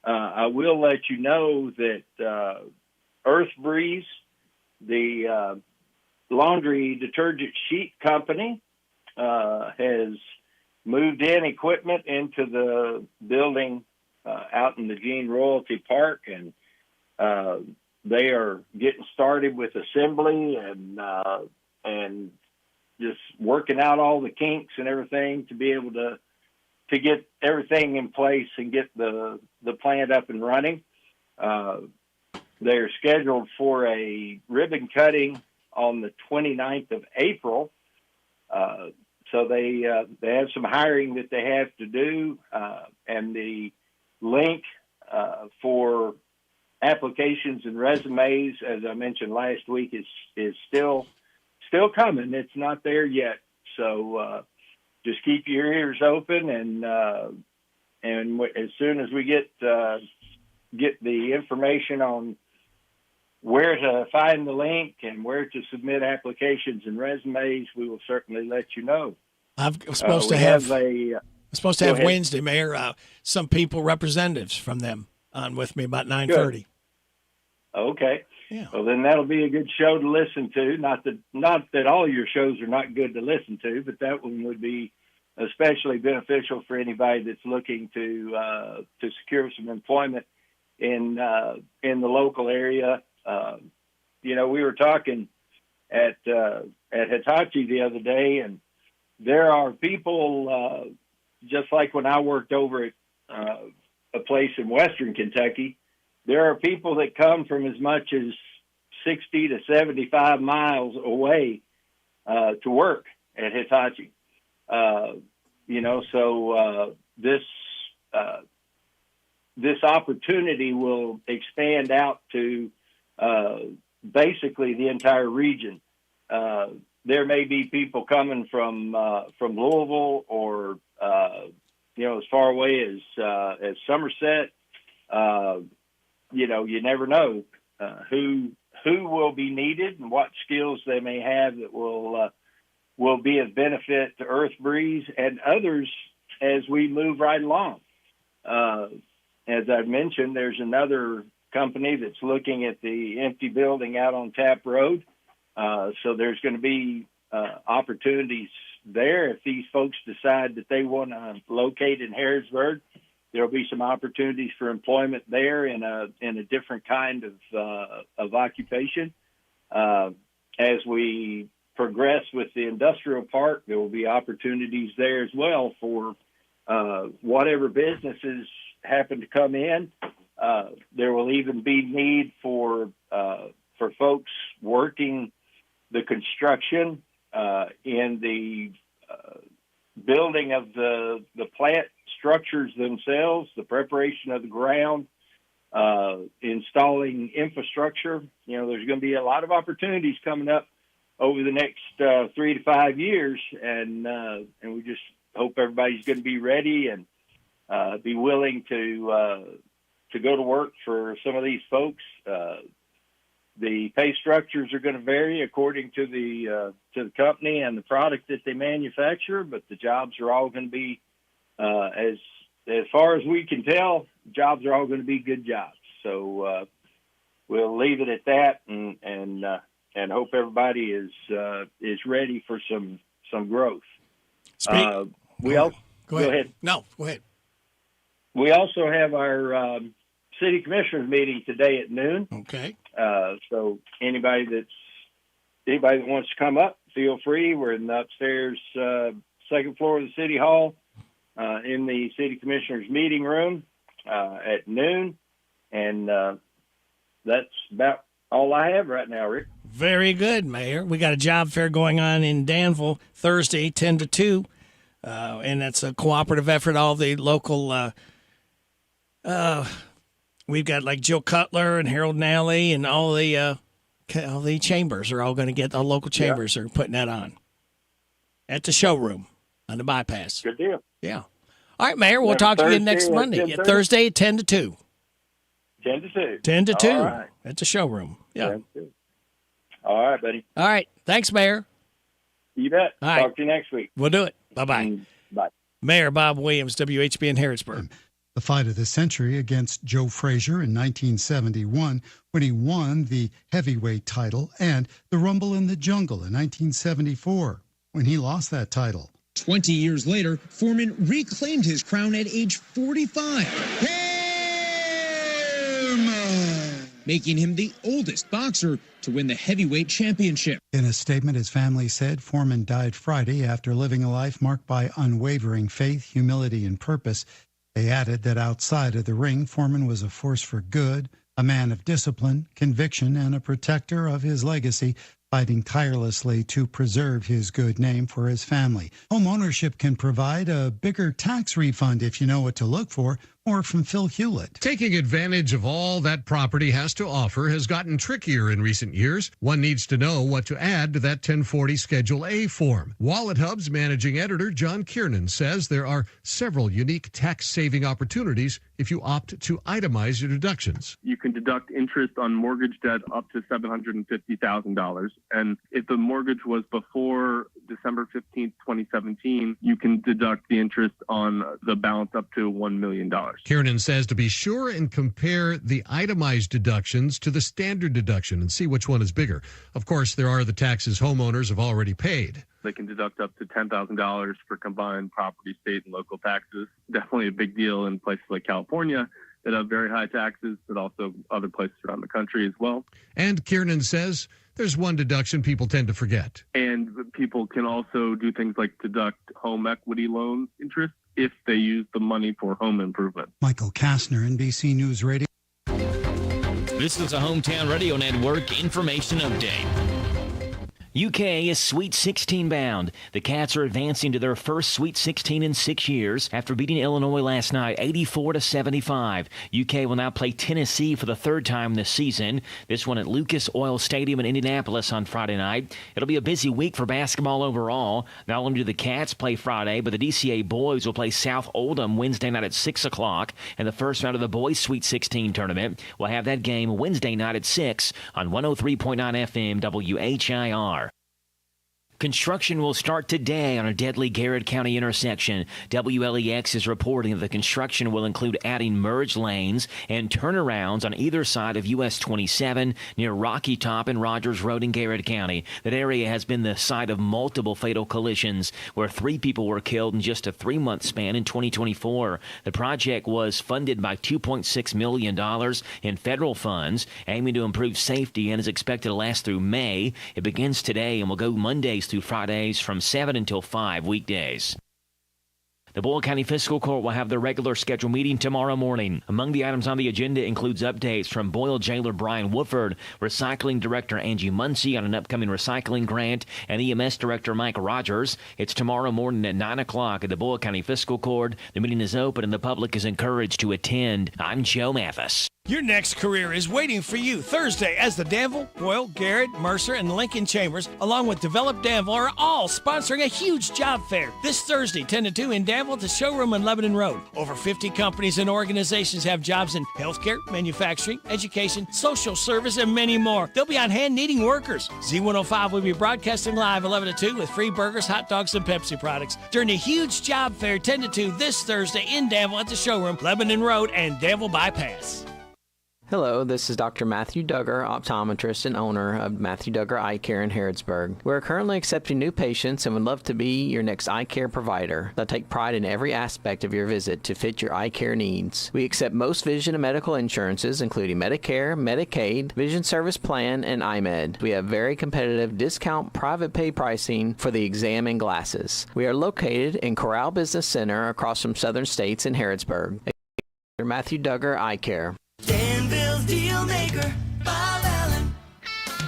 S9: I will let you know that Earth Breeze, the laundry detergent sheet company, has moved in equipment into the building out in the Gene Royalty Park, and they are getting started with assembly and just working out all the kinks and everything to be able to get everything in place and get the plant up and running. They're scheduled for a ribbon cutting on the 29th of April. So they have some hiring that they have to do, and the link for applications and resumes, as I mentioned last week, is still coming. It's not there yet. So just keep your ears open, and as soon as we get the information on where to find the link and where to submit applications and resumes, we will certainly let you know.
S17: I'm supposed to have Wednesday, Mayor, some people, representatives from them on with me about 9:30.
S9: Okay.
S17: Yeah.
S9: Well, then that'll be a good show to listen to. Not that all your shows are not good to listen to, but that one would be especially beneficial for anybody that's looking to secure some employment in the local area. We were talking at Hitachi the other day, and there are people, just like when I worked over at a place in Western Kentucky, there are people that come from as much as 60 to 75 miles away to work at Hitachi. So this opportunity will expand out to basically the entire region. There may be people coming from Louisville or as far away as Somerset. You never know. who will be needed and what skills they may have that will be of benefit to Earth Breeze and others as we move right along. As I've mentioned, there's another company that's looking at the empty building out on Tap Road. So there's going to be opportunities there. If these folks decide that they want to locate in Harrodsburg, there'll be some opportunities for employment there in a different kind of occupation. As we progress with the industrial park, there will be opportunities there as well for whatever businesses happen to come in. There will even be need for folks working the construction in the building of the plant structures themselves, the preparation of the ground, installing infrastructure. There's going to be a lot of opportunities coming up over the next 3 to 5 years, and we just hope everybody's going to be ready and be willing to go to work for some of these folks. The pay structures are going to vary according to the company and the product that they manufacture, but the jobs are all going to be, as far as we can tell, jobs are all going to be good jobs. So we'll leave it at that, and hope everybody is ready for some growth.
S17: Go ahead. No, go ahead.
S9: We also have our city commissioners meeting today at noon.
S17: Okay.
S9: So anybody that wants to come up, feel free. We're in the upstairs second floor of the city hall in the city commissioners meeting room at noon, and that's about all I have right now, Rick.
S17: Very good, Mayor. We got a job fair going on in Danville Thursday, 10 to 2, and that's a cooperative effort. All the local. We've got like Jill Cutler and Harold Nally and all the chambers are all going to get, the local chambers are putting that on at the showroom on the bypass.
S9: Good deal.
S17: Yeah. All right, Mayor, we'll talk to you next Monday. Yeah, Thursday, 10 to 2.
S9: 10 to 2.
S17: 10 to 2
S9: right.
S17: at the showroom. Yeah.
S9: All right, buddy.
S17: All right. Thanks, Mayor.
S9: You bet.
S17: All right.
S9: Talk to you next week.
S17: We'll do it. Bye-bye.
S9: Bye.
S17: Mayor Bob Williams, WHBN Harrodsburg.
S4: The fight of the century against Joe Frazier in 1971 when he won the heavyweight title, and the Rumble in the Jungle in 1974 when he lost that title.
S10: 20 years later, Foreman reclaimed his crown at age 45. Making him the oldest boxer to win the heavyweight championship.
S4: In a statement, his family said Foreman died Friday after living a life marked by unwavering faith, humility, and purpose. They added that outside of the ring, Foreman was a force for good, a man of discipline, conviction, and a protector of his legacy, fighting tirelessly to preserve his good name for his family. Home ownership can provide a bigger tax refund if you know what to look for. More from Phil Hewlett.
S11: Taking advantage of all that property has to offer has gotten trickier in recent years. One needs to know what to add to that 1040 Schedule A form. Wallet Hub's managing editor John Kiernan says there are several unique tax-saving opportunities if you opt to itemize your deductions.
S12: You can deduct interest on mortgage debt up to $750,000. And if the mortgage was before December 15th, 2017, you can deduct the interest on the balance up to $1 million.
S11: Kiernan says to be sure and compare the itemized deductions to the standard deduction and see which one is bigger. Of course, there are the taxes homeowners have already paid.
S12: They can deduct up to $10,000 for combined property, state, and local taxes. Definitely a big deal in places like California that have very high taxes, but also other places around the country as well.
S11: And Kiernan says there's one deduction people tend to forget.
S12: And people can also do things like deduct home equity loan interest if they use the money for home improvement.
S4: Michael Kastner, NBC News Radio.
S1: This is a Hometown Radio Network information update. UK is Sweet 16 bound. The Cats are advancing to their first Sweet 16 in 6 years after beating Illinois last night 84-75. UK will now play Tennessee for the third time this season. This one at Lucas Oil Stadium in Indianapolis on Friday night. It'll be a busy week for basketball overall. Not only do the Cats play Friday, but the DCA boys will play South Oldham Wednesday night at 6 o'clock. And the first round of the boys Sweet 16 tournament will have that game Wednesday night at 6 on 103.9 FM WHIR. Construction will start today on a deadly Garrett County intersection. WLEX is reporting that the construction will include adding merge lanes and turnarounds on either side of US 27 near Rocky Top and Rogers Road in Garrett County. That area has been the site of multiple fatal collisions where 3 people were killed in just a 3-month span in 2024. The project was funded by $2.6 million in federal funds, aiming to improve safety, and is expected to last through May. It begins today and will go Mondays through Fridays from 7 until 5 weekdays. The Boyle County Fiscal Court will have their regular scheduled meeting tomorrow morning. Among the items on the agenda includes updates from Boyle Jailer Brian Woodford, Recycling Director Angie Muncie on an upcoming recycling grant, and EMS Director Mike Rogers. It's tomorrow morning at 9 o'clock at the Boyle County Fiscal Court. The meeting is open and the public is encouraged to attend. I'm Joe Mathis.
S17: Your next career is waiting for you Thursday as the Danville, Boyle, Garrett, Mercer, and Lincoln Chambers, along with Develop Danville, are all sponsoring a huge job fair this Thursday, 10 to 2 in Danville at the showroom on Lebanon Road. Over 50 companies and organizations have jobs in healthcare, manufacturing, education, social service, and many more. They'll be on hand needing workers. Z105 will be broadcasting live 11 to 2 with free burgers, hot dogs, and Pepsi products during the huge job fair 10 to 2 this Thursday in Danville at the showroom, Lebanon Road, and Danville Bypass.
S5: Hello, this is Dr. Matthew Duggar, optometrist and owner of Matthew Duggar Eye Care in Harrodsburg. We're currently accepting new patients and would love to be your next eye care provider. They'll take pride in every aspect of your visit to fit your eye care needs. We accept most vision and medical insurances, including Medicare, Medicaid, Vision Service Plan, and iMed. We have very competitive discount private pay pricing for the exam and glasses. We are located in Corral Business Center across from Southern States in Harrodsburg. Dr. Matthew Duggar Eye Care.
S8: Danville's Deal Maker, Bob Allen.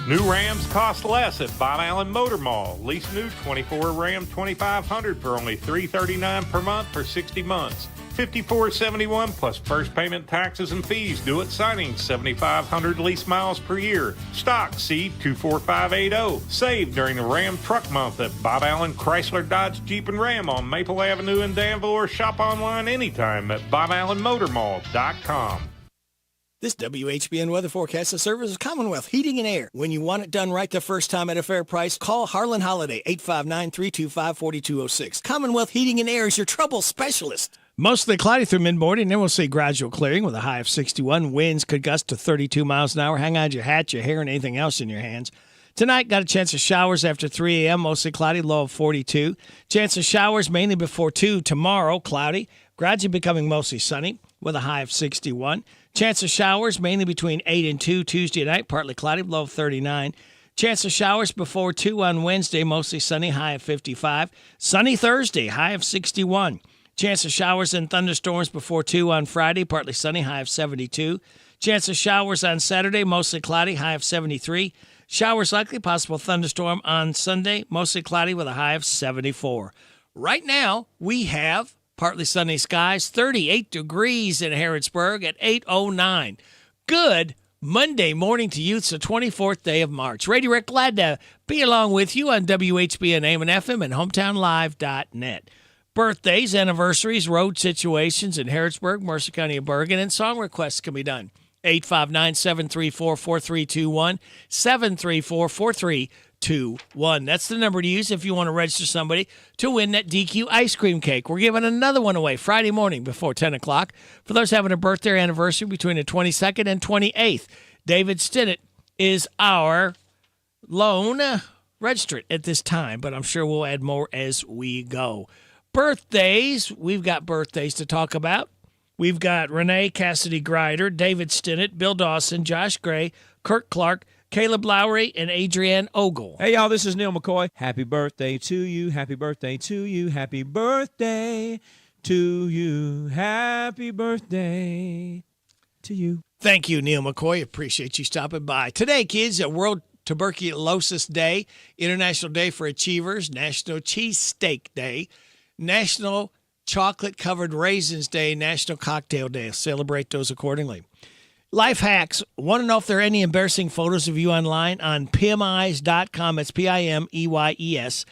S13: New Rams cost less at Bob Allen Motor Mall. Lease new 24 Ram 2500 for only $339 per month for 60 months. $54.71 plus first payment taxes and fees. Due at signing, 7,500 lease miles per year. Stock C24580. Save during the Ram Truck Month at Bob Allen Chrysler Dodge Jeep and Ram on Maple Avenue in Danville, or shop online anytime at BobAllenMotorMall.com.
S17: This WHBN weather forecast is service of Commonwealth Heating and Air. When you want it done right the first time at a fair price, call Harlan Holiday, 859-325-4206. Commonwealth Heating and Air is your trouble specialist. Mostly cloudy through mid-morning, then we'll see gradual clearing with a high of 61. Winds could gust to 32 miles an hour. Hang on to your hat, your hair, and anything else in your hands. Tonight, got a chance of showers after 3 a.m., mostly cloudy, low of 42. Chance of showers mainly before 2. Tomorrow, cloudy, gradually becoming mostly sunny with a high of 61. Chance of showers mainly between 8 and 2 Tuesday night, partly cloudy, low of 39. Chance of showers before 2 on Wednesday, mostly sunny, high of 55. Sunny Thursday, high of 61. Chance of showers and thunderstorms before 2 on Friday, partly sunny, high of 72. Chance of showers on Saturday, mostly cloudy, high of 73. Showers likely, possible thunderstorm on Sunday, mostly cloudy with a high of 74. Right now, we have partly sunny skies, 38 degrees in Harrodsburg at 8:09. Good Monday morning to you. It's the 24th day of March. Radio Rick, glad to be along with you on WHBN AM and FM and HometownLive.net. Birthdays, anniversaries, road situations in Harrodsburg, Mercer County, and Bergen, and song requests can be done. 859-734-4321, 734-4321. That's the number to use if you want to register somebody to win that DQ ice cream cake. We're giving another one away Friday morning before 10 o'clock for those having a birthday or anniversary between the 22nd and 28th. David Stinnett is our lone registrant at this time, but I'm sure we'll add more as we go. Birthdays, we've got birthdays to talk about. We've got Renee Cassidy Grider, David Stinnett, Bill Dawson, Josh Gray, Kirk Clark, Caleb Lowry, and Adrienne Ogle.
S14: Hey, y'all, this is Neil McCoy. Happy birthday to you. Happy birthday to you. Happy birthday to you. Happy birthday to you.
S17: Thank you, Neil McCoy. Appreciate you stopping by. Today, kids, World Tuberculosis Day, International Day for Achievers, National Cheesesteak Day, National Chocolate-Covered Raisins Day, National Cocktail Day. Celebrate those accordingly. Life hacks. Want to know if there are any embarrassing photos of you online? On PIMEYES.com. It's PIMEYES.com.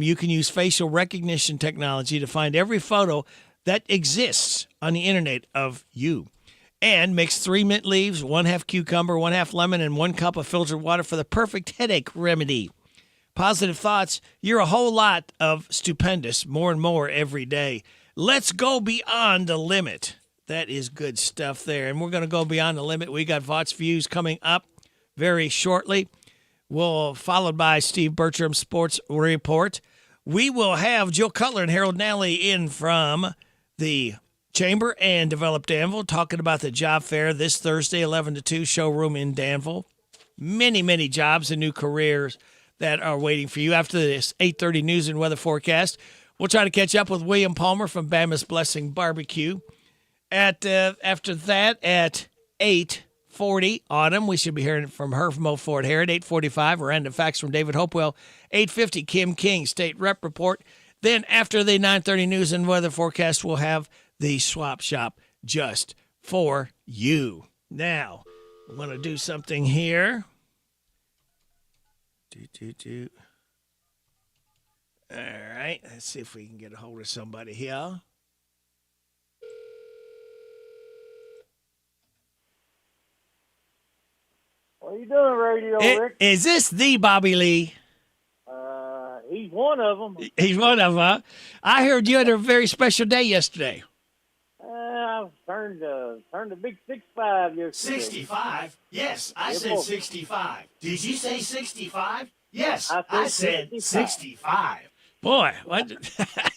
S17: You can use facial recognition technology to find every photo that exists on the internet of you. And mix 3 mint leaves, 1/2 cucumber, 1/2 lemon, and 1 cup of filtered water for the perfect headache remedy. Positive thoughts. You're a whole lot of stupendous, more and more every day. Let's go beyond the limit. That is good stuff there. And we're going to go beyond the limit. We got Vaught's Views coming up very shortly. We'll followed by Steve Bertram's Sports Report. We will have Jill Cutler and Harold Nally in from the Chamber and Develop Danville talking about the job fair this Thursday, 11 to 2, showroom in Danville. Many, many jobs and new careers that are waiting for you. After this 8:30 news and weather forecast, we'll try to catch up with William Palmer from Bama's Blessing Barbecue. After that, at 8:40, Autumn, we should be hearing from her from Old Fort Harrod. 8:45, random facts from David Hopewell. 8:50, Kim King, State Rep Report. Then after the 9:30 news and weather forecast, we'll have the swap shop just for you. Now, I'm going to do something here. All right, let's see if we can get a hold of somebody here.
S2: What are you doing, Radio Rick?
S17: Is this the Bobby Lee?
S2: He's one of them.
S17: He's one of them, huh? I heard you had a very special day yesterday.
S2: I turned a big 65 yesterday.
S17: 65? Yes, I said 65. Did you say 65? Yes,
S2: I
S17: said 65. Boy, what?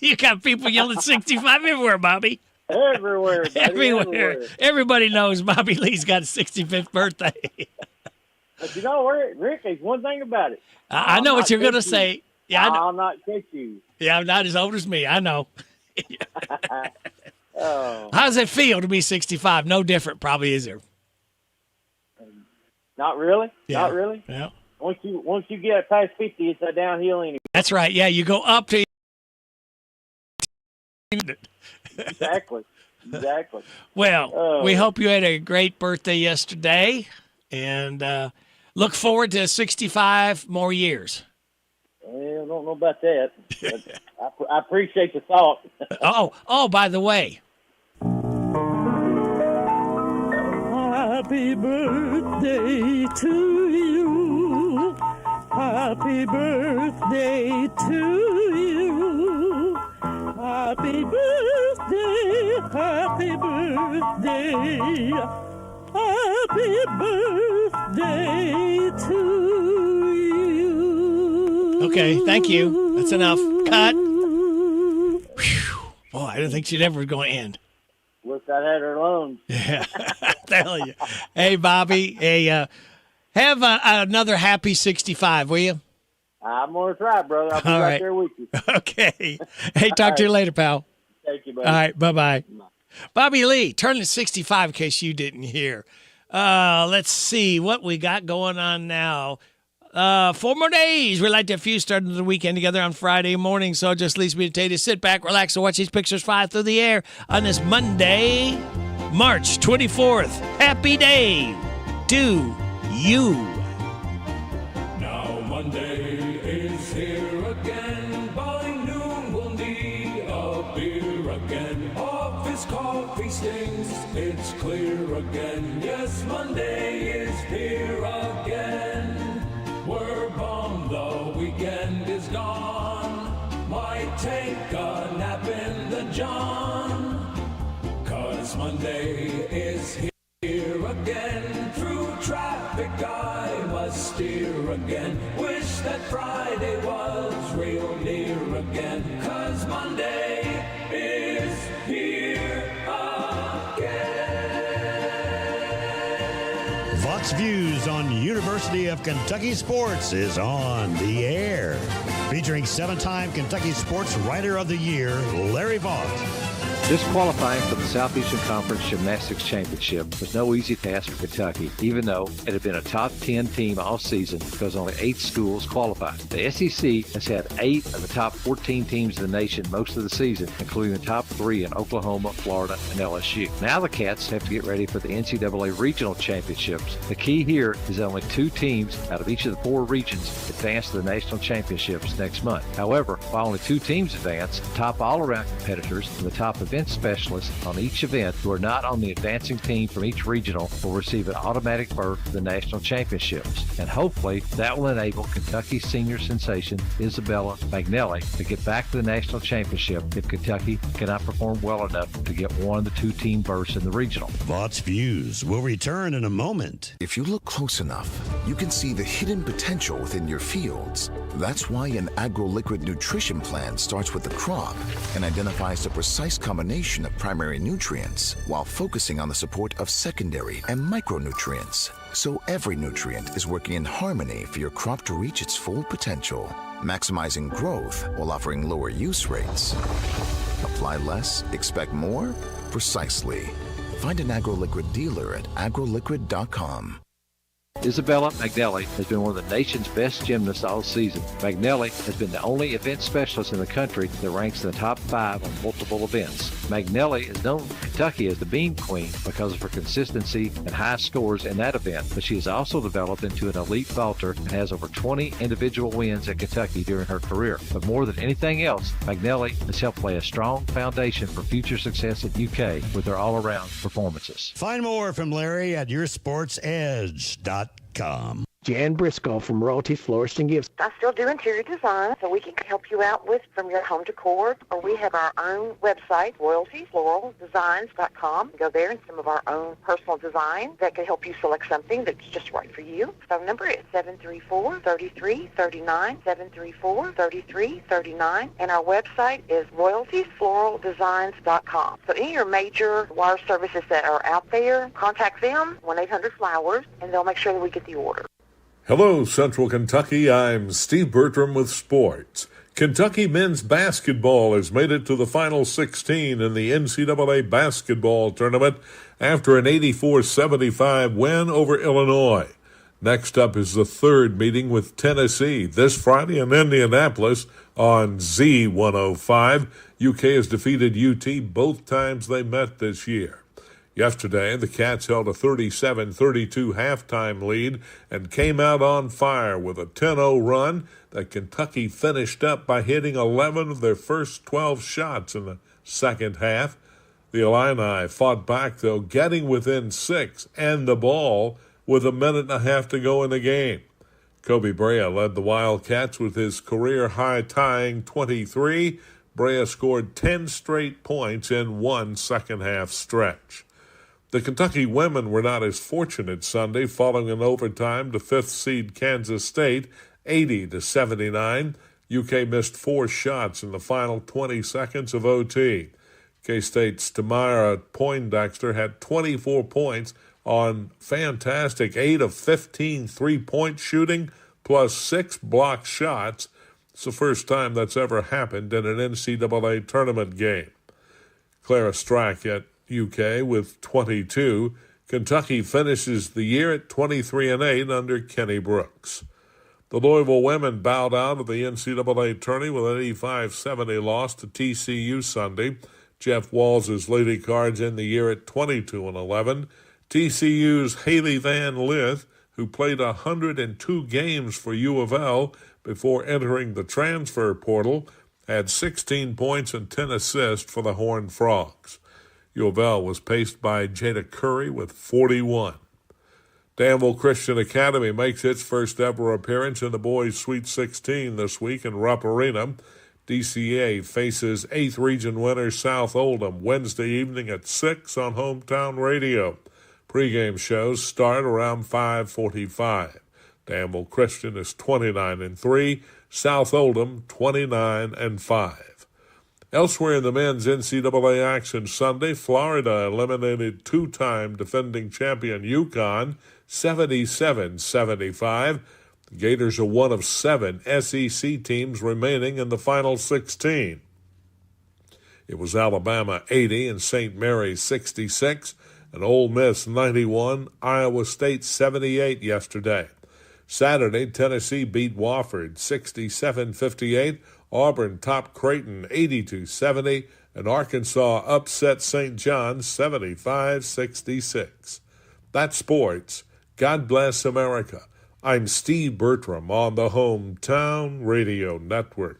S17: You got people yelling 65 everywhere, Bobby.
S2: Everywhere, buddy,
S17: everywhere. Everybody knows Bobby Lee's got a 65th birthday.
S2: But you know, Rick, there's one thing about it.
S17: I know what you're going to say. Yeah,
S2: I'll not catch you.
S17: Yeah, I'm not as old as me. I know.
S2: Oh.
S17: How does it feel to be 65? No different, probably, is there?
S2: Not really.
S17: Yeah.
S2: Not really.
S17: Yeah.
S2: Once you get past 50, it's a downhill anyway.
S17: That's right. Yeah, you go up to.
S2: Exactly.
S17: Well, we hope you had a great birthday yesterday, and look forward to 65 more years.
S2: Well, I don't know about that. But I appreciate the thought.
S17: Oh, by the way.
S3: Happy birthday to you. Happy birthday to you. Happy birthday, happy birthday. Happy birthday to you.
S17: Okay, thank you. That's enough. Cut. Whew. Boy, I didn't think she'd ever go end.
S2: Wish I had her lungs.
S17: Yeah, I tell you. Hey, Bobby, have another happy 65, will you?
S2: I'm going to try, brother. I'll be right there with you.
S17: Okay. Hey, talk to you later, pal.
S2: Thank you, buddy.
S17: All right, bye-bye. Bobby Lee, turning 65 in case you didn't hear. Let's see what we got going on now. 4 more days. We like to have a few starting the weekend together on Friday morning, so it just leaves me to tell you to sit back, relax, and watch these pictures fly through the air on this Monday, March 24th. Happy day to you.
S8: Now Monday is here again. By noon we'll need a beer again. Office coffee stings, it's clear again. Yes, Monday is here again. We're bummed the weekend is gone. Might take a nap in the John. 'Cause Monday is here again. Through traffic I must steer again. Wish that Friday was real near again. 'Cause Monday is here again.
S15: Vox Views on University of Kentucky Sports is on the air. Featuring 7-time Kentucky Sports Writer of the Year, Larry Vaught.
S16: Disqualifying for the Southeastern Conference Gymnastics Championship was no easy task for Kentucky, even though it had been a top 10 team all season because only 8 schools qualified. The SEC has had 8 of the top 14 teams in the nation most of the season, including the top 3 in Oklahoma, Florida, and LSU. Now the Cats have to get ready for the NCAA Regional Championships. The key here is that only 2 teams out of each of the 4 regions advance to the National Championships next month. However, while only 2 teams advance, the top all-around competitors and the top event specialists on each event who are not on the advancing team from each regional will receive an automatic berth to the national championships. And hopefully that will enable Kentucky senior sensation Isabella Magnelli to get back to the national championship if Kentucky cannot perform well enough to get one of the 2 team berths in the regional.
S15: Vaught's Views will return in a moment.
S18: If you look close enough, you can see the hidden potential within your fields. That's why an agro-liquid nutrition plan starts with the crop and identifies the precise combination of primary nutrients while focusing on the support of secondary and micronutrients. So every nutrient is working in harmony for your crop to reach its full potential, maximizing growth while offering lower use rates. Apply less, expect more? Precisely. Find an agro-liquid dealer at agroliquid.com.
S16: Isabella Magnelli has been one of the nation's best gymnasts all season. Magnelli has been the only event specialist in the country that ranks in the top 5 on multiple events. Magnelli is known in Kentucky as the Beam Queen because of her consistency and high scores in that event, but she has also developed into an elite vaulter and has over 20 individual wins at Kentucky during her career. But more than anything else, Magnelli has helped lay a strong foundation for future success at UK with her all-around performances.
S15: Find more from Larry at yoursportsedge.com.
S19: Jan Briscoe from Royalty Florist and Gifts.
S20: I still do interior design, so we can help you out with from your home decor, or we have our own website, royaltyfloraldesigns.com. Go there and some of our own personal design that can help you select something that's just right for you. Phone number is 734-3339, 734-3339, and our website is royaltyfloraldesigns.com. So any of your major wire services that are out there, contact them, 1-800-FLOWERS, and they'll make sure that we get the order.
S21: Hello, Central Kentucky. I'm Steve Bertram with sports. Kentucky men's basketball has made it to the Final 16 in the NCAA basketball tournament after an 84-75 win over Illinois. Next up is the third meeting with Tennessee this Friday in Indianapolis on Z105. UK has defeated UT both times they met this year. Yesterday, the Cats held a 37-32 halftime lead and came out on fire with a 10-0 run that Kentucky finished up by hitting 11 of their first 12 shots in the second half. The Illini fought back, though, getting within 6 and the ball with a minute and a half to go in the game. Kobe Brea led the Wildcats with his career-high tying 23. Brea scored 10 straight points in one second-half stretch. The Kentucky women were not as fortunate Sunday, following an overtime to 5th seed Kansas State, 80-79. UK missed 4 shots in the final 20 seconds of OT. K-State's Tamara Poindexter had 24 points on fantastic 8 of 15 three-point shooting, plus 6 block shots. It's the first time that's ever happened in an NCAA tournament game. Clara Strack at UK with 22. Kentucky finishes the year at 23-8 under Kenny Brooks. The Louisville women bowed out of the NCAA tourney with an 85-70 loss to TCU Sunday. Jeff Walls' Lady Cards in the year at 22-11. TCU's Haley Van Lith, who played 102 games for U of L before entering the transfer portal, had 16 points and 10 assists for the Horned Frogs. U of L was paced by Jada Curry with 41. Danville Christian Academy makes its first ever appearance in the boys' Sweet 16 this week in Rupp Arena. DCA faces 8th region winner South Oldham Wednesday evening at 6 on Hometown Radio. Pre-game shows start around 5:45. Danville Christian is 29-3, South Oldham 29-5. Elsewhere in the men's NCAA action Sunday, Florida eliminated 2-time defending champion UConn 77-75. The Gators are one of 7 SEC teams remaining in the Final 16. It was Alabama 80 and St. Mary's 66, and Ole Miss 91, Iowa State 78 yesterday. Saturday, Tennessee beat Wofford 67-58, Auburn topped Creighton 82-70, and Arkansas upset St. John 75-66. That's sports. God bless America. I'm Steve Bertram on the Hometown Radio Network.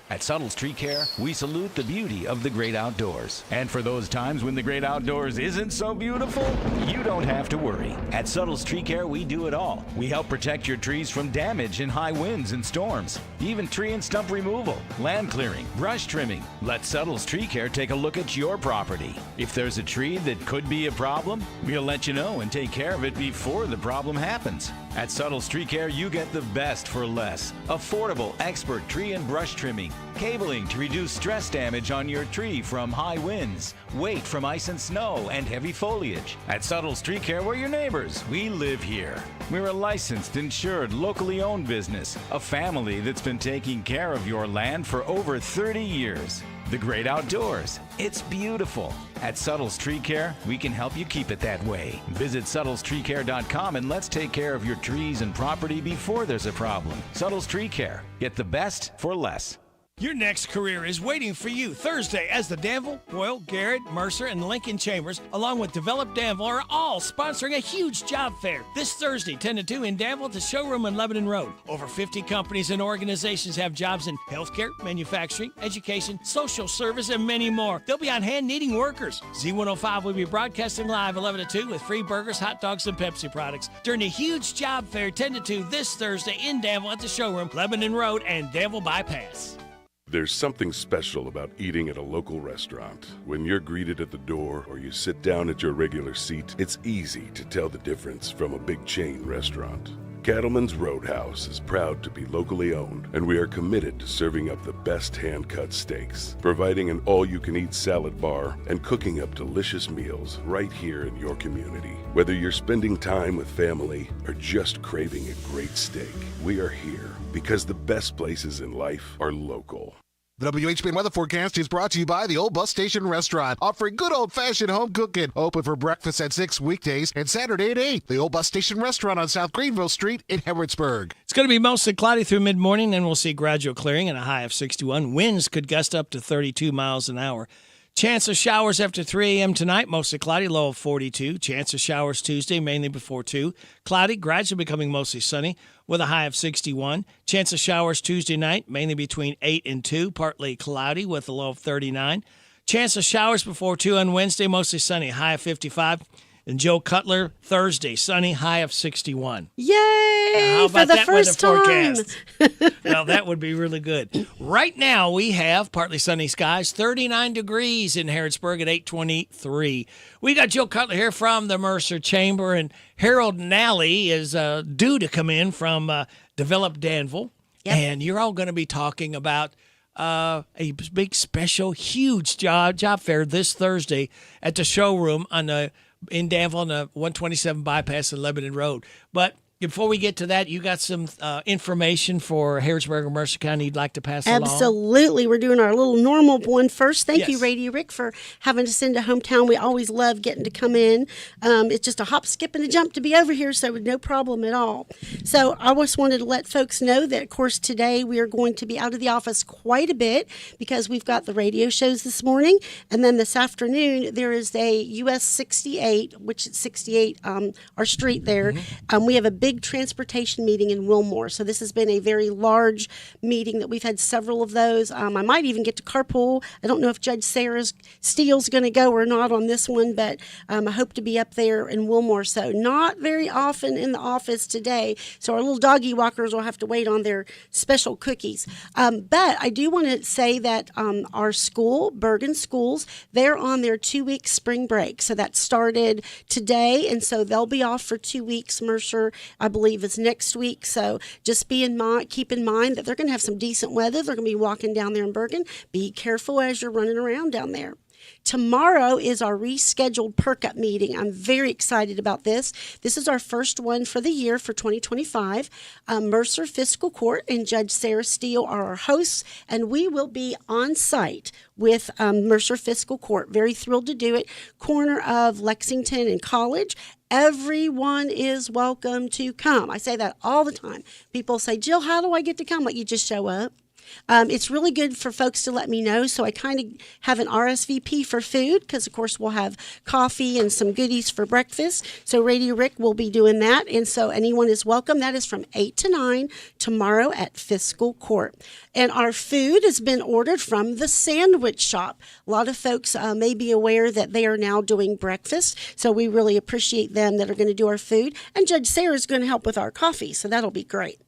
S6: At Subtle's Tree Care, we salute the beauty of the great outdoors. And for those times when the great outdoors isn't so beautiful, you don't have to worry. At Subtle's Tree Care, we do it all. We help protect your trees from damage in high winds and storms, even tree and stump removal, land clearing, brush trimming. Let Subtle's Tree Care take a look at your property. If there's a tree that could be a problem, we'll let you know and take care of it before the problem happens. At Subtle's Tree Care, you get the best for less. Affordable, expert tree and brush trimming, cabling to reduce stress damage on your tree from high winds, weight from ice and snow, and heavy foliage. At Subtle's Tree Care, we're your neighbors. We live here. We're a licensed, insured, locally owned business, a family that's been taking care of your land for over 30 years. The great outdoors. It's beautiful. At Subtle's Tree Care, we can help you keep it that way. Visit SubtlesTreeCare.com and let's take care of your trees and property before there's a problem. Subtle's Tree Care. Get the best for less.
S17: Your next career is waiting for you Thursday as the Danville, Boyle, Garrett, Mercer, and Lincoln Chambers, along with Develop Danville, are all sponsoring a huge job fair this Thursday, 10 to 2 in Danville at the showroom on Lebanon Road. Over 50 companies and organizations have jobs in healthcare, manufacturing, education, social service, and many more. They'll be on hand needing workers. Z105 will be broadcasting live 11 to 2 with free burgers, hot dogs, and Pepsi products during the huge job fair 10 to 2 this Thursday in Danville at the showroom, Lebanon Road, and Danville Bypass.
S22: There's something special about eating at a local restaurant. When you're greeted at the door or you sit down at your regular seat, it's easy to tell the difference from a big chain restaurant. Cattleman's Roadhouse is proud to be locally owned, and we are committed to serving up the best hand-cut steaks, providing an all-you-can-eat salad bar, and cooking up delicious meals right here in your community. Whether you're spending time with family or just craving a great steak, we are here because the best places in life are local.
S23: The WHBN weather forecast is brought to you by the Old Bus Station Restaurant, offering good old-fashioned home cooking. Open for breakfast at 6 weekdays and Saturday at 8. The Old Bus Station Restaurant on South Greenville Street in Harrodsburg.
S17: It's going to be mostly cloudy through mid-morning, and we'll see gradual clearing and a high of 61. Winds could gust up to 32 miles an hour. Chance of showers after 3 a.m. tonight, mostly cloudy, low of 42. Chance of showers Tuesday, mainly before 2. Cloudy, gradually becoming mostly sunny with a high of 61. Chance of showers Tuesday night, mainly between 8 and 2. Partly cloudy with a low of 39. Chance of showers before 2 on Wednesday, mostly sunny, high of 55. And Joe Cutler, Thursday, sunny, high of 61.
S24: Yay!
S17: How about
S24: for the
S17: that
S24: first
S17: weather
S24: time.
S17: forecast? Well, that would be really good. Right now, we have partly sunny skies, 39 degrees in Harrodsburg at 8:23. We got Joe Cutler here from the Mercer Chamber, and Harold Nally is due to come in from Develop Danville. Yep. And you're all going to be talking about a big, special, huge job fair this Thursday at the showroom in Danville on the 127 bypass and Lebanon Road. But before we get to that, you got some information for Harrodsburg or Mercer County you'd like to pass along?
S24: Absolutely. We're doing our little normal one first. Thank you,
S17: Yes.
S24: Radio Rick, for having us into Hometown. We always love getting to come in. It's just a hop, skip, and a jump to be over here, so no problem at all. So I just wanted to let folks know that, of course, today we are going to be out of the office quite a bit because we've got the radio shows this morning. And then this afternoon, there is a US 68, which is 68, our street there. We have a big transportation meeting in Wilmore. So this has been a very large meeting that we've had several of those. I might even get to carpool. I don't know if Judge Sarah Steele's going to go or not on this one, but I hope to be up there in Wilmore. So not very often in the office today. So our little doggy walkers will have to wait on their special cookies. But I do want to say that our school, Bergen Schools, they're on their 2-week spring break. So that started today, and so they'll be off for 2 weeks. Mercer, I believe, is next week. So just keep in mind that they're going to have some decent weather. They're going to be walking down there in Bergen. Be careful as you're running around down there. Tomorrow is our rescheduled Perk Up meeting. I'm very excited about this. This is our first one for the year for 2025. Mercer Fiscal Court and Judge Sarah Steele are our hosts, and we will be on site with Mercer Fiscal Court. Very thrilled to do it. Corner of Lexington and College. Everyone is welcome to come. I say that all the time. People say, Jill, how do I get to come? Like, you just show up. It's really good for folks to let me know, so I kind of have an RSVP for food because, of course, we'll have coffee and some goodies for breakfast. So Radio Rick will be doing that, and so anyone is welcome. That is from 8 to 9 tomorrow at Fiscal Court. And our food has been ordered from the Sandwich Shop. A lot of folks may be aware that they are now doing breakfast, so we really appreciate them that are going to do our food. And Judge Sarah is going to help with our coffee, so that'll be great.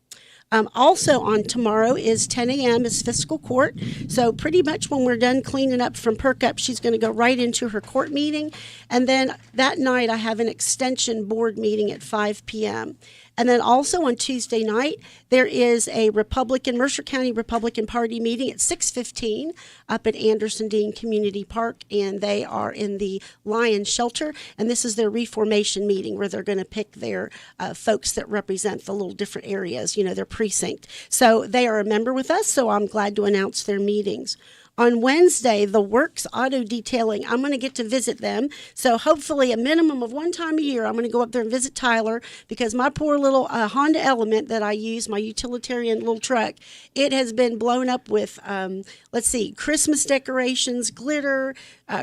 S24: Also on tomorrow is 10 a.m. is Fiscal Court. So pretty much when we're done cleaning up from Perk Up, she's going to go right into her court meeting. And then that night I have an extension board meeting at 5 p.m. And then also on Tuesday night, there is a Mercer County Republican Party meeting at 6:15 up at Anderson Dean Community Park, and they are in the Lion Shelter. And this is their reformation meeting where they're going to pick their folks that represent the little different areas, their precinct. So they are a member with us, so I'm glad to announce their meetings. On Wednesday, the Works Auto Detailing, I'm going to get to visit them. So hopefully a minimum of one time a year, I'm going to go up there and visit Tyler because my poor little Honda Element that I use, my utilitarian little truck, it has been blown up with, Christmas decorations, glitter,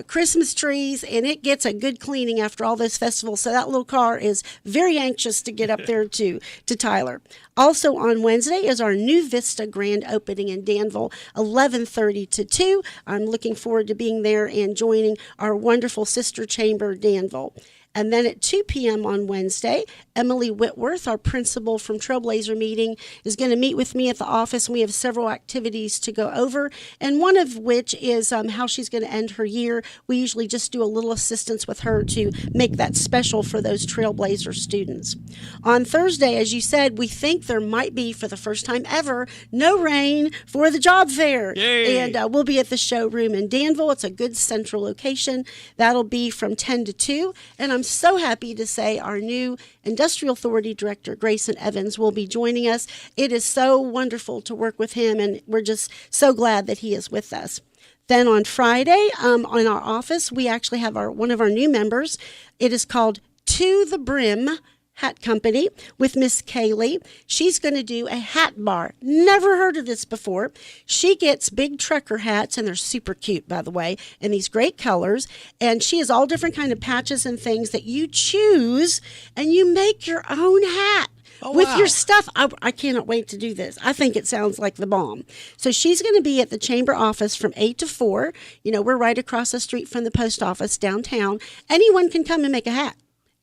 S24: Christmas trees, and it gets a good cleaning after all those festivals. So that little car is very anxious to get up there to Tyler. Also on Wednesday is our New Vista grand opening in Danville, 11:30 to 2. I'm looking forward to being there and joining our wonderful sister chamber, Danville. And then at 2 p.m. on Wednesday, Emily Whitworth, our principal from Trailblazer meeting, is going to meet with me at the office. We have several activities to go over, and one of which is how she's going to end her year. We usually just do a little assistance with her to make that special for those Trailblazer students. On Thursday, as you said, we think there might be, for the first time ever, no rain for the job fair.
S17: Yay.
S24: And we'll be at the showroom in Danville. It's a good central location. That'll be from 10 to 2, and I'm so happy to say our new Industrial Authority Director, Grayson Evans, will be joining us. It is so wonderful to work with him, and we're just so glad that he is with us. Then on Friday, in our office, we actually have one of our new members. It is called To the Brim Hat Company with Miss Kaylee. She's going to do a hat bar. Never heard of this before. She gets big trucker hats, and they're super cute, by the way, in these great colors. And she has all different kind of patches and things that you choose, and you make your own hat. With your stuff. I cannot wait to do this. I think it sounds like the bomb. So she's going to be at the chamber office from 8 to 4. We're right across the street from the post office downtown. Anyone can come and make a hat.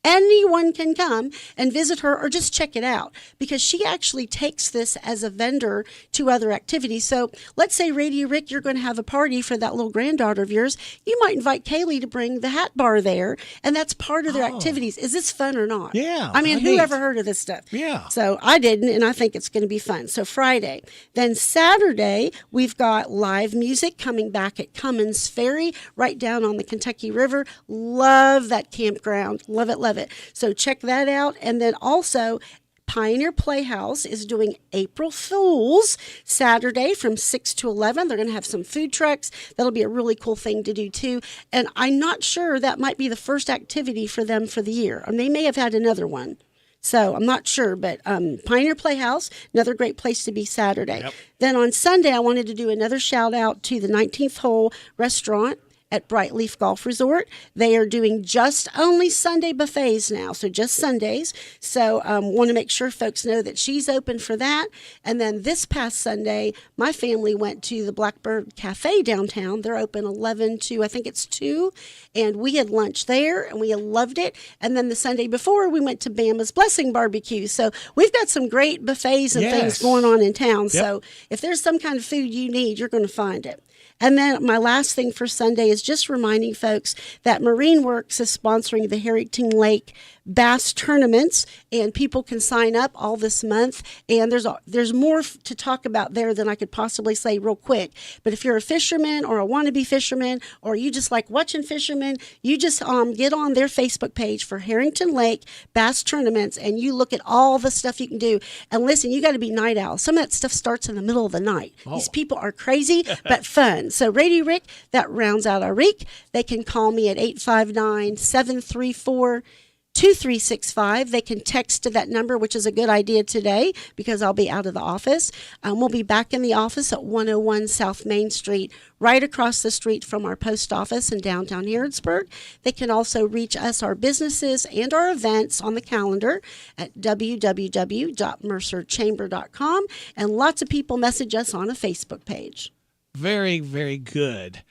S24: Anyone can come and visit her or just check it out because she actually takes this as a vendor to other activities. So let's say, Radio Rick, you're going to have a party for that little granddaughter of yours. You might invite Kaylee to bring the hat bar there, and that's part of their activities. Is this fun or not?
S17: Yeah.
S24: I mean, who ever heard of this stuff?
S17: Yeah.
S24: So I didn't, and I think it's going to be fun. So Friday. Then Saturday, we've got live music coming back at Cummins Ferry, right down on the Kentucky River. Love that campground. Love it, love it. So check that out. And then also Pioneer Playhouse is doing April Fools Saturday from 6 to 11. They're going to have some food trucks. That'll be a really cool thing to do too. And I'm not sure, that might be the first activity for them for the year. And they may have had another one. So I'm not sure, but Pioneer Playhouse, another great place to be Saturday.
S17: Yep.
S24: Then on Sunday, I wanted to do another shout out to the 19th Hole Restaurant at Bright Leaf Golf Resort. They are doing just only Sunday buffets now, so just Sundays. So want to make sure folks know that she's open for that. And then this past Sunday, my family went to the Blackbird Cafe downtown. They're open 11 to, I think it's 2, and we had lunch there, and we loved it. And then the Sunday before, we went to Bama's Blessing Barbecue. So we've got some great buffets and things going on in town. Yep. So if there's some kind of food you need, you're going to find it. And then my last thing for Sunday is just reminding folks that Marine Works is sponsoring the Harrington Lake bass tournaments, and people can sign up all this month. And there's more to talk about there than I could possibly say real quick. But if you're a fisherman or a wannabe fisherman, or you just like watching fishermen, you just get on their Facebook page for Harrington Lake Bass Tournaments, and you look at all the stuff you can do. And listen, you got to be night owl. Some of that stuff starts in the middle of the night. Oh. These people are crazy, but fun. So Radio Rick, that rounds out our week. They can call me at 859-734-2365. They can text to that number, which is a good idea today because I'll be out of the office. We'll be back in the office at 101 South Main Street, right across the street from our post office in downtown Harrodsburg. They can also reach us, our businesses, and our events on the calendar at www.mercerchamber.com. And lots of people message us on a Facebook page.
S17: Very, very good.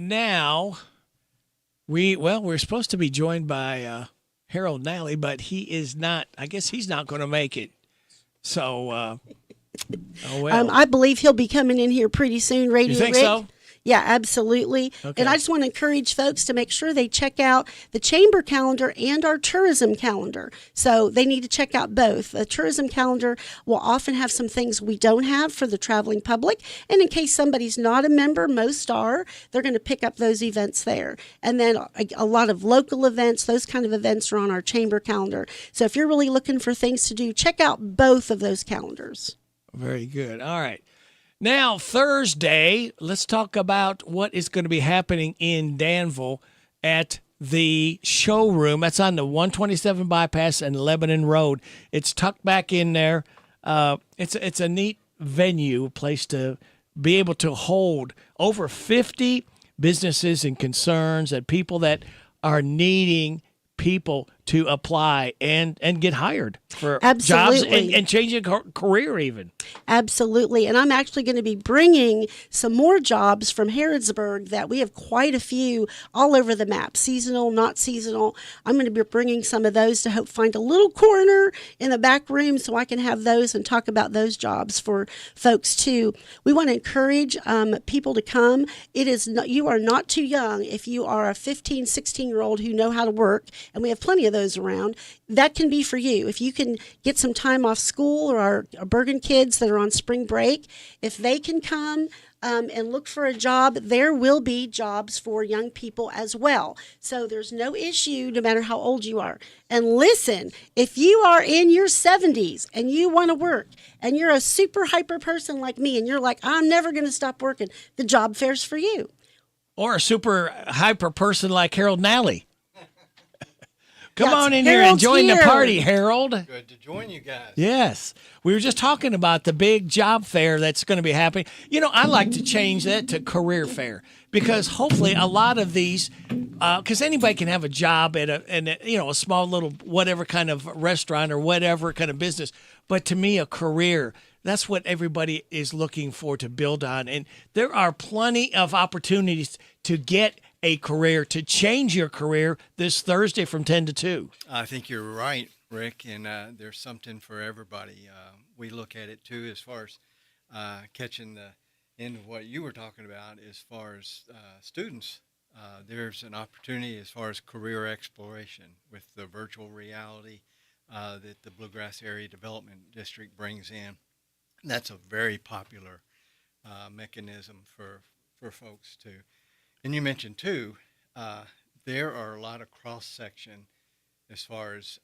S17: Now, we're supposed to be joined by Harold Nally, but he is not. I guess he's not going to make it. So, oh well.
S24: I believe he'll be coming in here pretty soon. Radio
S17: You think
S24: Rick.
S17: so?
S24: Yeah, absolutely.
S17: Okay.
S24: And I just want to encourage folks to make sure they check out the chamber calendar and our tourism calendar. So they need to check out both. The tourism calendar will often have some things we don't have for the traveling public. And in case somebody's not a member, most are, they're going to pick up those events there. And then a lot of local events, those kind of events are on our chamber calendar. So if you're really looking for things to do, check out both of those calendars.
S17: Very good. All right. Now, Thursday, let's talk about what is going to be happening in Danville at the showroom. That's on the 127 bypass and Lebanon Road. It's tucked back in there. It's a neat venue, a place to be able to hold over 50 businesses and concerns and people that are needing people to apply and get hired for jobs and change a career even.
S24: Absolutely. And I'm actually going to be bringing some more jobs from Harrodsburg that we have quite a few all over the map, seasonal, not seasonal. I'm going to be bringing some of those to hope find a little corner in the back room so I can have those and talk about those jobs for folks too. We want to encourage people to come. You are not too young if you are a 15, 16-year-old who know how to work, and we have plenty of those around. That can be for you. If you can get some time off school, or our Bergen kids that are on spring break, if they can come and look for a job, there will be jobs for young people as well. So there's no issue no matter how old you are. And listen, if you are in your 70s and you want to work and you're a super hyper person like me and you're like, I'm never going to stop working, the job fair's for you.
S17: Or a super hyper person like Harold Nally. Come on in
S24: Harold's
S17: here and join
S24: here.
S17: the party, Harold.
S7: Good to join you guys.
S17: Yes. We were just talking about the big job fair that's going to be happening. You know, I like to change that to career fair because hopefully a lot of these, because anybody can have a job at a small little whatever kind of restaurant or whatever kind of business. But to me, a career, that's what everybody is looking for to build on. And there are plenty of opportunities to get a career, to change your career this Thursday from 10 to 2.
S7: I think you're right, Rick, and there's something for everybody. We look at it, too, as far as catching the end of what you were talking about as far as students. There's an opportunity as far as career exploration with the virtual reality that the Bluegrass Area Development District brings in. That's a very popular mechanism for folks, too. And you mentioned, too, there are a lot of cross-section as far as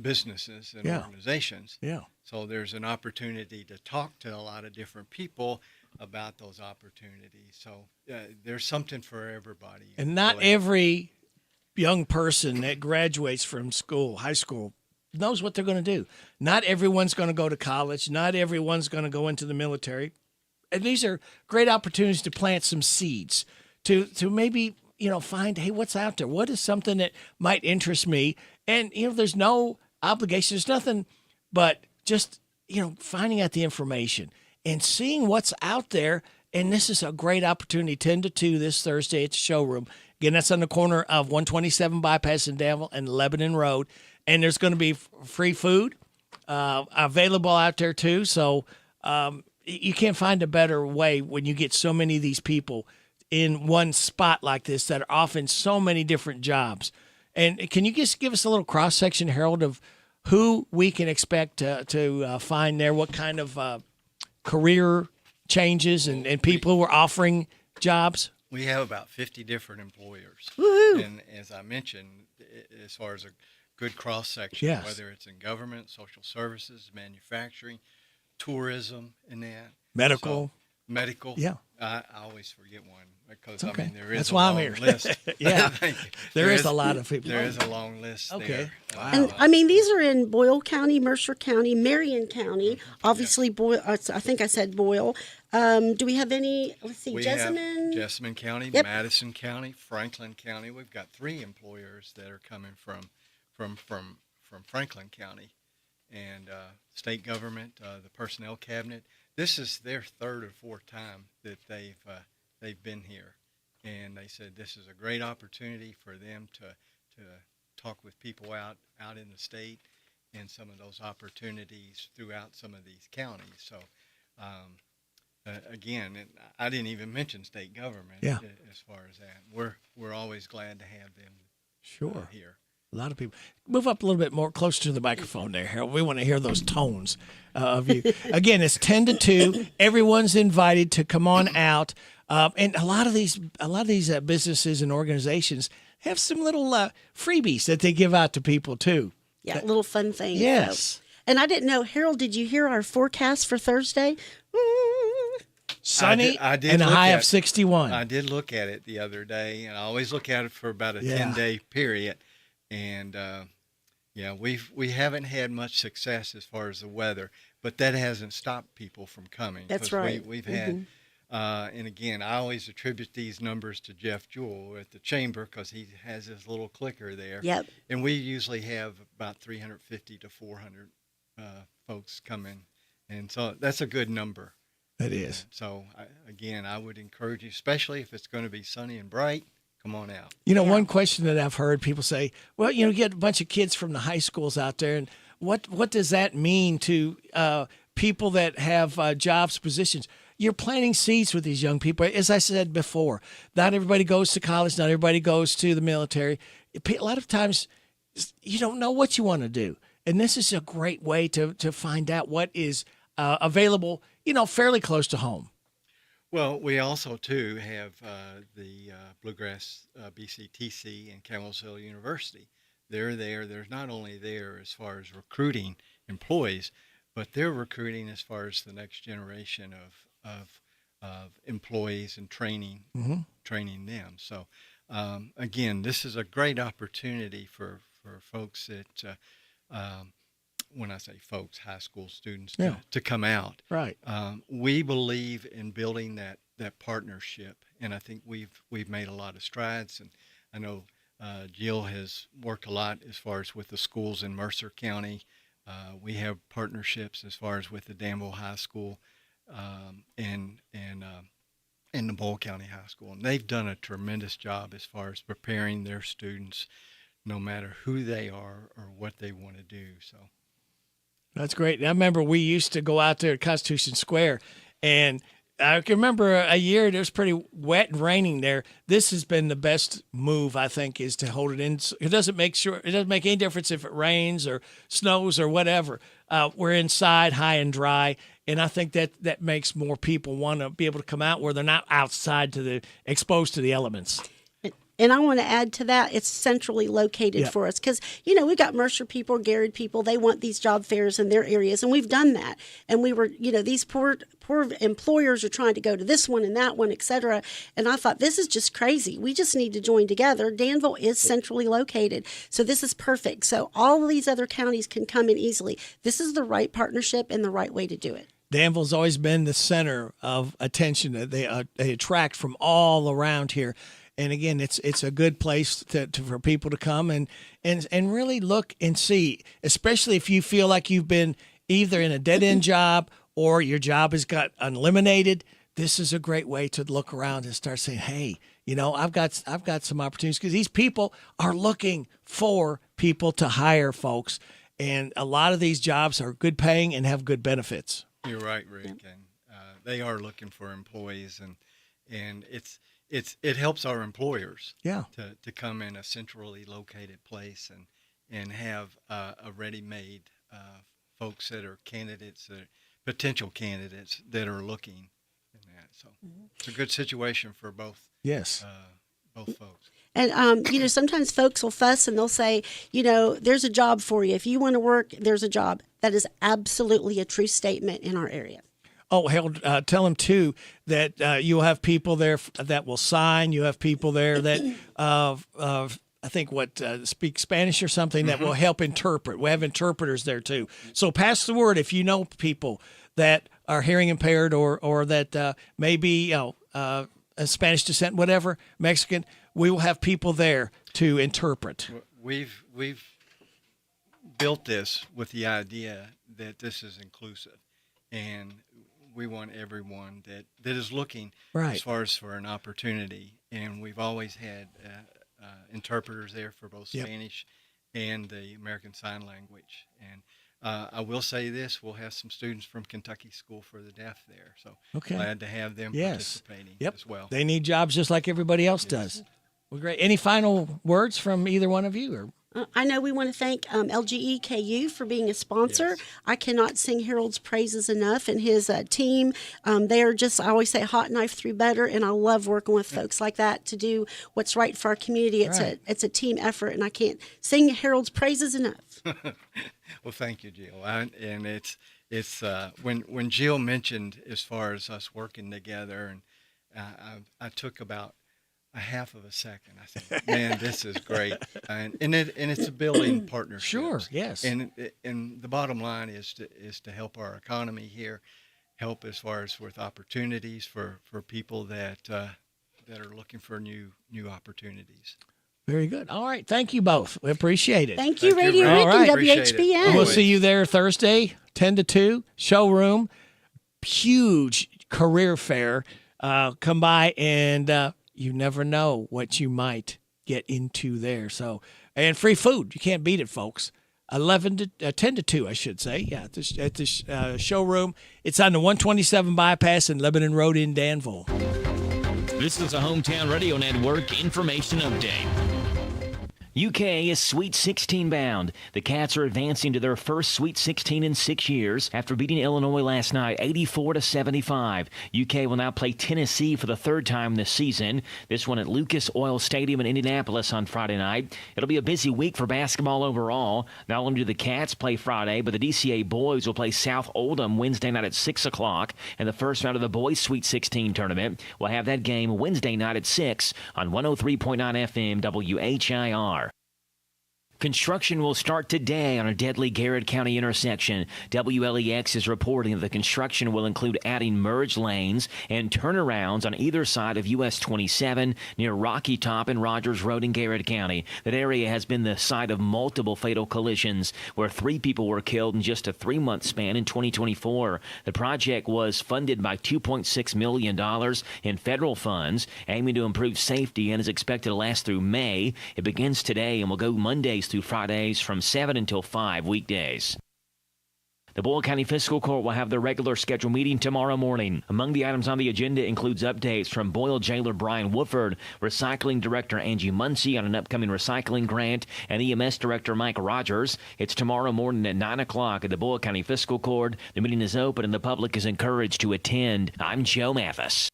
S7: businesses and organizations.
S17: Yeah.
S7: So there's an opportunity to talk to a lot of different people about those opportunities. So there's something for everybody.
S17: And not every young person that graduates from school, high school, knows what they're going to do. Not everyone's going to go to college. Not everyone's going to go into the military. And these are great opportunities to plant some seeds, to maybe, find, hey, what's out there? What is something that might interest me? And, there's no obligation. There's nothing but just, finding out the information and seeing what's out there. And this is a great opportunity, 10 to 2 this Thursday at the showroom. Again, that's on the corner of 127 Bypass in Danville and Lebanon Road. And there's going to be free food available out there, too. So, you can't find a better way when you get so many of these people in one spot like this that are offering so many different jobs. And can you just give us a little cross section, Harold, of who we can expect to find there? What kind of career changes and people who are offering jobs?
S7: We have about 50 different employers.
S24: Woo-hoo.
S7: And as I mentioned, as far as a good cross section,
S17: Yes.
S7: whether it's in government, social services, manufacturing, tourism, and that.
S17: Medical.
S7: So, medical.
S17: Yeah.
S7: I always forget one because
S17: It's okay.
S7: I mean there is
S17: That's
S7: a
S17: why I'm
S7: long
S17: here.
S7: list.
S17: Yeah.
S7: Thank you.
S17: There is a lot of people.
S7: There is a long list.
S17: Okay.
S7: There.
S24: And I mean, these are in Boyle County, Mercer County, Marion County. Obviously, Boyle. I think I said Boyle. Do we have any? Let's see,
S7: We
S24: Jessamine.
S7: have Jessamine County,
S24: Yep.
S7: Madison County, Franklin County. We've got 3 employers that are coming from Franklin County, and state government, the personnel cabinet. This is their 3rd or 4th time that they've been here, and they said this is a great opportunity for them to talk with people out in the state, and some of those opportunities throughout some of these counties. So. Again, and I didn't even mention state government.
S17: Yeah.
S7: As far as that, we're always glad to have them.
S17: Sure.
S7: Here.
S17: A lot of people. Move up a little bit more closer to the microphone there, Harold. We want to hear those tones of you. Again, it's 10 to 2. Everyone's invited to come on out. And a lot of these businesses and organizations have some little freebies that they give out to people too.
S24: Yeah, little fun things.
S17: Yes.
S24: So. And I didn't know, Harold, did you hear our forecast for Thursday?
S17: Sunny
S7: I did
S17: and a
S7: look
S17: high
S7: at
S17: of 61.
S7: I did look at it the other day, and I always look at it for about a 10-day period. And we haven't had much success as far as the weather, but that hasn't stopped people from coming.
S24: That's right.
S7: We've had, and again, I always attribute these numbers to Jeff Jewell at the chamber because he has his little clicker there.
S24: Yep.
S7: And we usually have about 350 to 400 folks come in, and so that's a good number.
S17: It is.
S7: So, I would encourage you, especially if it's going to be sunny and bright, come on out.
S17: You know, one question that I've heard people say, well, you get a bunch of kids from the high schools out there, and what does that mean to people that have jobs, positions? You're planting seeds with these young people. As I said before, not everybody goes to college, not everybody goes to the military. A lot of times, you don't know what you want to do. And this is a great way to find out what is available, fairly close to home.
S7: Well, we also, too, have the Bluegrass BCTC and Camels Hill University. They're there. They're not only there as far as recruiting employees, but they're recruiting as far as the next generation of employees and training them. So, again, this is a great opportunity for folks that when I say folks, high school students, to come out.
S17: Right.
S7: We believe in building that partnership, and I think we've made a lot of strides. And I know Jill has worked a lot as far as with the schools in Mercer County. We have partnerships as far as with the Danville High School and the Boyle County High School, and they've done a tremendous job as far as preparing their students, no matter who they are or what they want to do. So.
S17: That's great. I remember we used to go out there at Constitution Square, and I can remember a year it was pretty wet and raining there. This has been the best move, I think, is to hold it in. It doesn't make any difference if it rains or snows or whatever. We're inside, high and dry, and I think that makes more people want to be able to come out where they're not outside exposed to the elements.
S24: And I want to add to that, it's centrally located for us because, we've got Mercer people, Garrett people, they want these job fairs in their areas, and we've done that. And we were, these poor employers are trying to go to this one and that one, et cetera. And I thought, this is just crazy. We just need to join together. Danville is centrally located, so this is perfect. So all of these other counties can come in easily. This is the right partnership and the right way to do it.
S17: Danville's always been the center of attention that they attract from all around here. And again, it's a good place for people to come and really look and see, especially if you feel like you've been either in a dead-end job or your job has got eliminated. This is a great way to look around and start saying, hey, I've got some opportunities, because these people are looking for people to hire, folks. And a lot of these jobs are good paying and have good benefits.
S7: You're right, Rick. And they are looking for employees, and it helps our employers
S17: Yeah.
S7: to come in a centrally located place and have a ready-made folks that are candidates, potential candidates that are looking in that. So it's a good situation for both.
S17: Yes.
S7: Both folks.
S24: And, sometimes folks will fuss and they'll say, there's a job for you. If you want to work, there's a job. That is absolutely a true statement in our area.
S17: Oh, hell, tell them, too, that you'll have people there that will sign. You have people there that, I think, speak Spanish or something that will help interpret. We have interpreters there, too. So pass the word if you know people that are hearing impaired or that maybe, a Spanish descent, whatever, Mexican. We will have people there to interpret.
S7: We've built this with the idea that this is inclusive, and we want everyone that is looking as far as for an opportunity. And we've always had interpreters there for both Spanish and the American Sign Language. And I will say this, we'll have some students from Kentucky School for the Deaf there. So glad to have them participating as well.
S17: They need jobs just like everybody else does. Well, great. Any final words from either one of you? Or
S24: I know we want to thank LGEKU for being a sponsor. Yes. I cannot sing Harold's praises enough, and his team. They are just, I always say, hot knife through butter, and I love working with folks like that to do what's right for our community. It's a team effort, and I can't sing Harold's praises enough.
S7: Well, thank you, Jill. And it's when Jill mentioned as far as us working together, and I took about a half of a second. I said, "Man, this is great," and it's a building partnership.
S17: Sure, yes.
S7: And the bottom line is to help our economy here, help as far as with opportunities for people that are looking for new opportunities.
S17: Very good. All right, thank you both. We appreciate it.
S24: Thank you, Radio Rick and WHBN.
S17: And we'll see you there Thursday, 10 to 2, showroom, huge career fair. Come by and. You never know what you might get into there. So, and free food. You can't beat it, folks. 10 to 2, I should say. Yeah, at this showroom. It's on the 127 bypass in Lebanon Road in Danville.
S1: This is a Hometown Radio Network information update. UK is Sweet 16 bound. The Cats are advancing to their first Sweet 16 in 6 years after beating Illinois last night 84-75. UK will now play Tennessee for the third time this season. This one at Lucas Oil Stadium in Indianapolis on Friday night. It'll be a busy week for basketball overall. Not only do the Cats play Friday, but the DCA boys will play South Oldham Wednesday night at 6 o'clock. And the first round of the boys Sweet 16 tournament will have that game Wednesday night at 6 on 103.9 FM WHIR. Construction will start today on a deadly Garrett County intersection. WLEX is reporting that the construction will include adding merge lanes and turnarounds on either side of US 27 near Rocky Top and Rogers Road in Garrett County. That area has been the site of multiple fatal collisions where 3 people were killed in just a 3-month span in 2024. The project was funded by $2.6 million in federal funds, aiming to improve safety, and is expected to last through May. It begins today and will go Mondays through Fridays from 7 until 5 weekdays. The Boyle County Fiscal Court will have their regular scheduled meeting tomorrow morning. Among the items on the agenda includes updates from Boyle Jailer Brian Woodford, Recycling Director Angie Muncie on an upcoming recycling grant, and EMS Director Mike Rogers. It's tomorrow morning at 9 o'clock at the Boyle County Fiscal Court. The meeting is open and the public is encouraged to attend. I'm Joe Mathis.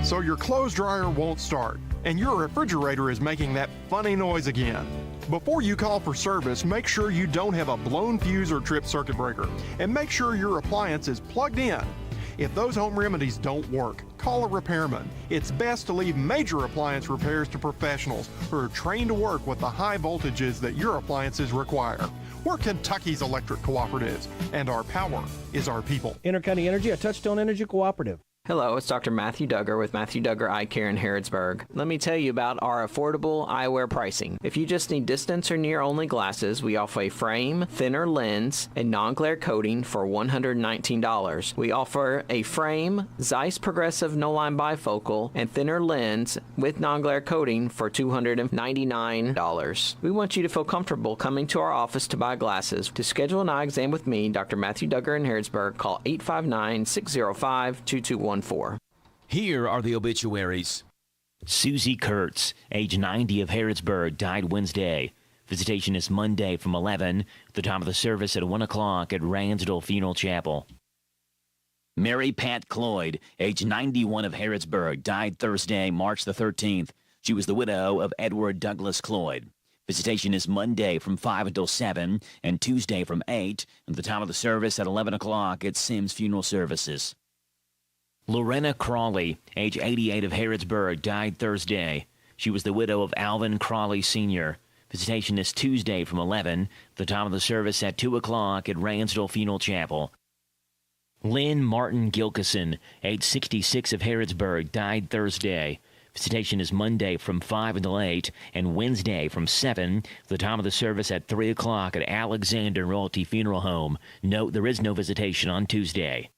S9: So your clothes dryer won't start, and your refrigerator is making that funny noise again. Before you call for service, make sure you don't have a blown fuse or tripped circuit breaker, and make sure your appliance is plugged in. If those home remedies don't work, call a repairman. It's best to leave major appliance repairs to professionals who are trained to work with the high voltages that your appliances require. We're Kentucky's electric cooperatives, and our power is our people.
S10: Intercounty Energy, a Touchstone Energy cooperative.
S5: Hello, it's Dr. Matthew Duggar with Matthew Duggar Eye Care in Harrodsburg. Let me tell you about our affordable eyewear pricing. If you just need distance or near only glasses, we offer a frame, thinner lens, and non-glare coating for $119. We offer a frame, Zeiss Progressive No-Line Bifocal, and thinner lens with non-glare coating for $299. We want you to feel comfortable coming to our office to buy glasses. To schedule an eye exam with me, Dr. Matthew Duggar in Harrodsburg, call 859-605-2214.
S1: Here are the obituaries. Susie Kurtz, age 90 of Harrodsburg, died Wednesday. Visitation is Monday from 11, the time of the service at 1 o'clock at Ransdell Funeral Chapel. Mary Pat Cloyd, age 91 of Harrodsburg, died Thursday, March the 13th. She was the widow of Edward Douglas Cloyd. Visitation is Monday from 5 until 7 and Tuesday from 8, and the time of the service at 11 o'clock at Sims Funeral Services. Lorena Crawley, age 88 of Harrodsburg, died Thursday. She was the widow of Alvin Crawley Sr. Visitation is Tuesday from 11, the time of the service at 2 o'clock at Ransdell Funeral Chapel. Lynn Martin Gilkison, age 66 of Harrodsburg, died Thursday. Visitation is Monday from 5 until 8 and Wednesday from 7, the time of the service at 3 o'clock at Alexander Royalty Funeral Home. Note there is no visitation on Tuesday.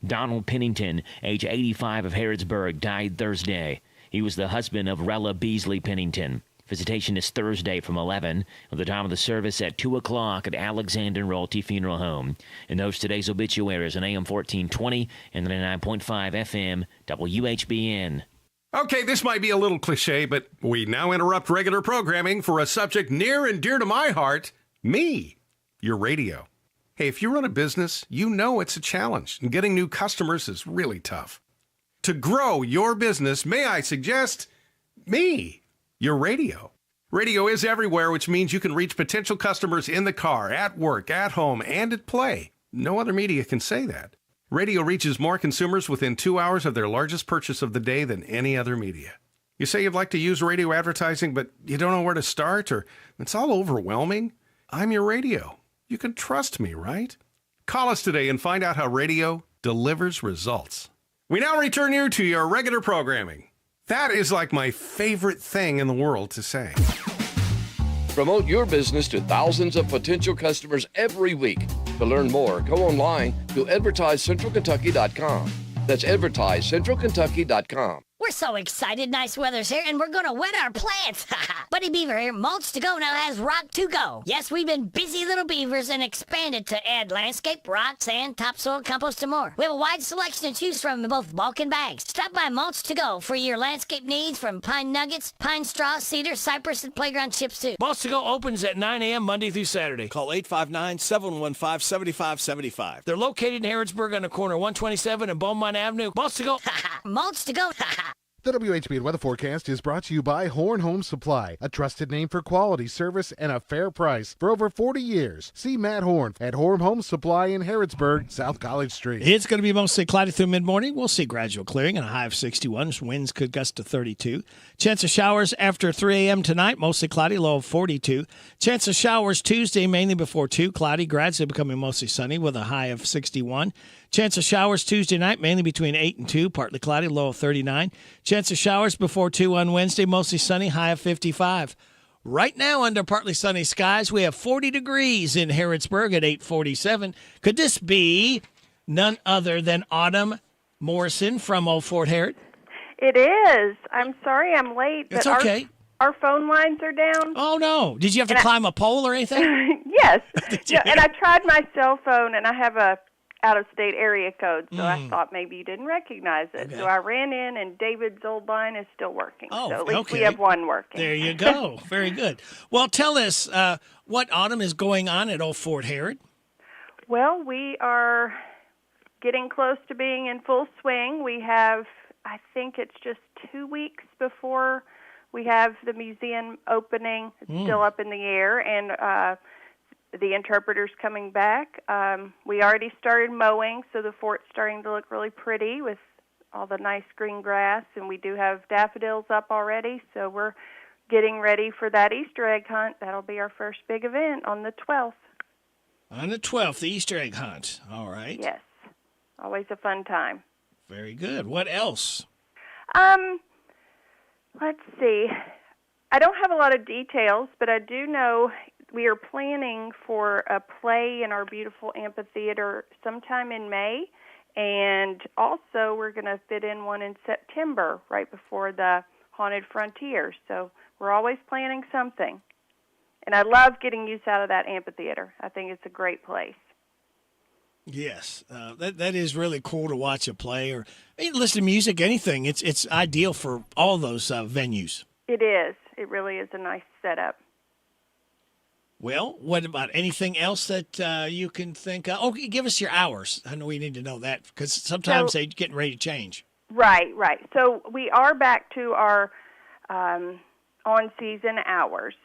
S1: Donald Pennington, age 85 of Harrodsburg, died Thursday. He was the husband of Rella Beasley Pennington. Visitation is Thursday from 11, at the time of the service at 2 o'clock at Alexander Royalty Funeral Home. And those today's obituaries on AM 1420 and 99.5 FM WHBN.
S4: Okay, this might be a little cliche, but we now interrupt regular programming for a subject near and dear to my heart, me, your radio. Hey, if you run a business, you know it's a challenge, and getting new customers is really tough. To grow your business, may I suggest me, your radio. Radio is everywhere, which means you can reach potential customers in the car, at work, at home, and at play. No other media can say that. Radio reaches more consumers within 2 hours of their largest purchase of the day than any other media. You say you'd like to use radio advertising, but you don't know where to start, or it's all overwhelming? I'm your radio. You can trust me, right? Call us today and find out how radio delivers results. We now return you to your regular programming. That is like my favorite thing in the world to say.
S11: Promote your business to thousands of potential customers every week. To learn more, go online to advertisecentralkentucky.com. That's advertisecentralkentucky.com.
S12: We're so excited. Nice weather's here, and we're going to wet our plants. Buddy Beaver here. Mulch to Go now has rock to go. Yes, we've been busy little beavers and expanded to add landscape, rock, sand, topsoil, compost, and more. We have a wide selection to choose from in both bulk and bags. Stop by Mulch to Go for your landscape needs from pine nuggets, pine straw, cedar, cypress, and playground chips, too.
S17: Mulch to Go opens at 9 a.m. Monday through Saturday. Call 859-715-7575. They're located in Harrodsburg on the corner of 127 and Beaumont Avenue. Mulch to Go.
S12: Mulch to Go.
S23: The WHBN weather forecast is brought to you by Horn Home Supply, a trusted name for quality service and a fair price for over 40 years. See Matt Horn at Horn Home Supply in Harrodsburg, South College Street.
S17: It's going to be mostly cloudy through mid-morning. We'll see gradual clearing and a high of 61. Winds could gust to 32. Chance of showers after 3 a.m. tonight, mostly cloudy, low of 42. Chance of showers Tuesday, mainly before 2, cloudy, gradually becoming mostly sunny with a high of 61. Chance of showers Tuesday night, mainly between 8 and 2, partly cloudy, low of 39. Chance of showers before 2 on Wednesday, mostly sunny, high of 55. Right now, under partly sunny skies, we have 40 degrees in Harrodsburg at 8:47. Could this be none other than Autumn Morrison from Old Fort Harrod?
S13: It is. I'm sorry I'm late.
S17: It's
S13: but
S17: okay.
S13: Our phone lines are down.
S17: Oh, no. Did you have to climb a pole or anything?
S13: Yes. Yeah, and I tried my cell phone, and I have a out-of-state area code, so I thought maybe you didn't recognize it. Okay. So I ran in, and David's old line is still working.
S17: Oh,
S13: so at least
S17: okay.
S13: we have one working.
S17: There you go. Very good. Well, tell us what autumn is going on at Old Fort Harrod.
S13: Well, we are getting close to being in full swing. We have, I think it's just 2 weeks before we have the museum opening. It's still up in the air, and the interpreter's coming back. We already started mowing, so the fort's starting to look really pretty with all the nice green grass, and we do have daffodils up already, so we're getting ready for that Easter egg hunt. That'll be our first big event on the 12th.
S17: On the 12th, the Easter egg hunt. All right.
S13: Yes. Always a fun time.
S17: Very good. What else?
S13: Let's see. I don't have a lot of details, but I do know we are planning for a play in our beautiful amphitheater sometime in May, and also we're going to fit in one in September, right before the Haunted Frontier. So we're always planning something. And I love getting use out of that amphitheater. I think it's a great place.
S17: Yes, that is really cool to watch a play or listen to music, anything. It's ideal for all those venues.
S13: It is. It really is a nice setup.
S17: Well, what about anything else that you can think of? Oh, give us your hours. I know we need to know that because sometimes they're getting ready to change.
S13: Right. So we are back to our on-season hours.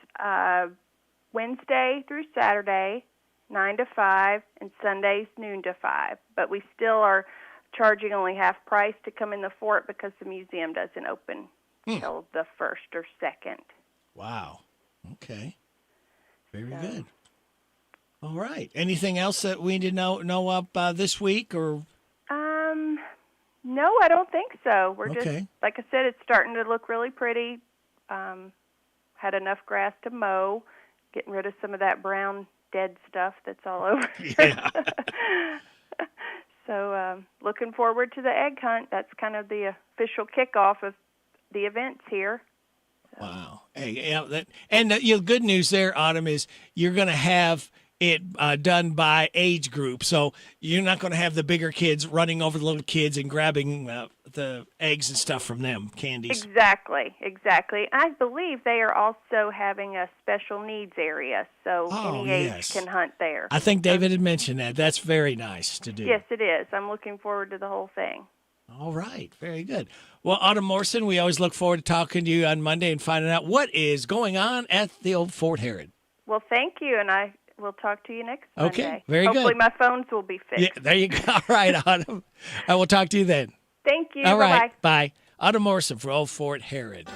S13: Wednesday through Saturday, 9 to 5, and Sundays, noon to 5. But we still are charging only half price to come in the fort because the museum doesn't open till the 1st or 2nd.
S17: Wow. Okay. Very good. All right. Anything else that we need to know up this week or?
S13: No, I don't think so. We're
S17: Okay.
S13: just, like I said, it's starting to look really pretty. Had enough grass to mow, getting rid of some of that brown dead stuff that's all over.
S17: Yeah.
S13: So looking forward to the egg hunt. That's kind of the official kickoff of the events here.
S17: Wow. Hey, yeah, the good news there, Autumn, is you're going to have it done by age group. So you're not going to have the bigger kids running over the little kids and grabbing the eggs and stuff from them, candies.
S13: Exactly. I believe they are also having a special needs area, so any age can hunt there.
S17: I think David had mentioned that. That's very nice to do.
S13: Yes, it is. I'm looking forward to the whole thing.
S17: All right. Very good. Well, Autumn Morrison, we always look forward to talking to you on Monday and finding out what is going on at the old Fort Herod.
S13: Well, thank you, and I will talk to you next
S17: Okay,
S13: Monday.
S17: very good.
S13: Hopefully my phones will be fixed.
S17: Yeah, there you go. All right, Autumn. I will talk to you then.
S13: Thank you.
S17: All right.
S13: Bye-bye.
S17: Bye. Autumn Morrison for Old Fort Herod.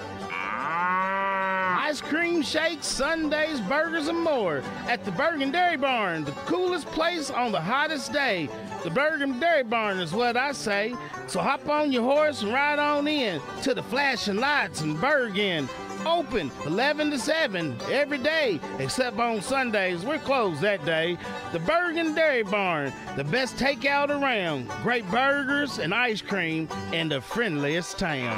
S2: Ice cream, shakes, sundaes, burgers, and more at the Bergen Dairy Barn, the coolest place on the hottest day. The Bergen Dairy Barn is what I say. So hop on your horse and ride on in to the flashing lights in Bergen. Open 11 to 7 every day, except on Sundays. We're closed that day. The Bergen Dairy Barn, the best takeout around. Great burgers and ice cream in the friendliest town.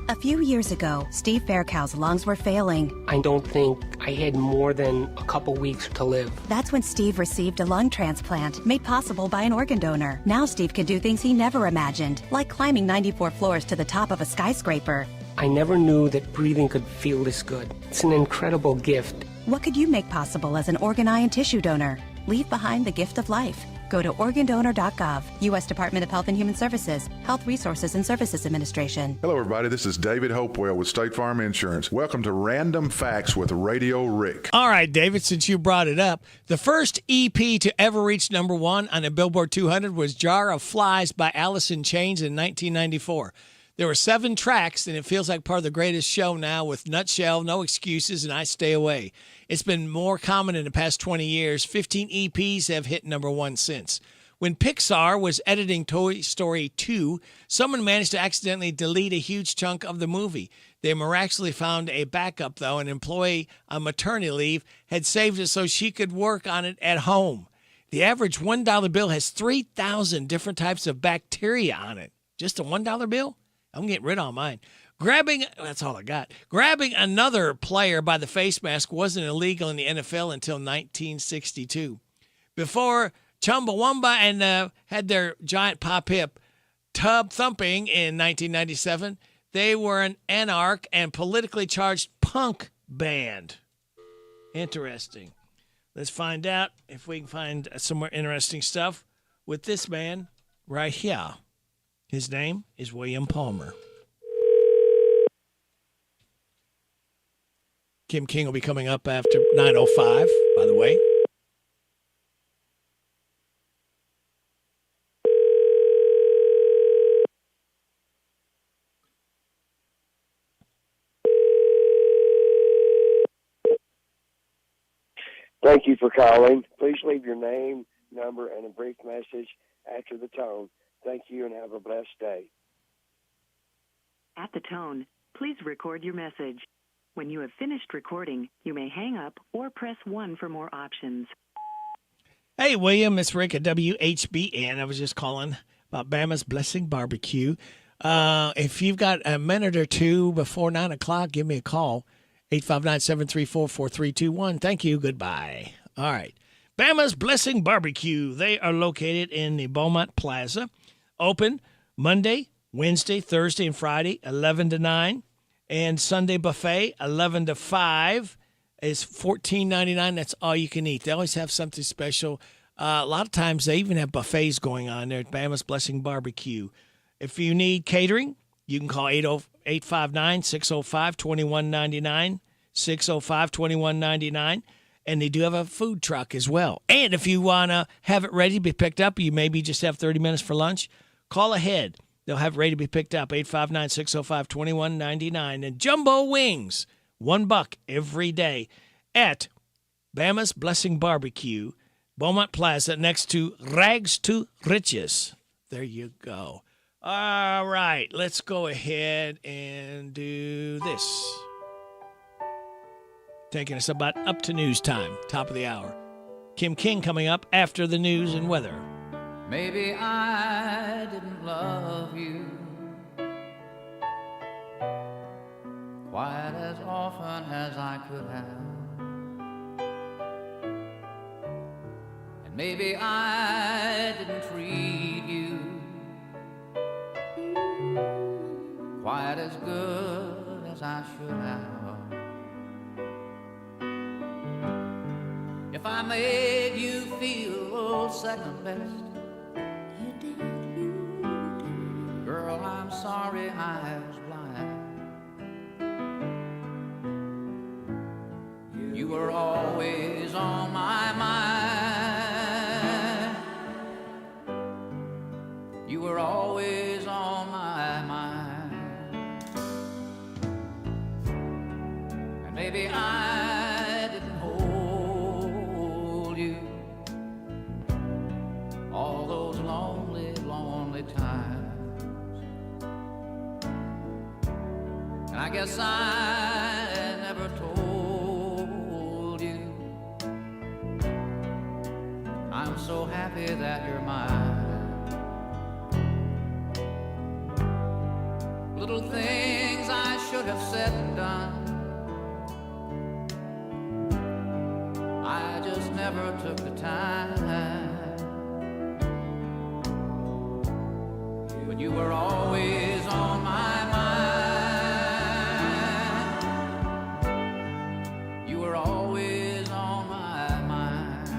S3: A few years ago, Steve Faircow's lungs were failing.
S8: I don't think I had more than a couple weeks to live.
S3: That's when Steve received a lung transplant made possible by an organ donor. Now Steve can do things he never imagined, like climbing 94 floors to the top of a skyscraper.
S8: I never knew that breathing could feel this good. It's an incredible gift.
S3: What could you make possible as an organ, eye, and tissue donor? Leave behind the gift of life. Go to organdonor.gov, U.S. Department of Health and Human Services, Health Resources and Services Administration.
S14: Hello, everybody. This is David Hopewell with State Farm Insurance. Welcome to Random Facts with Radio Rick.
S17: All right, David, since you brought it up, the first EP to ever reach #1 on the Billboard 200 was Jar of Flies by Alice in Chains in 1994. There were 7 tracks, and it feels like part of the greatest show now with Nutshell, No Excuses, and I Stay Away. It's been more common in the past 20 years. 15 EPs have hit #1 since. When Pixar was editing Toy Story 2, someone managed to accidentally delete a huge chunk of the movie. They miraculously found a backup, though. An employee on maternity leave had saved it so she could work on it at home. The average $1 bill has 3,000 different types of bacteria on it. Just a $1 bill? I'm getting rid of mine. That's all I got. Grabbing another player by the face mask wasn't illegal in the NFL until 1962. Before Chumbawamba and had their giant pop hip tub thumping in 1997, they were an anarch and politically charged punk band. Interesting. Let's find out if we can find some more interesting stuff with this man right here. His name is William Palmer. Kim King will be coming up after 9:05, by the way.
S25: Thank you for calling. Please leave your name, number, and a brief message after the tone. Thank you and have a blessed day.
S26: At the tone, please record your message. When you have finished recording, you may hang up or press 1 for more options.
S17: Hey, William, it's Rick at WHBN. I was just calling about Bama's Blessing Barbecue. If you've got a minute or two before 9 o'clock, give me a call. 859-734-4321. Thank you. Goodbye. All right. Bama's Blessing Barbecue. They are located in the Beaumont Plaza. Open Monday, Wednesday, Thursday, and Friday, 11 to 9. And Sunday buffet, 11 to 5. It's $14.99. That's all you can eat. They always have something special. A lot of times they even have buffets going on there at Bama's Blessing Barbecue. If you need catering, you can call 859-605-2199, 605-2199. And they do have a food truck as well. And if you want to have it ready to be picked up, you maybe just have 30 minutes for lunch, call ahead. They'll have it ready to be picked up, 859-605-2199. And jumbo wings, $1 every day at Bama's Blessing Barbecue, Beaumont Plaza, next to Rags to Riches. There you go. All right, let's go ahead and do this. Taking us about up to news time, top of the hour. Kim King coming up after the news and weather.
S15: Maybe I didn't love you quite as often as I could have. And maybe I didn't treat you quite as good as I should have. If I made you feel second best, you did. Girl, I'm sorry I was blind. You were always on my mind. You were always on my mind. And maybe I didn't hold you all those lonely, lonely times. And I guess I never told you I'm so happy that you're mine. Little things I should have said and done, I just never took the time. But you were always on my mind. You were always on my mind.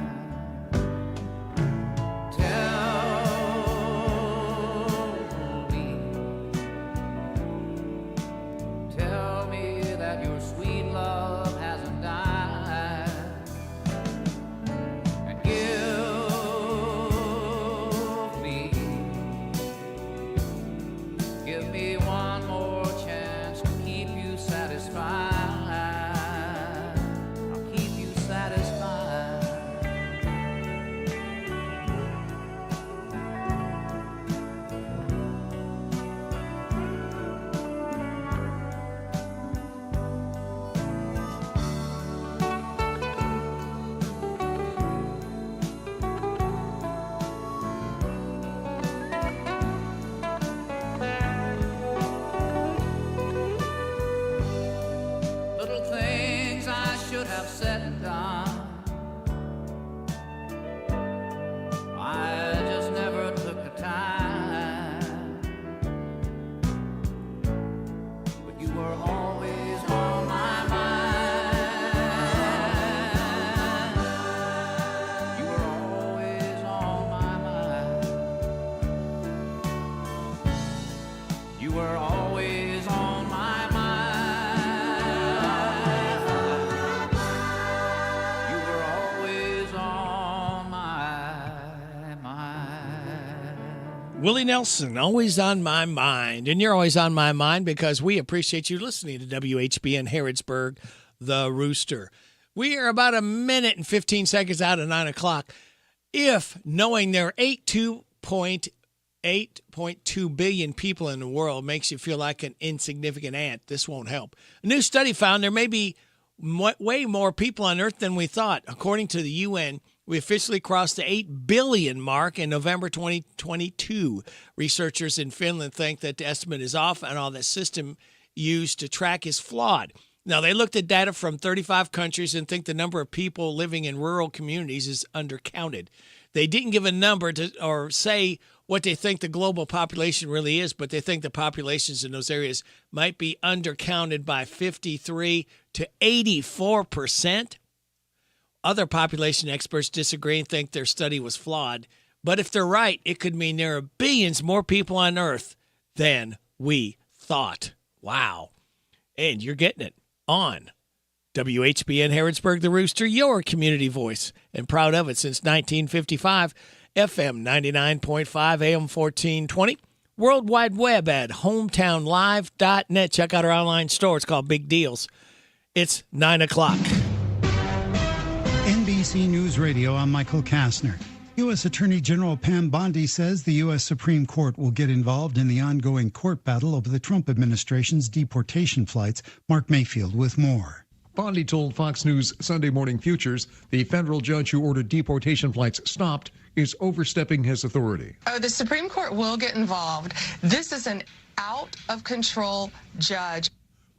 S15: Tell me that your sweet love hasn't died. And give me one more chance to keep you satisfied. I'll keep you satisfied. Little things I should have said and done, I just never took the time. But you were always on my mind. You were always on my mind. You were always on my mind. You were always on my mind.
S17: Willie Nelson, always on my mind. And you're always on my mind because we appreciate you listening to WHBN Harrodsburg, The Rooster. We are about a minute and 15 seconds out of 9 o'clock. If knowing there are 8.2 billion people in the world makes you feel like an insignificant ant, this won't help. A new study found there may be way more people on Earth than we thought. According to the UN, we officially crossed the 8 billion mark in November 2022. Researchers in Finland think that the estimate is off and all the system used to track is flawed. Now, they looked at data from 35 countries and think the number of people living in rural communities is undercounted. They didn't give a number or say what they think the global population really is, but they think the populations in those areas might be undercounted by 53 to 84%. Other population experts disagree and think their study was flawed. But if they're right, it could mean there are billions more people on Earth than we thought. Wow. And you're getting it on WHBN Harrodsburg, the Rooster, your community voice, and proud of it since 1955, FM 99.5, AM 1420, World Wide Web at hometownlive.net. Check out our online store. It's called Big Deals. It's 9 o'clock.
S6: NBC News Radio, I'm Michael Kastner. U.S. Attorney General Pam Bondi says the U.S. Supreme Court will get involved in the ongoing court battle over the Trump administration's deportation flights. Mark Mayfield with more.
S16: Bondi told Fox News Sunday Morning Futures the federal judge who ordered deportation flights stopped is overstepping his authority.
S18: Oh, the Supreme Court will get involved. This is an out-of-control judge.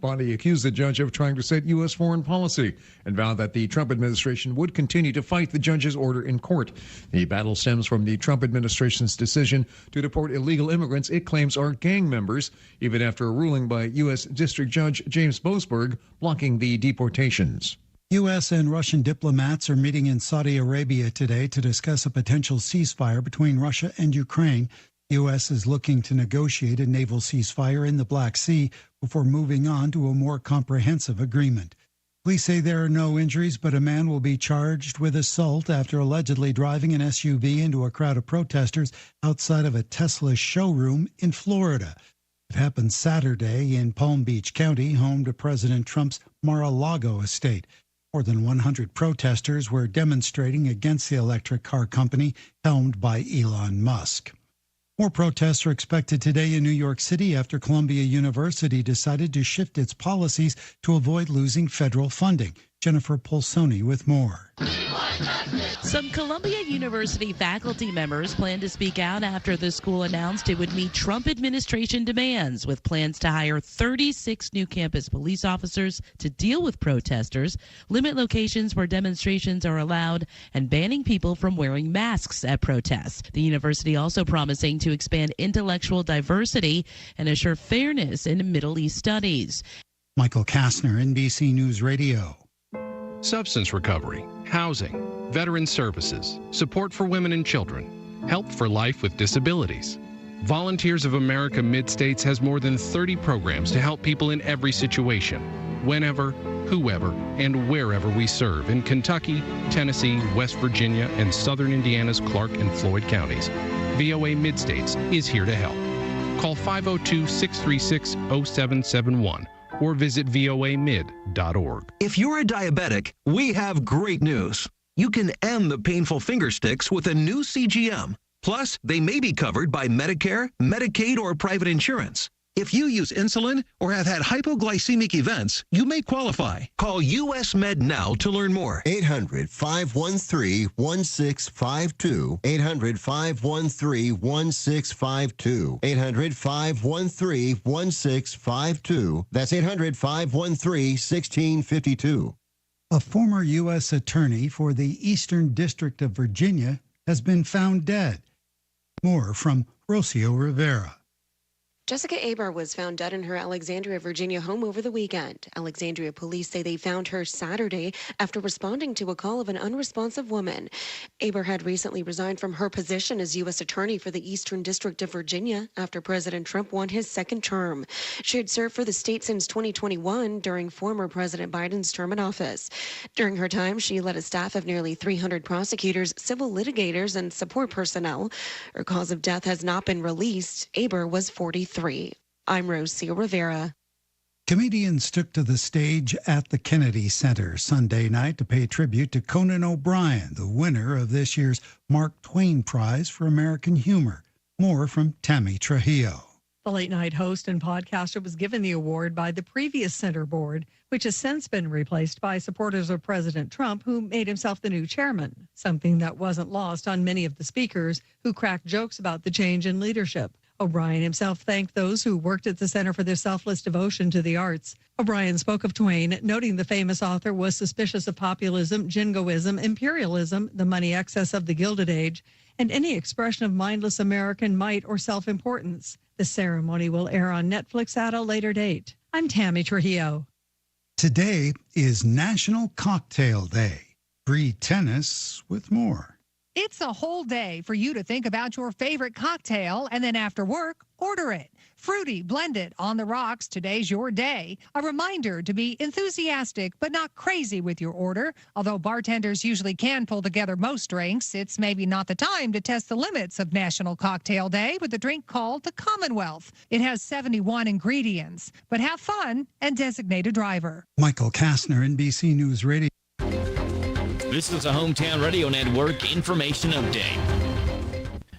S16: Bondi accused the judge of trying to set U.S. foreign policy and vowed that the Trump administration would continue to fight the judge's order in court. The battle stems from the Trump administration's decision to deport illegal immigrants it claims are gang members, even after a ruling by U.S. District Judge James Boasberg blocking the deportations.
S6: U.S. and Russian diplomats are meeting in Saudi Arabia today to discuss a potential ceasefire between Russia and Ukraine. The U.S. is looking to negotiate a naval ceasefire in the Black Sea before moving on to a more comprehensive agreement. Police say there are no injuries, but a man will be charged with assault after allegedly driving an SUV into a crowd of protesters outside of a Tesla showroom in Florida. It happened Saturday in Palm Beach County, home to President Trump's Mar-a-Lago estate. More than 100 protesters were demonstrating against the electric car company helmed by Elon Musk. More protests are expected today in New York City after Columbia University decided to shift its policies to avoid losing federal funding. Jennifer Polsoni with more.
S19: Some Columbia University faculty members plan to speak out after the school announced it would meet Trump administration demands with plans to hire 36 new campus police officers to deal with protesters, limit locations where demonstrations are allowed, and banning people from wearing masks at protests. The university also promising to expand intellectual diversity and assure fairness in Middle East studies.
S6: Michael Kastner, NBC News Radio.
S20: Substance recovery, housing, veteran services, support for women and children, help for life with disabilities. Volunteers of America Mid-States has more than 30 programs to help people in every situation, whenever, whoever, and wherever we serve in Kentucky, Tennessee, West Virginia, and southern Indiana's Clark and Floyd counties. VOA Mid-States is here to help. Call 502-636-0771. or visit voamid.org.
S21: If you're a diabetic, we have great news. You can end the painful finger sticks with a new CGM. Plus, they may be covered by Medicare, Medicaid, or private insurance. If you use insulin or have had hypoglycemic events, you may qualify. Call US Med now to learn more.
S27: 800-513-1652. 800-513-1652. 800-513-1652. That's 800-513-1652.
S6: A former U.S. attorney for the Eastern District of Virginia has been found dead. More from Rocio Rivera.
S28: Jessica Aber was found dead in her Alexandria, Virginia home over the weekend. Alexandria police say they found her Saturday after responding to a call of an unresponsive woman. Aber had recently resigned from her position as U.S. Attorney for the Eastern District of Virginia after President Trump won his second term. She had served for the state since 2021 during former President Biden's term in office. During her time, she led a staff of nearly 300 prosecutors, civil litigators, and support personnel. Her cause of death has not been released. Aber was 43. I'm Rocio Rivera.
S6: Comedians took to the stage at the Kennedy Center Sunday night to pay tribute to Conan O'Brien, the winner of this year's Mark Twain Prize for American Humor. More from Tammy Trujillo.
S29: The late-night host and podcaster was given the award by the previous center board, which has since been replaced by supporters of President Trump, who made himself the new chairman, something that wasn't lost on many of the speakers who cracked jokes about the change in leadership. O'Brien himself thanked those who worked at the center for their selfless devotion to the arts. O'Brien spoke of Twain, noting the famous author was suspicious of populism, jingoism, imperialism, the money excess of the Gilded Age, and any expression of mindless American might or self-importance. The ceremony will air on Netflix at a later date. I'm Tammy Trujillo.
S6: Today is National Cocktail Day. Free tennis with more.
S1: It's a whole day for you to think about your favorite cocktail, and then after work, order it. Fruity, blended, on the rocks, today's your day. A reminder to be enthusiastic but not crazy with your order. Although bartenders usually can pull together most drinks, it's maybe not the time to test the limits of National Cocktail Day with a drink called the Commonwealth. It has 71 ingredients, but have fun and designate a driver.
S6: Michael Kastner, NBC News Radio.
S4: This is a Hometown Radio Network information update.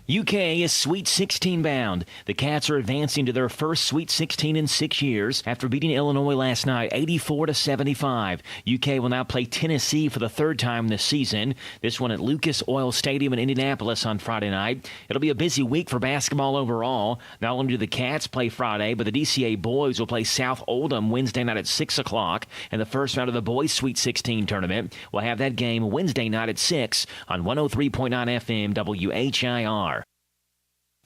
S4: UK is Sweet 16 bound. The Cats are advancing to their first Sweet 16 in 6 years after beating Illinois last night 84-75. UK will now play Tennessee for the third time this season. This one at Lucas Oil Stadium in Indianapolis on Friday night. It'll be a busy week for basketball overall. Not only do the Cats play Friday, but the DCA boys will play South Oldham Wednesday night at 6 o'clock. And the first round of the boys Sweet 16 tournament will have that game Wednesday night at 6 on 103.9 FM WHIR.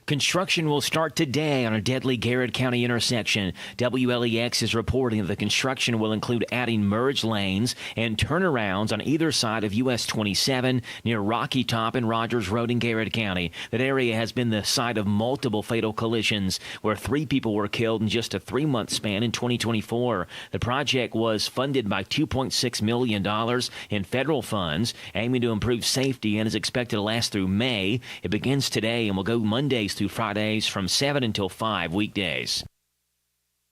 S4: Construction will start today on a deadly Garrett County intersection. WLEX is reporting that the construction will include adding merge lanes and turnarounds on either side of US 27 near Rocky Top and Rogers Road in Garrett County. That area has been the site of multiple fatal collisions where 3 people were killed in just a 3-month span in 2024. The project was funded by $2.6 million in federal funds, aiming to improve safety, and is expected to last through May. It begins today and will go Mondays through Fridays from 7 until 5 weekdays.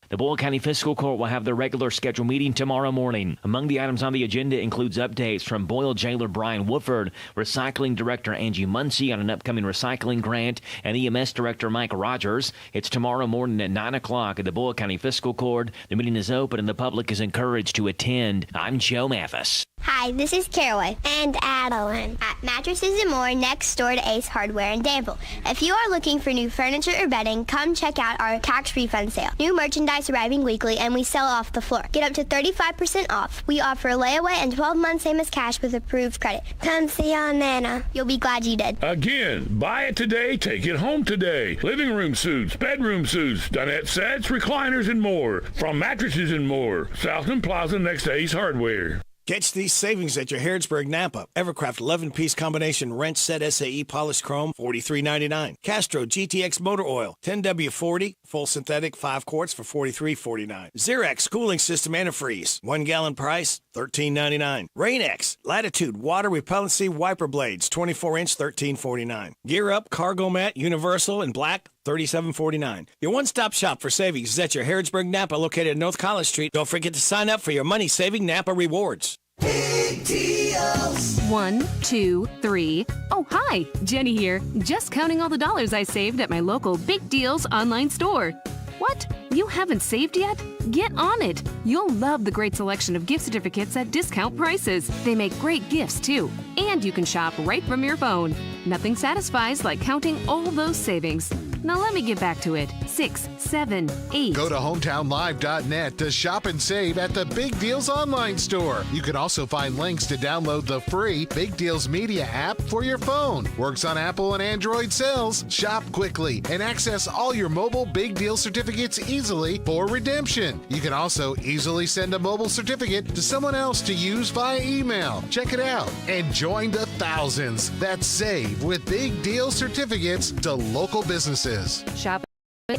S4: The Boyle County Fiscal Court will have their regular scheduled meeting tomorrow morning. Among the items on the agenda includes updates from Boyle Jailer Brian Woodford, Recycling Director Angie Muncie on an upcoming recycling grant, and EMS Director Mike Rogers. It's tomorrow morning at 9 o'clock at the Boyle County Fiscal Court. The meeting is open and the public is encouraged to attend. I'm Joe Mathis.
S5: Hi, this is Caraway and Adeline at Mattresses and More next door to Ace Hardware in Danville. If you are looking for new furniture or bedding, come check out our tax refund sale. New merchandise arriving weekly and we sell off the floor. Get up to 35% off. We offer layaway and 12 months same as cash with approved credit. Come see Aunt Nana. You'll be glad you did.
S7: Again, buy it today, take it home today. Living room suits, bedroom suits, dinette sets, recliners, and more. From Mattresses and More, Southland Plaza next to Ace Hardware.
S17: Catch these savings at your Harrodsburg Napa. Evercraft 11-piece combination wrench set SAE polished chrome, $43.99. Castro GTX motor oil, 10W40, full synthetic, 5 quarts for $43.49. Xerox cooling system antifreeze, 1 gallon price, $13.99. Rain-X Latitude water repellency wiper blades, 24-inch, $13.49. Gear Up cargo mat, universal in black, $37.49. Your one-stop shop for savings is at your Harrodsburg Napa located at North College Street. Don't forget to sign up for your money-saving Napa rewards.
S9: Big deals. 1, 2, 3. Oh, hi. Jenny here. Just counting all the dollars I saved at my local Big Deals online store. What? You haven't saved yet? Get on it. You'll love the great selection of gift certificates at discount prices. They make great gifts, too. And you can shop right from your phone. Nothing satisfies like counting all those savings. Now let me get back to it. 6, 7, 8.
S23: Go to hometownlive.net to shop and save at the Big Deals online store. You can also find links to download the free Big Deals Media app for your phone. Works on Apple and Android cells. Shop quickly and access all your mobile Big Deal certificates easily for redemption. You can also easily send a mobile certificate to someone else to use via email. Check it out and join the thousands that save with Big Deal certificates to local businesses.
S9: Shop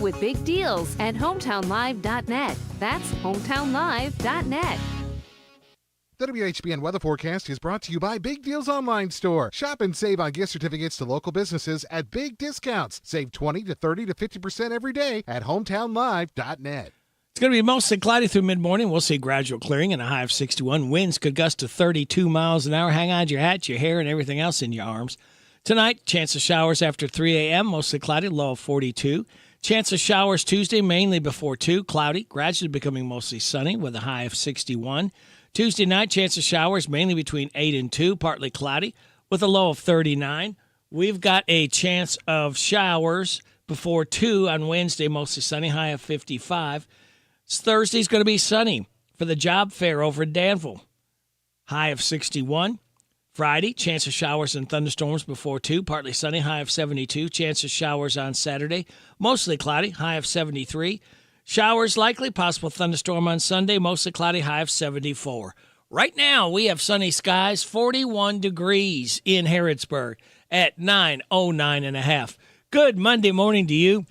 S9: with Big Deals at hometownlive.net. That's hometownlive.net.
S23: The WHBN weather forecast is brought to you by Big Deals Online Store. Shop and save on gift certificates to local businesses at big discounts. Save 20 to 30 to 50% every day at hometownlive.net.
S17: It's going to be mostly cloudy through mid-morning. We'll see gradual clearing and a high of 61. Winds could gust to 32 miles an hour. Hang on to your hat, your hair, and everything else in your arms. Tonight, chance of showers after 3 a.m., mostly cloudy, low of 42. Chance of showers Tuesday, mainly before 2, cloudy, gradually becoming mostly sunny with a high of 61. Tuesday night, chance of showers mainly between 8 and 2, partly cloudy with a low of 39. We've got a chance of showers before 2 on Wednesday, mostly sunny, high of 55. Thursday's going to be sunny for the job fair over in Danville, high of 61. Friday, chance of showers and thunderstorms before 2, partly sunny, high of 72. Chance of showers on Saturday, mostly cloudy, high of 73. Showers likely, possible thunderstorm on Sunday, mostly cloudy, high of 74. Right now, we have sunny skies, 41 degrees in Harrodsburg at 9:09 Good Monday morning to you.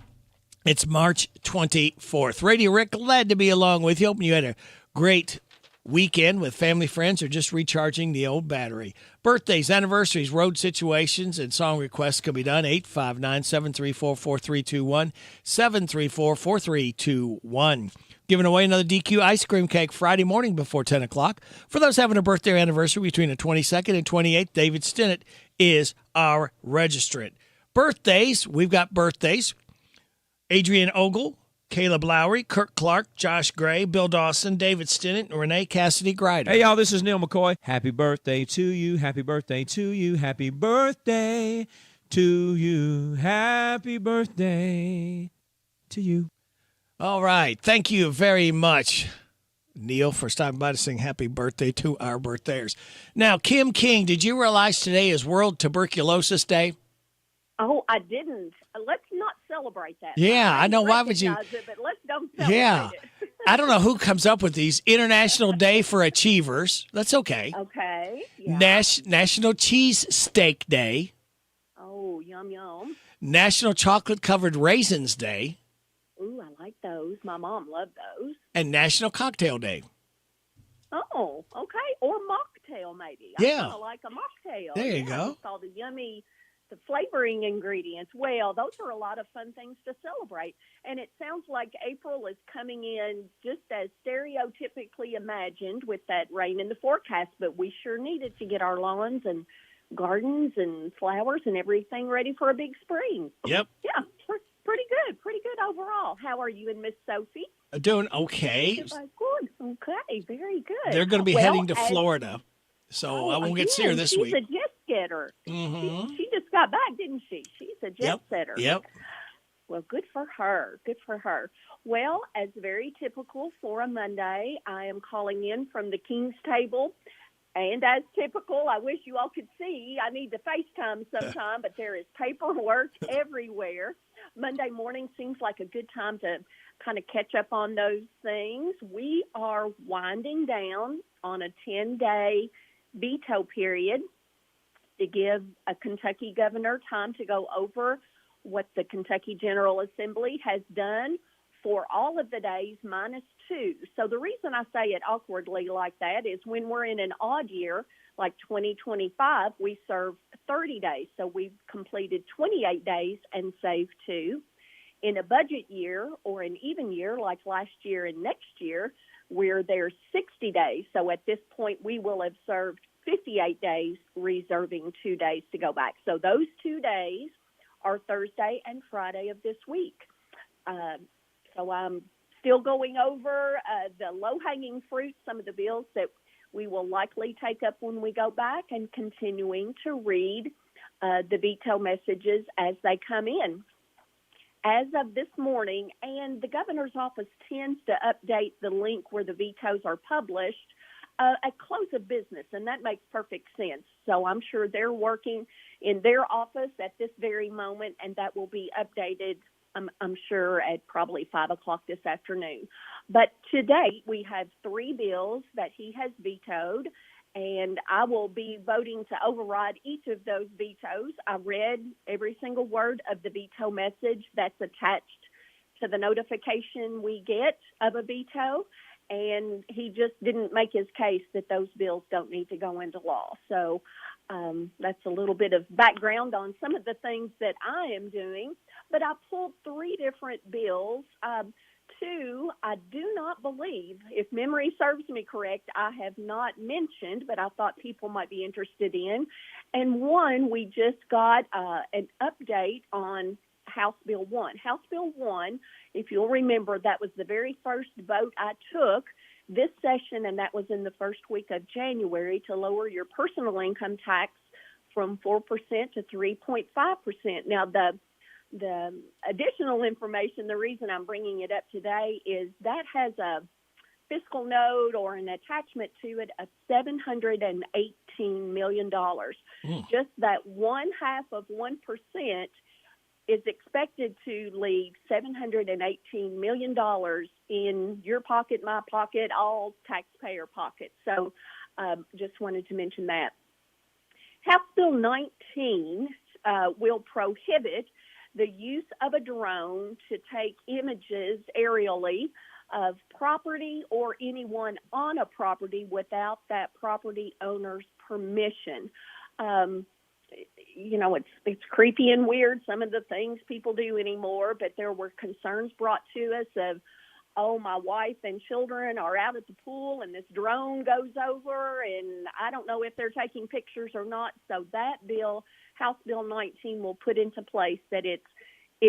S17: It's March 24th. Radio Rick, glad to be along with you. Hoping you had a great weekend with family, friends, or just recharging the old battery. Birthdays, anniversaries, road situations, and song requests can be done. 859-734-4321, 734-4321. Giving away another DQ ice cream cake Friday morning before 10 o'clock. For those having a birthday or anniversary between the 22nd and 28th, David Stinnett is our registrant. Birthdays, we've got birthdays. Adrian Ogle, Caleb Lowry, Kirk Clark, Josh Gray, Bill Dawson, David Stinnett, and Renee Cassidy Grider.
S2: Hey, y'all, this is Neil McCoy. Happy birthday to you. Happy birthday to you. Happy birthday to you. Happy birthday to you.
S17: All right. Thank you very much, Neil, for stopping by to sing happy birthday to our birthdays. Now, Kim King, did you realize today is World Tuberculosis Day?
S3: Oh, I didn't. Let's not celebrate that.
S17: Yeah, I know. Why would you?
S3: It, but let's don't celebrate
S17: yeah.
S3: it.
S17: I don't know who comes up with these. International Day for Achievers. That's okay.
S3: Okay. Yeah.
S17: National Cheese Steak Day.
S3: Oh, yum, yum.
S17: National Chocolate Covered Raisins Day.
S3: Ooh, I like those. My mom loved those.
S17: And National Cocktail Day.
S3: Oh, okay. Or mocktail, maybe.
S17: Yeah.
S3: I kind of like a mocktail.
S17: There you go.
S3: With all the yummy, the flavoring ingredients. Well, those are a lot of fun things to celebrate. And it sounds like April is coming in just as stereotypically imagined with that rain in the forecast, but we sure needed to get our lawns and gardens and flowers and everything ready for a big spring.
S17: Yep.
S3: Yeah, pretty good. Pretty good overall. How are you and Miss Sophie?
S17: Doing okay.
S3: Good. Okay, very good.
S17: They're going to be heading to Florida, so I won't get to see her this week.
S3: She's a jet getter.
S17: Mm-hmm.
S3: She just got back, didn't she? She's a jet setter.
S17: Yep.
S3: Well, good for her. Good for her. Well, as very typical for a Monday, I am calling in from the King's Table. And as typical, I wish you all could see. I need to FaceTime sometime, but there is paperwork everywhere. Monday morning seems like a good time to kind of catch up on those things. We are winding down on a 10-day veto period to give a Kentucky governor time to go over what the Kentucky General Assembly has done for all of the days minus 2. So the reason I say it awkwardly like that is when we're in an odd year, like 2025, we serve 30 days. So we've completed 28 days and saved 2. In a budget year or an even year like last year and next year, we're there 60 days. So at this point, we will have served 58 days, reserving 2 days to go back. So those 2 days are Thursday and Friday of this week. So I'm still going over the low-hanging fruit, some of the bills that we will likely take up when we go back, and continuing to read the veto messages as they come in. As of this morning, and the governor's office tends to update the link where the vetoes are published at close of business, and that makes perfect sense. So I'm sure they're working in their office at this very moment, and that will be updated, I'm sure, at probably 5 o'clock this afternoon. But to date, we have 3 bills that he has vetoed, and I will be voting to override each of those vetoes. I read every single word of the veto message that's attached to the notification we get of a veto, and he just didn't make his case that those bills don't need to go into law. So that's a little bit of background on some of the things that I am doing. But I pulled 3 different bills. 2, I do not believe, if memory serves me correct, I have not mentioned, but I thought people might be interested in. And 1, we just got an update on House Bill 1. House Bill 1, if you'll remember, that was the very first vote I took this session, and that was in the first week of January, to lower your personal income tax from 4% to 3.5%. Now, the the additional information, the reason I'm bringing it up today is that has a fiscal note or an attachment to it of $718 million. Just that 0.5% is expected to leave $718 million in your pocket, my pocket, all taxpayer pockets. So just wanted to mention that. House Bill 19 will prohibit the use of a drone to take images aerially of property or anyone on a property without that property owner's permission. You know, it's creepy and weird, some of the things people do anymore, but there were concerns brought to us of, oh, my wife and children are out at the pool and this drone goes over and I don't know if they're taking pictures or not. So that bill, House Bill 19, will put into place that it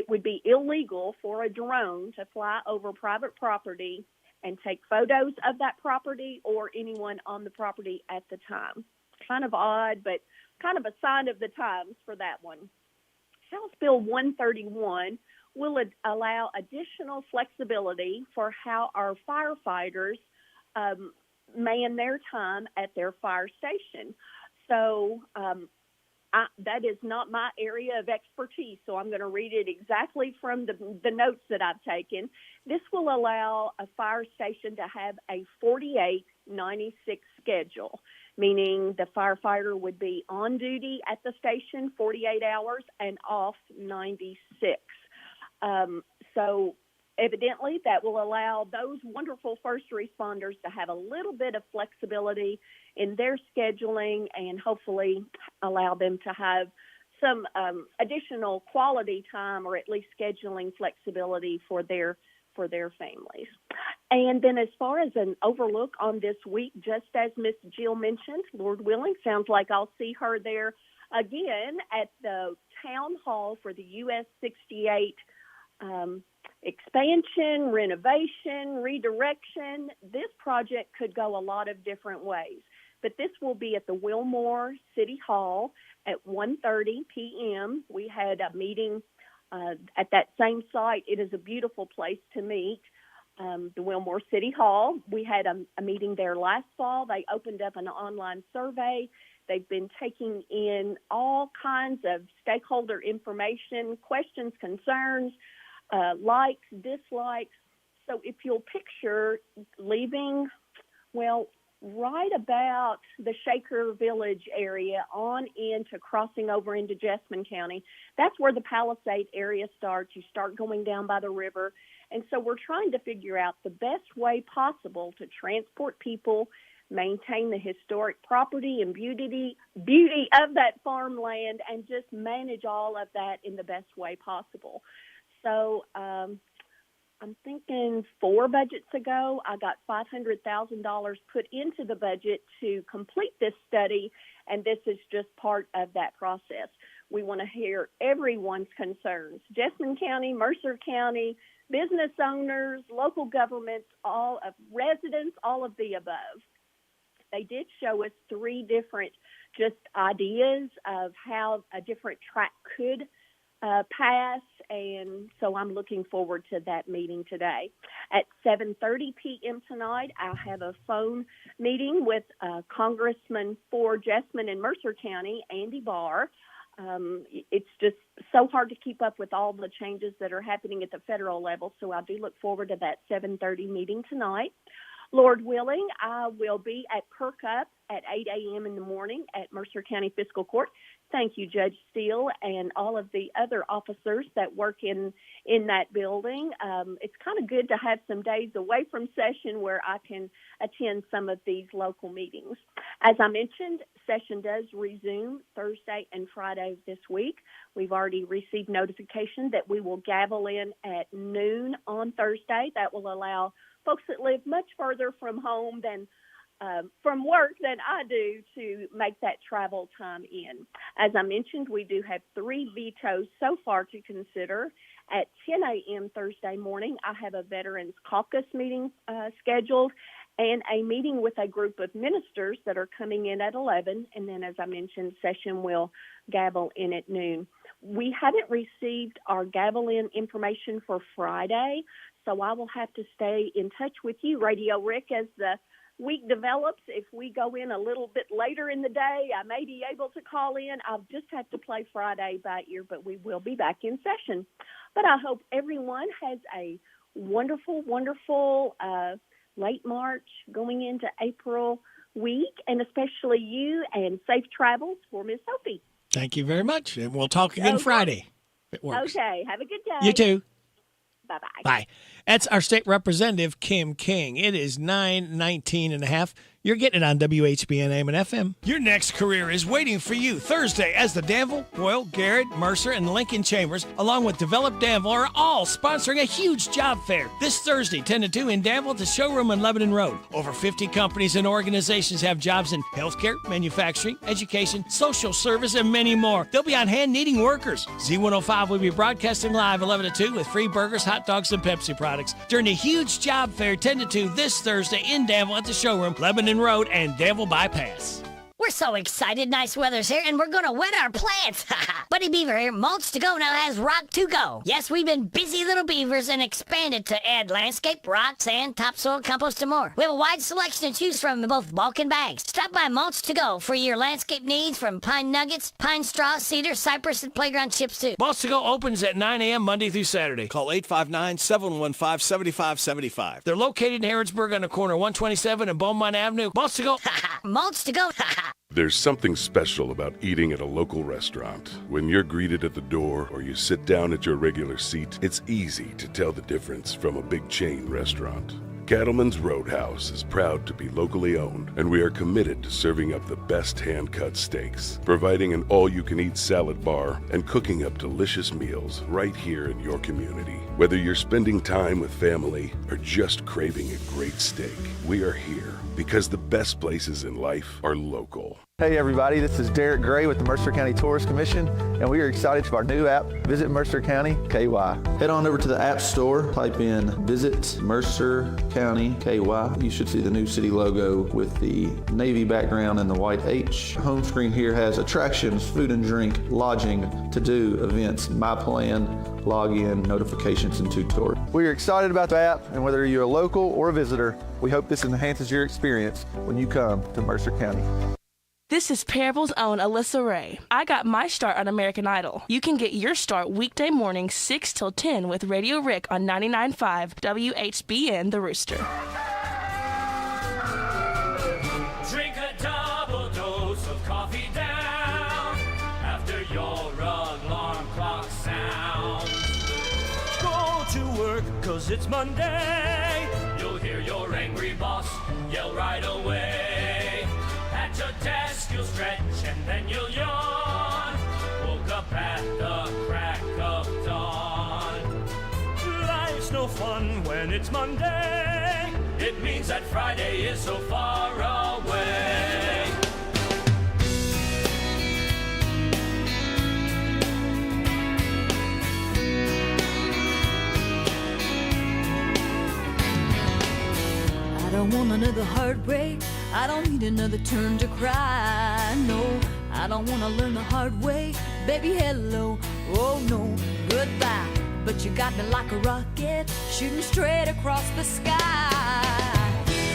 S3: would be illegal for a drone to fly over private property and take photos of that property or anyone on the property at the time. Kind of odd, but kind of a sign of the times for that one. House Bill 131 will allow additional flexibility for how our firefighters man their time at their fire station. So that is not my area of expertise, so I'm going to read it exactly from the notes that I've taken. This will allow a fire station to have a 48-96 schedule, meaning the firefighter would be on duty at the station 48 hours and off 96. So evidently that will allow those wonderful first responders to have a little bit of flexibility in their scheduling and hopefully allow them to have some additional quality time or at least scheduling flexibility for their families. And then as far as an overlook on this week, just as Miss Jill mentioned, Lord willing, sounds like I'll see her there again at the town hall for the US 68 expansion, renovation, redirection. This project could go a lot of different ways, but this will be at the Wilmore City Hall at 1:30 p.m. We had a meeting at that same site. It is a beautiful place to meet, the Wilmore City Hall. We had a meeting there last fall. They opened up an online survey. They've been taking in all kinds of stakeholder information, questions, concerns, likes, dislikes. So if you'll picture leaving, well, right about the Shaker Village area on into crossing over into Jessamine County, that's where the Palisade area starts. You start going down by the river. And so we're trying to figure out the best way possible to transport people, maintain the historic property and beauty of that farmland, and just manage all of that in the best way possible. So I'm thinking 4 budgets ago, I got $500,000 put into the budget to complete this study, and this is just part of that process. We want to hear everyone's concerns, Jessamine County, Mercer County, business owners, local governments, all of residents, all of the above. They did show us 3 different just ideas of how a different track could pass, and so I'm looking forward to that meeting today. At 7:30 p.m. tonight, I'll have a phone meeting with Congressman for Jessamine and Mercer County, Andy Barr. It's just so hard to keep up with all the changes that are happening at the federal level, so I do look forward to that 7:30 meeting tonight. Lord willing, I will be at Perk Up at 8 a.m. in the morning at Mercer County Fiscal Court. Thank you, Judge Steele, and all of the other officers that work in that building. It's kind of good to have some days away from session where I can attend some of these local meetings. As I mentioned, session does resume Thursday and Friday this week. We've already received notification that we will gavel in at noon on Thursday. That will allow folks that live much further from home than from work than I do to make that travel time in. As I mentioned, we do have 3 vetoes so far to consider. At 10 a.m. Thursday morning, I have a Veterans Caucus meeting scheduled and a meeting with a group of ministers that are coming in at 11. And then, as I mentioned, session will gavel in at noon. We haven't received our gavel-in information for Friday, so I will have to stay in touch with you, Radio Rick, as the week develops. If we go in a little bit later in the day, I may be able to call in. I'll just have to play Friday by ear, but we will be back in session. But I hope everyone has a wonderful, wonderful late March going into April week, and especially you, and safe travels for Miss Sophie.
S17: Thank you very much, and we'll talk again Friday if it works.
S3: Okay, have a good day.
S17: You too.
S3: Bye-bye.
S17: Bye. That's our state representative, Kim King. It is 9:19 and a half. You're getting it on WHBN AM and FM. Your next career is waiting for you Thursday as the Danville, Royal, Garrett, Mercer, and Lincoln Chambers, along with Develop Danville, are all sponsoring a huge job fair this Thursday, 10 to 2 in Danville at the showroom on Lebanon Road. Over 50 companies and organizations have jobs in healthcare, manufacturing, education, social service, and many more. They'll be on hand needing workers. Z105 will be broadcasting live 11 to 2 with free burgers, hot dogs, and Pepsi products during the huge job fair 10 to 2 this Thursday in Danville at the showroom, Lebanon Road, and Danville Bypass.
S8: We're so excited. Nice weather's here, and we're going to wet our plants. Buddy Beaver here. Mulch to Go now has Rock to Go. Yes, we've been busy little beavers and expanded to add landscape, rock, sand, topsoil, compost, and more. We have a wide selection to choose from in both bulk and bags. Stop by Mulch to Go for your landscape needs, from pine nuggets, pine straw, cedar, cypress, and playground chips too.
S17: Mulch to Go opens at 9 a.m. Monday through Saturday. Call 859-715-7575. They're located in Harrodsburg on the corner of 127 and Beaumont Avenue. Mulch to Go.
S8: Mulch to Go.
S10: There's something special about eating at a local restaurant. When you're greeted at the door or you sit down at your regular seat, it's easy to tell the difference from a big chain restaurant. Cattleman's Roadhouse is proud to be locally owned, and we are committed to serving up the best hand-cut steaks, providing an all-you-can-eat salad bar, and cooking up delicious meals right here in your community. Whether you're spending time with family or just craving a great steak, we are here because the best places in life are local.
S11: Hey everybody, this is Derek Gray with the Mercer County Tourist Commission, and we are excited for our new app, Visit Mercer County KY. Head on over to the App Store, type in Visit Mercer County KY. You should see the new city logo with the navy background and the white H. Home screen here has attractions, food and drink, lodging, to-do, events, My Plan, login, notifications, and tutorials. We are excited about the app, and whether you're a local or a visitor, we hope this enhances your experience when you come to Mercer County.
S12: This is Parable's own Alyssa Ray. I got my start on American Idol. You can get your start weekday mornings 6 till 10 with Radio Rick on 99.5 WHBN The Rooster.
S13: Drink a double dose of coffee down after your alarm clock sounds. Go to work 'cause it's Monday. You'll hear your angry boss yell right away. At your desk you'll stretch and then you'll yawn. Woke up at the crack of dawn. Life's no fun when it's Monday. It means that Friday is so far away.
S14: I don't want another heartbreak. I don't need another turn to cry. No, I don't want to learn the hard way. Baby, hello. Oh, no, goodbye. But you got me like a rocket, shooting straight across the sky.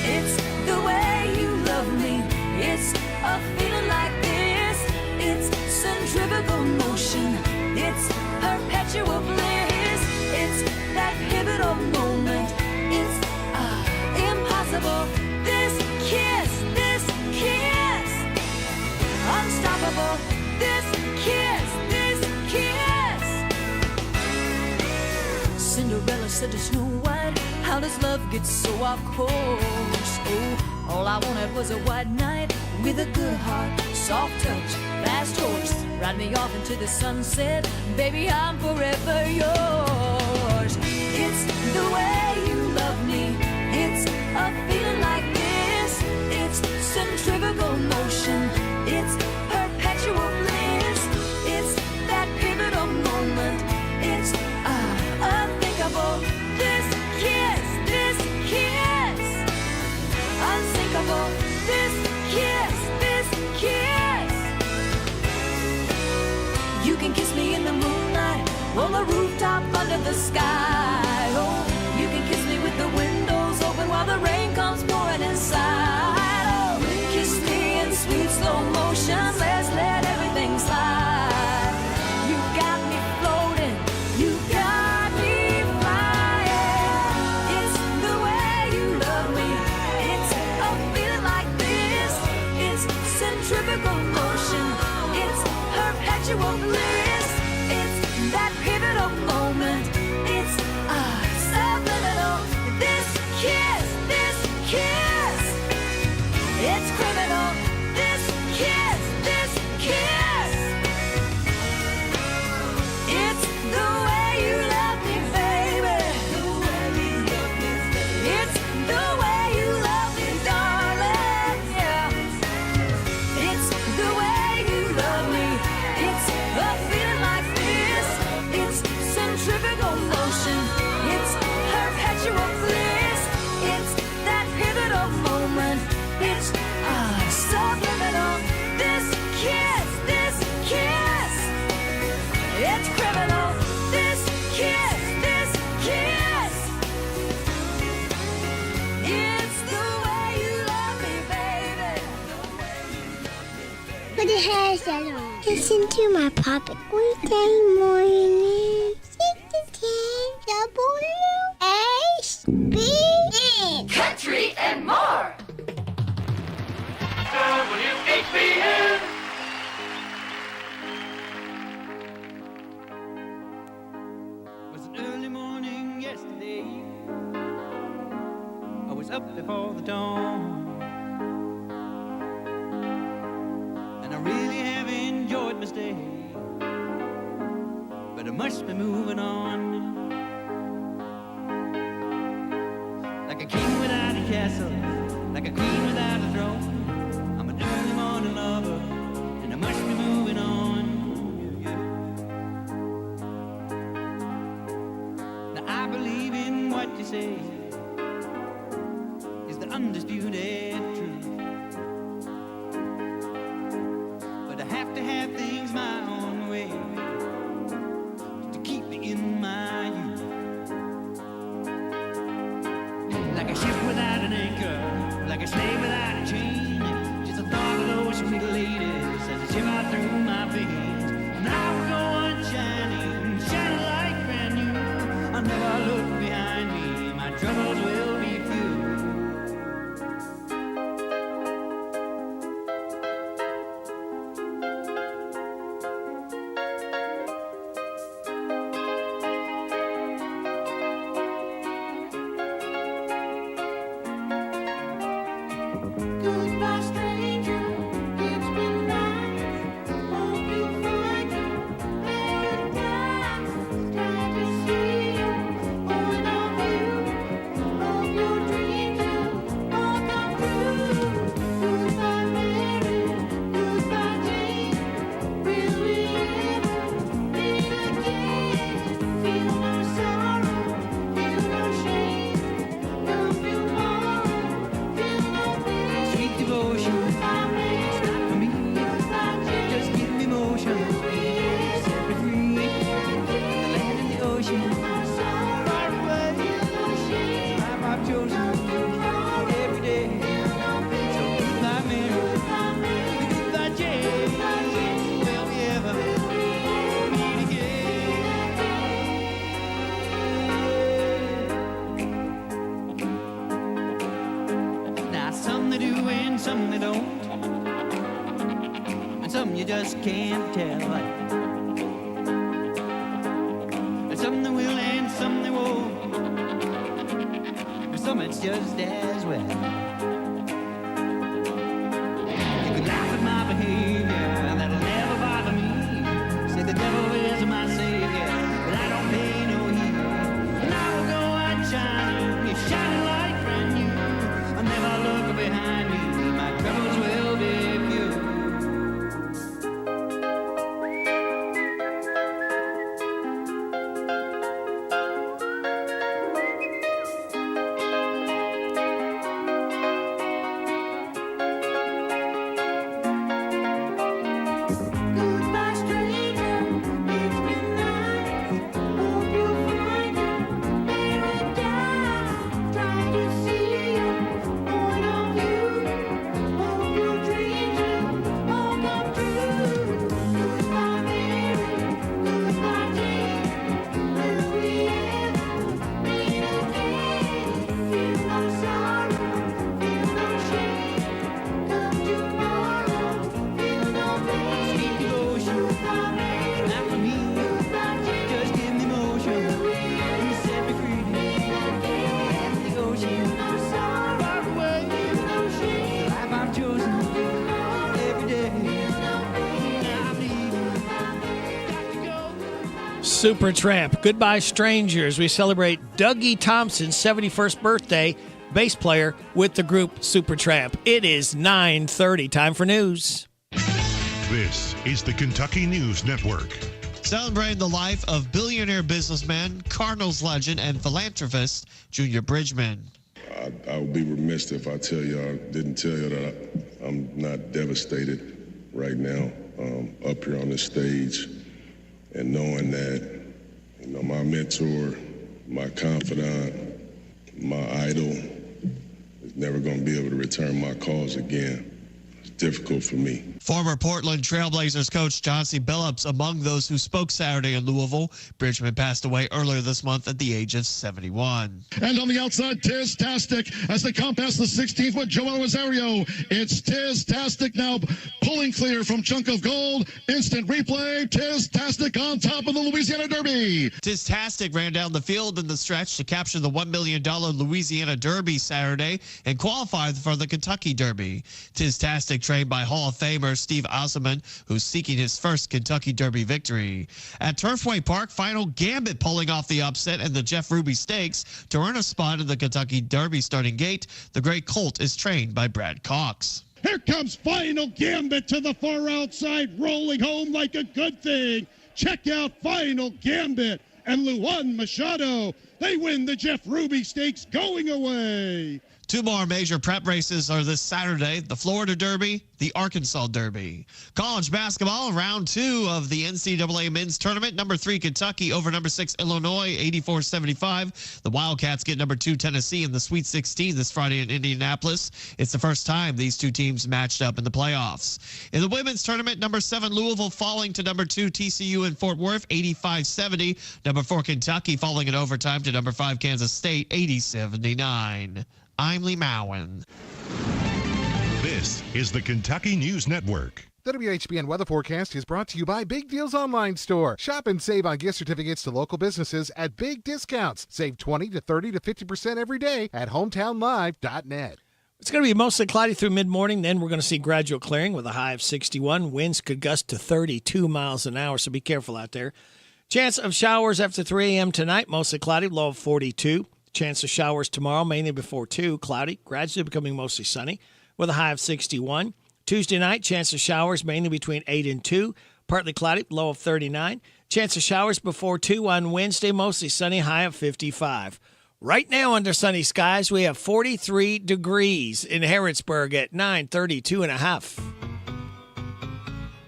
S14: It's the way you love me. It's a feeling like this. It's centrifugal motion. It's perpetual bliss. It's that pivotal moment. It's impossible. This kiss, unstoppable. This kiss. Cinderella said to Snow White, how does love get so off course? Oh, all I wanted was a white knight with a good heart, soft touch, fast horse. Ride me off into the sunset, baby, I'm forever yours. It's the way you love me. It's a feeling like this. It's centrifugal motion. It's perpetual bliss. It's that pivotal moment. It's unthinkable. This kiss. Unsinkable. This kiss. You can kiss me in the sky. Oh, you can kiss me with the windows open while the rain comes pouring inside. Oh, kiss me in sweet slow motion. Let's let everything slide. You got me floating. You got me flying. It's the way you love me. It's a feeling like this. It's centrifugal motion. It's perpetual bliss. It's that pivotal moment. It's subliminal. This kiss. It's criminal. This kiss. It's the way you love me, baby. It's the way you love me, darling. Yeah. It's the way you love me. It's a feeling like this. It's centrifugal motion. It's perpetual bliss. It's that pivotal moment. It's subliminal. This kiss. It's criminal. This kiss. It's the way you love me, baby.
S5: Put your hairset on. Listen to my puppet weekday morning. 6 to 10 WHBN.
S13: Country and more. WHBN.
S2: It was an early morning yesterday. I was up before the dawn, and I really have enjoyed my stay, but I must be moving on. Like a king without a castle, like a queen without a throne. I'm an early morning lover, and I must be moving on. Now I believe in what you say is the undisputed truth, but I have to have things my own way to keep me in my youth. Like a ship without an anchor, like a slave without a chain. Just the thought of those sweet ladies as they shiver through my veins. And I will go on shining like brand new. I'll never look behind me, my troubles will be few.
S14: Goodbye, stranger. It's been nice. Hope you find your paradise. Glad to see you. All of you. Hope your dreams will all come true. Goodbye, Mary. Goodbye, Jane. Will we ever meet again? Feel no sorrow. Feel no shame. No feel more. Feel no pain.
S2: Sweet devotion, it's not for me. Just give me motion, set me free. The land and the ocean, far away. Life I've chosen every day. So goodbye, Mary, goodbye, Jane. Will we ever meet again? Now some they do and some they don't, and some you just can't tell. And some they will and some they won't, and some it's just as well. You can laugh at my behavior, that'll never bother me. Say the devil is my savior, but I don't pay no heed. And I will go on shining, shining like brand new. I'll never look behind me, my troubles will be few.
S17: Supertramp, Goodbye Strangers. We celebrate Dougie Thompson's 71st birthday, bass player with the group Supertramp. It is 9:30. Time for news.
S15: This is the Kentucky News Network.
S16: Celebrating the life of billionaire businessman, Cardinals legend, and philanthropist Junior Bridgman.
S18: I would be remiss if I didn't tell you that I'm not devastated right now up here on this stage, and knowing that my mentor, my confidant, my idol is never going to be able to return my calls again. It's difficult for me.
S16: Former Portland Trailblazers coach John C. Billups among those who spoke Saturday in Louisville. Bridgman passed away earlier this month at the age of 71.
S19: And on the outside, Tiz-tastic as they come past the 16th with Joel Rosario. It's Tiz-tastic now pulling clear from Chunk of Gold. Instant replay. Tiz-tastic on top of the Louisiana Derby.
S16: Tiz-tastic ran down the field in the stretch to capture the $1 million Louisiana Derby Saturday and qualified for the Kentucky Derby. Tiz-tastic trained by Hall of Famer Steve Osman, who's seeking his first Kentucky Derby victory. At Turfway Park, Final Gambit pulling off the upset and the Jeff Ruby Stakes to earn a spot in the Kentucky Derby starting gate. The Great Colt is trained by Brad Cox.
S19: Here comes Final Gambit to the far outside, rolling home like a good thing. Check out Final Gambit and Luan Machado. They win the Jeff Ruby Stakes going away.
S16: Two more major prep races are this Saturday, the Florida Derby, the Arkansas Derby. College basketball, round 2 of the NCAA men's tournament. Number 3 Kentucky over number 6 Illinois, 84-75. The Wildcats get number 2 Tennessee in the Sweet 16 this Friday in Indianapolis. It's the first time these two teams matched up in the playoffs. In the women's tournament, number 7 Louisville falling to number 2 TCU in Fort Worth, 85-70. Number 4 Kentucky falling in overtime to number 5 Kansas State, 80-79. I'm Lee Mowen.
S15: This is the Kentucky News Network.
S23: The WHBN weather forecast is brought to you by Big Deals Online Store. Shop and save on gift certificates to local businesses at big discounts. Save 20 to 30 to 50% every day at hometownlive.net.
S17: It's going to be mostly cloudy through mid-morning. Then we're going to see gradual clearing with a high of 61. Winds could gust to 32 miles an hour, so be careful out there. Chance of showers after 3 a.m. tonight, mostly cloudy, low of 42. Chance of showers tomorrow, mainly before 2, cloudy, gradually becoming mostly sunny, with a high of 61. Tuesday night, chance of showers mainly between 8 and 2, partly cloudy, low of 39. Chance of showers before 2 on Wednesday, mostly sunny, high of 55. Right now under sunny skies, we have 43 degrees in Harrodsburg at 932.5.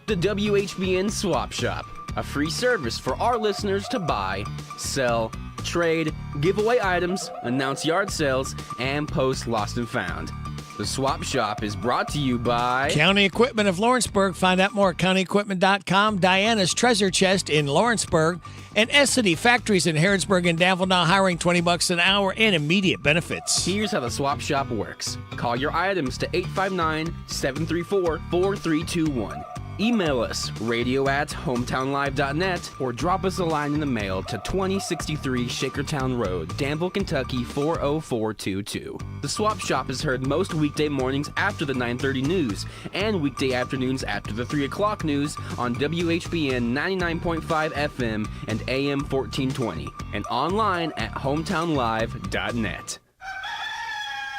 S20: The WHBN Swap Shop, a free service for our listeners to buy, sell, trade, give away items, announce yard sales, and post lost and found. The Swap Shop is brought to you by
S17: County Equipment of Lawrenceburg. Find out more at CountyEquipment.com. Diana's Treasure Chest in Lawrenceburg. And Essity Factories in Harrodsburg and Danville now hiring $20 an hour and immediate benefits.
S20: Here's how the Swap Shop works. Call your items to 859-734-4321. Email us, radio@hometownlive.net, or drop us a line in the mail to 2063 Shakertown Road, Danville, Kentucky, 40422. The Swap Shop is heard most weekday mornings after the 9:30 news, and weekday afternoons after the 3 o'clock news on WHBN 99.5 FM and AM 1420, and online at hometownlive.net.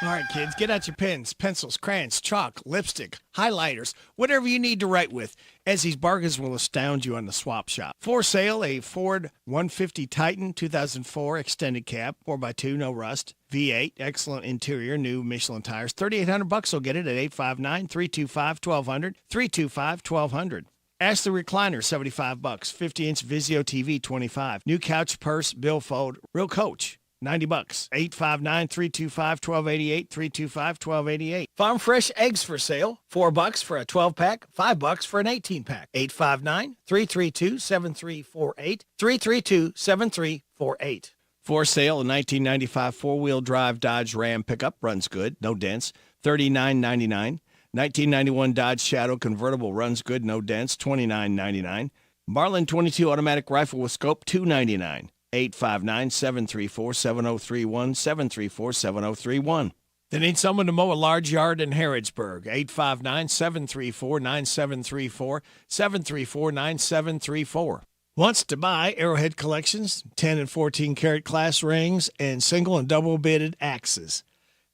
S17: All right, kids, get out your pens, pencils, crayons, chalk, lipstick, highlighters, whatever you need to write with, as these bargains will astound you on the Swap Shop. For sale, a Ford 150 Titan 2004 extended cab, 4x2, no rust, V8, excellent interior, new Michelin tires, $3,800 will get it at 859-325-1200, 325-1200. Ask the recliner, $75, 50-inch Vizio TV, $25, new couch, purse, billfold, real coach, $90. 859-325-1288, 325-1288. Farm fresh eggs for sale. $4 for a 12-pack, $5 for an 18-pack. 859-332-7348, 332-7348. For sale, a 1995 four-wheel drive Dodge Ram pickup, runs good, no dents, $39.99. 1991 Dodge Shadow convertible, runs good, no dents, $29.99. Marlin 22 automatic rifle with scope, $299. 859-734-7031, 734-7031. They need someone to mow a large yard in Harrodsburg. 859-734-9734, 734-9734. Wants to buy Arrowhead Collections, 10 and 14 karat class rings, and single and double bitted axes.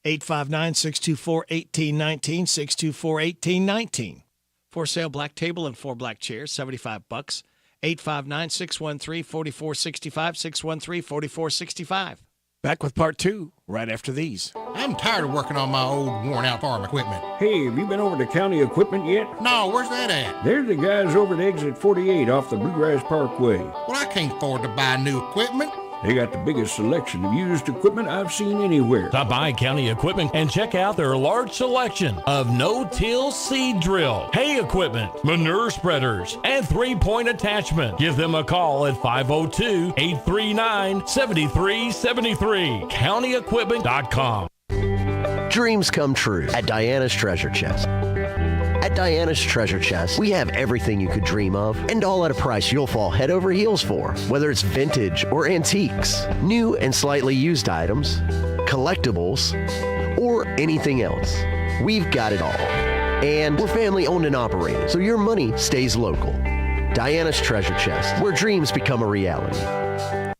S17: 859-624-1819, 624-1819. For sale, black table and 4 black chairs, $75. 859-613-4465, 613-4465. Back with part 2 right after these.
S1: I'm tired of working on my old worn-out farm equipment.
S21: Hey, have you been over to County Equipment yet?
S1: No, where's that at?
S21: They're the guys over at Exit 48 off the Bluegrass Parkway.
S1: Well, I can't afford to buy new equipment.
S21: They got the biggest selection of used equipment I've seen anywhere.
S22: Stop by County Equipment and check out their large selection of no-till seed drill, hay equipment, manure spreaders, and 3-point attachment. Give them a call at 502-839-7373. CountyEquipment.com.
S24: Dreams come true at Diana's Treasure Chest. At Diana's Treasure Chest, we have everything you could dream of, and all at a price you'll fall head over heels for. Whether it's vintage or antiques, new and slightly used items, collectibles, or anything else, we've got it all. And we're family owned and operated, so your money stays local. Diana's Treasure Chest, where dreams become a reality.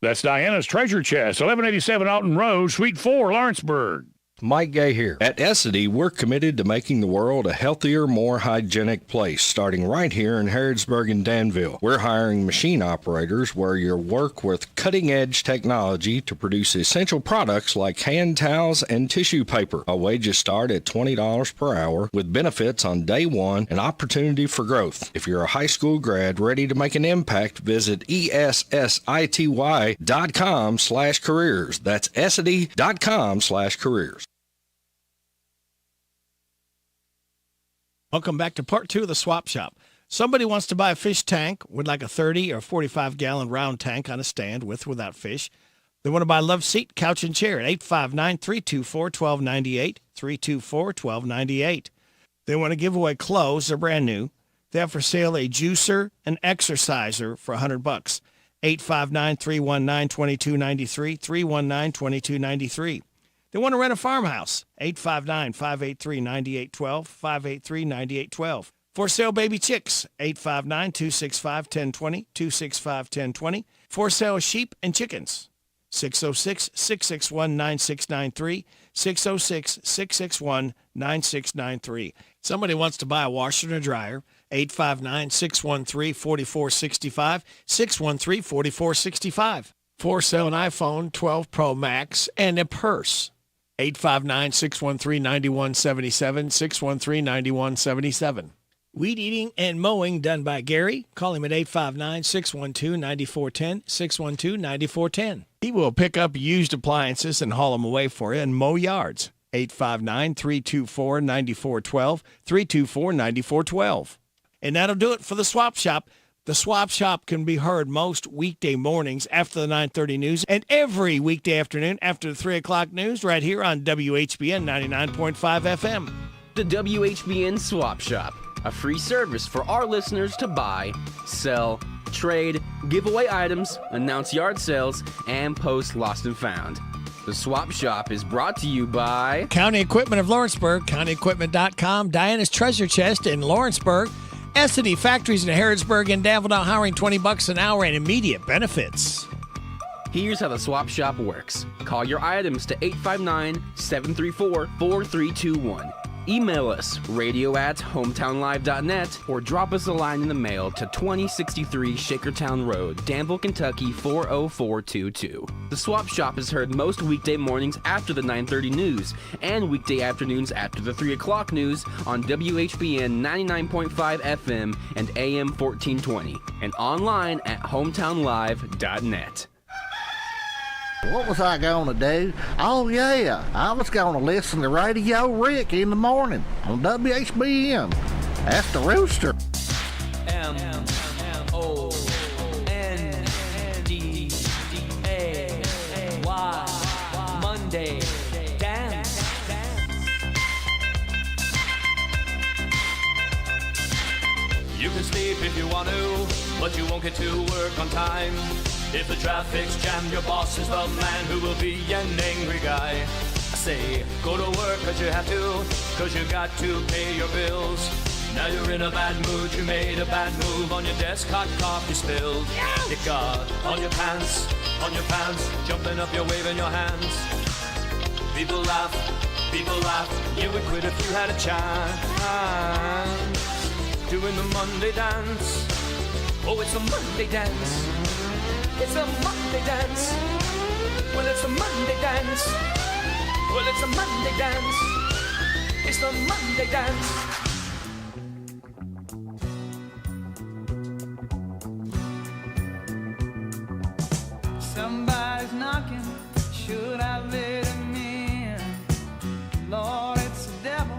S7: That's Diana's Treasure Chest, 1187 Alton Road, Suite 4, Lawrenceburg.
S25: Mike Gay here. At Essity, we're committed to making the world a healthier, more hygienic place, starting right here in Harrodsburg and Danville. We're hiring machine operators where you'll work with cutting-edge technology to produce essential products like hand towels and tissue paper. Our wages start at $20 per hour with benefits on day one and opportunity for growth. If you're a high school grad ready to make an impact, visit ESSITY.com/careers. That's Essity.com/careers.
S17: Welcome back to part 2 of the Swap Shop. Somebody wants to buy a fish tank with like a 30 or 45-gallon round tank on a stand with without fish. They want to buy a love seat, couch, and chair at 859-324-1298, 324-1298. They want to give away clothes. They're brand new. They have for sale a juicer and exerciser for $100. 859-319-2293, 319-2293. They want to rent a farmhouse, 859-583-9812, 583-9812. For sale baby chicks, 859-265-1020, 265-1020. For sale sheep and chickens, 606-661-9693, 606-661-9693. Somebody wants to buy a washer and a dryer, 859-613-4465, 613-4465. For sale an iPhone 12 Pro Max and a purse. 859-613-9177, 613-9177. Weed eating and mowing done by Gary. Call him at 859-612-9410, 612-9410. He will pick up used appliances and haul them away for you and mow yards. 859-324-9412, 324-9412. And that'll do it for the Swap Shop. The Swap Shop can be heard most weekday mornings after the 9:30 news and every weekday afternoon after the 3 o'clock news right here on WHBN 99.5 FM.
S20: The WHBN Swap Shop, a free service for our listeners to buy, sell, trade, give away items, announce yard sales, and post lost and found. The Swap Shop is brought to you by
S17: County Equipment of Lawrenceburg, CountyEquipment.com, Diana's Treasure Chest in Lawrenceburg, Essity Factories in Harrodsburg and Danville now hiring $20 an hour and immediate benefits.
S20: Here's how the Swap Shop works. Call your items to 859-734-4321. Email us, radio@hometownlive.net, or drop us a line in the mail to 2063 Shakertown Road, Danville, Kentucky 40422. The Swap Shop is heard most weekday mornings after the 9:30 news and weekday afternoons after the 3 o'clock news on WHBN 99.5 FM and AM 1420, and online at hometownlive.net.
S26: What was I going to do? Oh, yeah, I was going to listen to Radio Rick in the morning on WHBN. That's the Rooster.
S13: M-O-N-D-A-Y, Monday, dance. You can sleep if you want to, but you won't get to work on time. If the traffic's jammed, your boss is the man who will be an angry guy. I say, go to work 'cause you have to, 'cause you got to pay your bills. Now you're in a bad mood, you made a bad move. On your desk, hot coffee spilled. It got on your pants, jumping up, you're waving your hands. People laugh, you would quit if you had a chance. Doing the Monday dance, oh it's a Monday dance. It's a Monday dance, well it's a Monday dance. Well it's a Monday dance, it's the Monday dance.
S2: Somebody's knocking, should I let him in? Lord, it's the devil,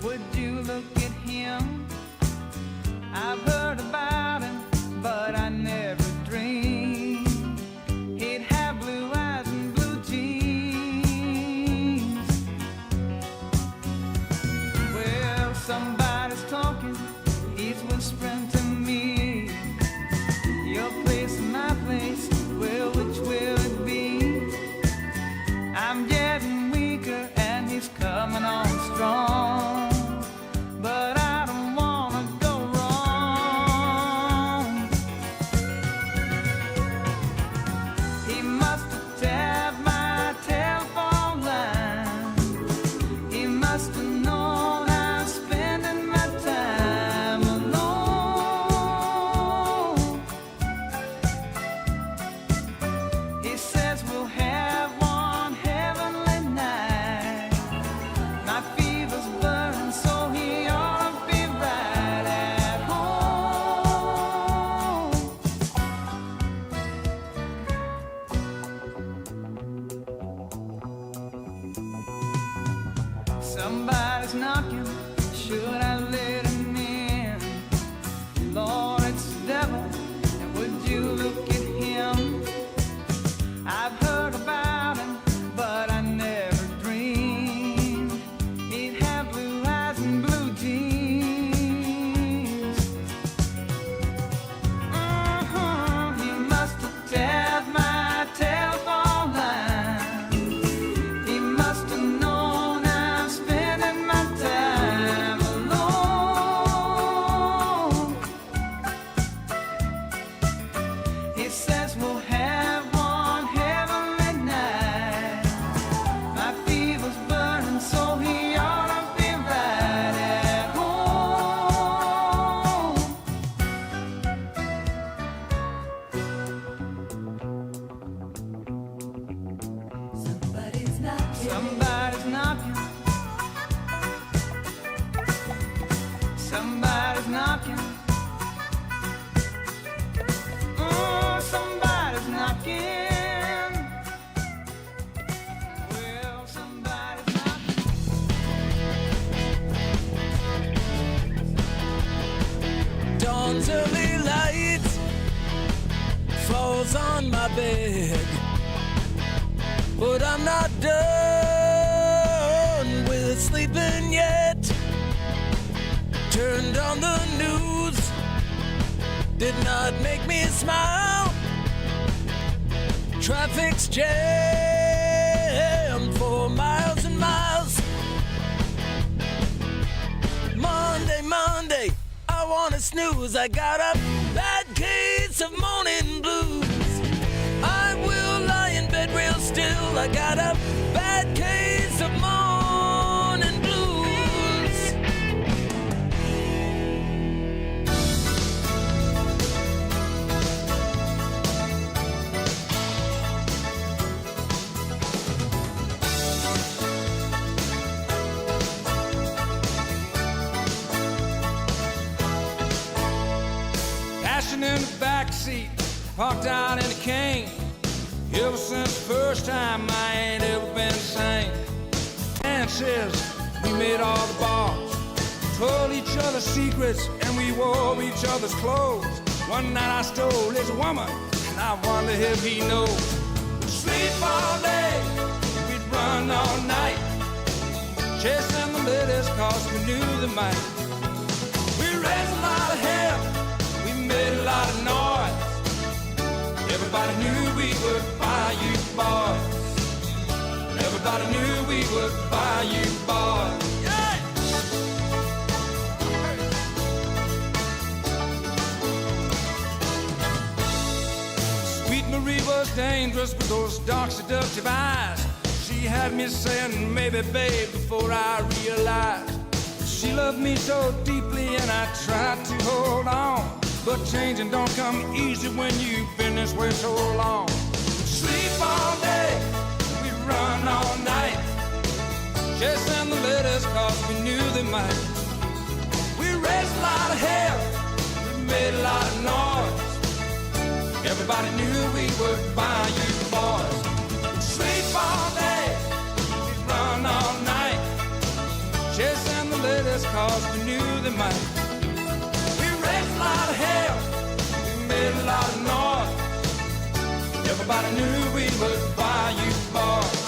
S2: would you look at him? I've heard about him, but I never dreamed he'd have blue eyes and blue jeans. Well, somebody's talking, he's whispering to me. Your place and my place, well, which will it be? I'm getting weaker and he's coming on strong, but I don't wanna go wrong. He must have tapped my telephone line. He must have known I'm spending my time alone. He says we'll have one heavenly night. My fever's burning, so he ought to be right at home. Somebody's knocking, should I let him in? Lord, it's the devil, and would you look at him? I've heard about him, but I never dreamed he'd have blue eyes and blue jeans. He must have tapped my telephone line. He must have known I'm spending my time alone. He says we'll have one heavenly night. My fever's burning, so he ought to be right at home. Somebody's knocking. Somebody's knocking. Somebody's knocking. Oh, somebody's knocking. Well, somebody's knocking.
S3: Dawn's early light falls on my bed, but I'm not done with sleeping yet. Turned on the news, did not make me smile. Traffic's jammed for miles and miles. Monday, I wanna snooze. I got a bad case of morning blues. I will lie in bed real still. I got a bad case of morning blues. Ashing in the backseat, parked out in a cane. Ever since the first time, I ain't ever been the same. Dances, we made all the bars, told each other secrets, and we wore each other's clothes. One night I stole his woman, and I wonder if he knows. We'd sleep all day, we'd run all night, chasing the ladies cause we knew they might. We raised a lot of hell, we made a lot of noise. Everybody knew we would buy you boys. Everybody knew we would buy you boys. Yeah! dangerous with those dark, seductive eyes. She had me saying, maybe, babe, before I realized she loved me so deeply, and I tried to hold on. But changing don't come easy when you've been this way so long. Sleep all day, we run all night, chasing the letters cause we knew they might. We raised a lot of hell, we made a lot of noise. Everybody knew we would buy you boys. Sleep all day, we run all night, chasing the ladies cause we knew they might. We raised a lot of hell, we made a lot of noise. Everybody knew we would buy you boys.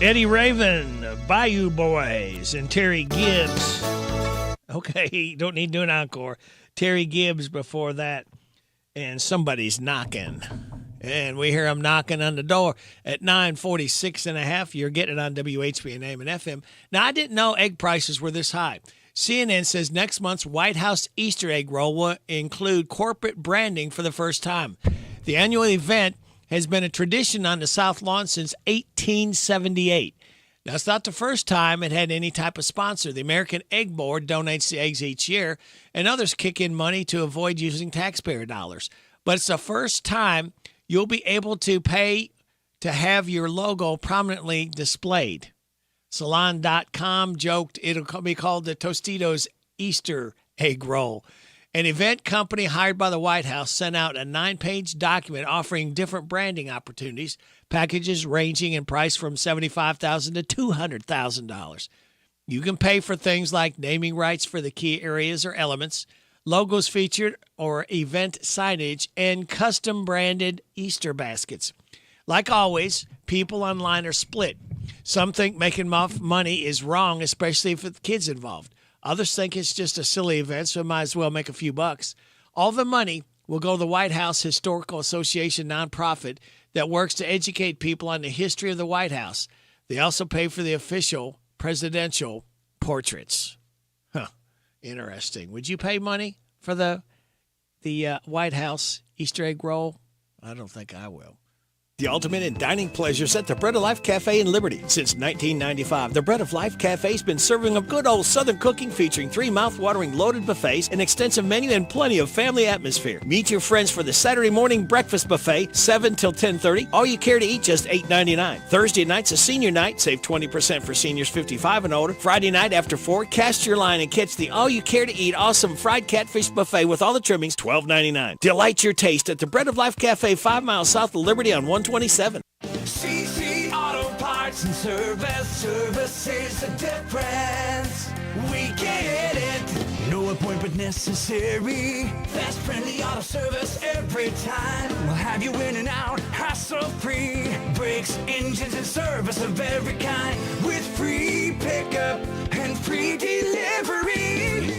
S17: Eddie Raven, Bayou Boys, and Terry Gibbs. Okay, don't need to do an encore. Terry Gibbs before that, and Somebody's Knocking. And we hear them knocking on the door at 9:46 and a half. You're getting it on WHBN AM and FM. Now, I didn't know egg prices were this high. CNN says next month's White House Easter egg roll will include corporate branding for the first time. The annual event has been a tradition on the South Lawn since 1878. Now, it's not the first time it had any type of sponsor. The American Egg Board donates the eggs each year, and others kick in money to avoid using taxpayer dollars. But it's the first time you'll be able to pay to have your logo prominently displayed. Salon.com joked it'll be called the Tostitos Easter Egg Roll. An event company hired by the White House sent out a 9-page document offering different branding opportunities, packages ranging in price from $75,000 to $200,000. You can pay for things like naming rights for the key areas or elements, logos featured or event signage, and custom branded Easter baskets. Like always, people online are split. Some think making money is wrong, especially if it's kids involved. Others think it's just a silly event, so might as well make a few bucks. All the money will go to the White House Historical Association nonprofit that works to educate people on the history of the White House. They also pay for the official presidential portraits. Huh, interesting. Would you pay money for the White House Easter egg roll? I don't think I will. The ultimate in dining pleasures at the Bread of Life Cafe in Liberty. Since 1995, the Bread of Life Cafe's been serving up good old Southern cooking featuring 3 mouth-watering loaded buffets, an extensive menu, and plenty of family atmosphere. Meet your friends for the Saturday morning breakfast buffet, 7 till 10:30. All you care to eat, just $8.99. Thursday night's a senior night. Save 20% for seniors 55 and older. Friday night after 4, cast your line and catch the all you care to eat awesome fried catfish buffet with all the trimmings, $12.99. Delight your taste at the Bread of Life Cafe, 5 miles south of Liberty on 127.
S2: CC Auto Parts and Service is the difference. We get it. No appointment necessary. Fast, friendly auto service every time. We'll have you in and out, hassle-free. Brakes, engines, and service of every kind. With free pickup and free delivery.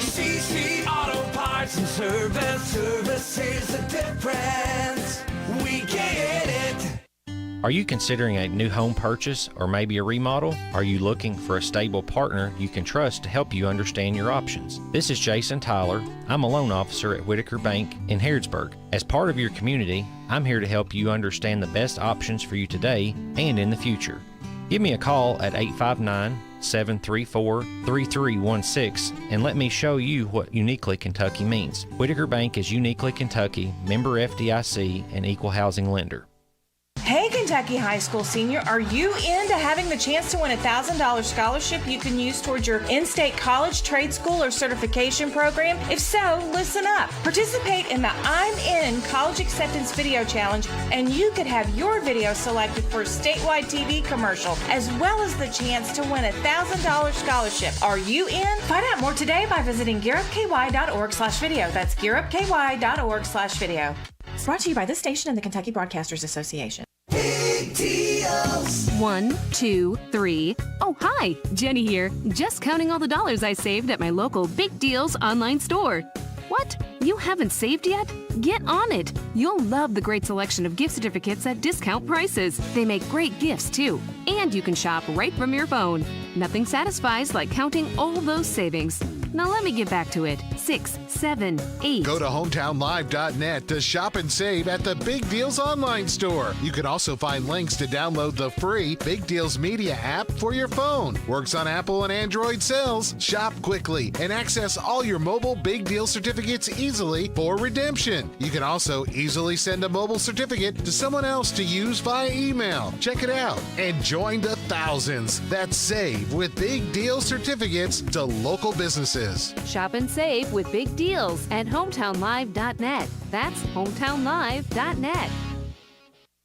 S2: CC Auto Parts and Service is the difference. We get it.
S4: Are you considering a new home purchase or maybe a remodel? Are you looking for a stable partner you can trust to help you understand your options? This is Jason Tyler. I'm a loan officer at Whitaker Bank in Harrodsburg. As part of your community, I'm here to help you understand the best options for you today and in the future. Give me a call at 859-734-3316 and let me show you what Uniquely Kentucky means. Whitaker Bank is Uniquely Kentucky, member FDIC, and equal housing lender.
S6: Hey, Kentucky high school senior, are you into having the chance to win a $1,000 scholarship you can use towards your in-state college, trade school, or certification program? If so, listen up. Participate in the I'm In College Acceptance Video Challenge, and you could have your video selected for a statewide TV commercial, as well as the chance to win a $1,000 scholarship. Are you in? Find out more today by visiting gearupky.org/video. That's gearupky.org/video. Brought to you by this station and the Kentucky Broadcasters Association.
S8: Big deals. 1, 2, 3. Oh, hi, Jenny here. Just counting all the dollars I saved at my local Big Deals online store. What? You haven't saved yet? Get on it. You'll love the great selection of gift certificates at discount prices. They make great gifts, too. And you can shop right from your phone. Nothing satisfies like counting all those savings. Now let me get back to it. 6, 7, 8.
S23: Go to hometownlive.net to shop and save at the Big Deals online store. You can also find links to download the free Big Deals Media app for your phone. Works on Apple and Android cells. Shop quickly and access all your mobile Big Deal certificates easily for redemption. You can also easily send a mobile certificate to someone else to use via email. Check it out and join the thousands that save with Big Deal certificates to local businesses.
S8: Shop and save with Big Deals at hometownlive.net. That's hometownlive.net.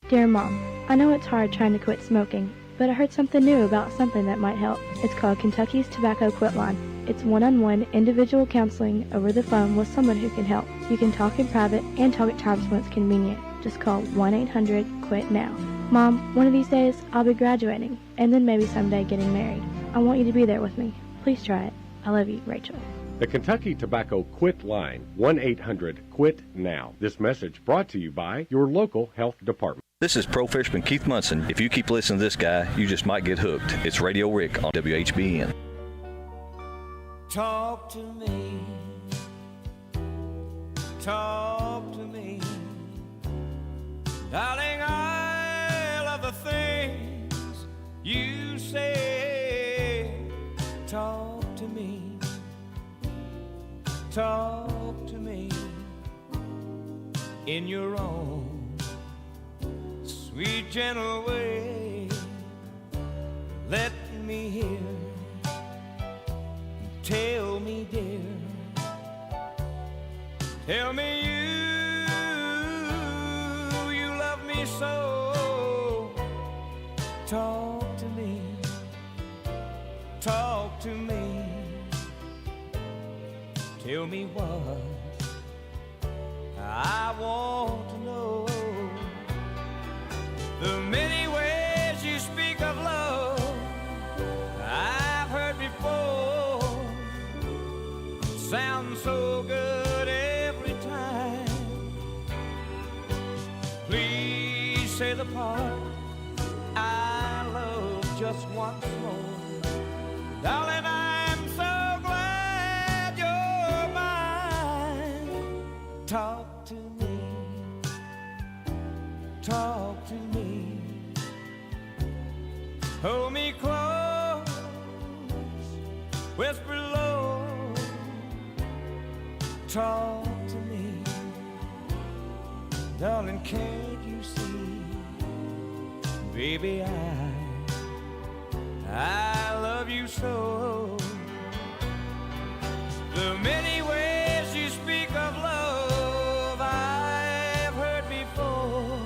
S9: Dear Mom, I know it's hard trying to quit smoking, but I heard something new about something that might help. It's called Kentucky's Tobacco Quit Line. It's one-on-one individual counseling over the phone with someone who can help. You can talk in private and talk at times when it's convenient. Just call 1-800-QUIT-NOW. Mom, one of these days I'll be graduating and then maybe someday getting married. I want you to be there with me. Please try it. I love you, Rachel.
S10: The Kentucky Tobacco Quit Line, 1-800-QUIT-NOW. This message brought to you by your local health department.
S11: This is Pro Fisherman Keith Munson. If you keep listening to this guy, you just might get hooked. It's Radio Rick on WHBN.
S3: Talk to me. Talk to me. Darling, I love the things you say. Talk to me. Talk to me in your own sweet, gentle way. Let me hear. Tell me, dear. Tell me you love me so. Talk to me. Talk to me. Tell me what I want to know. The many ways you speak of love I've heard before. Sounds so good every time. Please say the part I love just once more. Darling, I'm so glad you're mine. Talk to me. Talk to me. Hold me close. Whisper low. Talk to me. Darling, can't you see? Baby, I love you so. The many ways you speak of love I've heard before.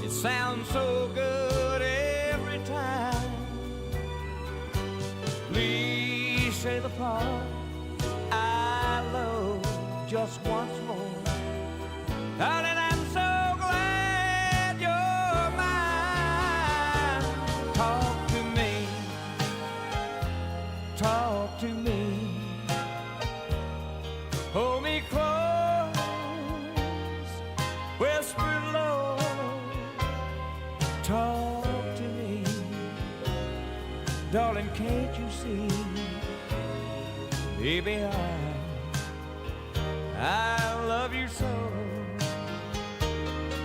S3: It sounds so good every time. Please say the part I love just once more. Darling, I'm so glad you're mine. Talk to me. Talk to me. Hold me close. Whisper low. Talk to me. Darling, can't you see? Baby, I love you so.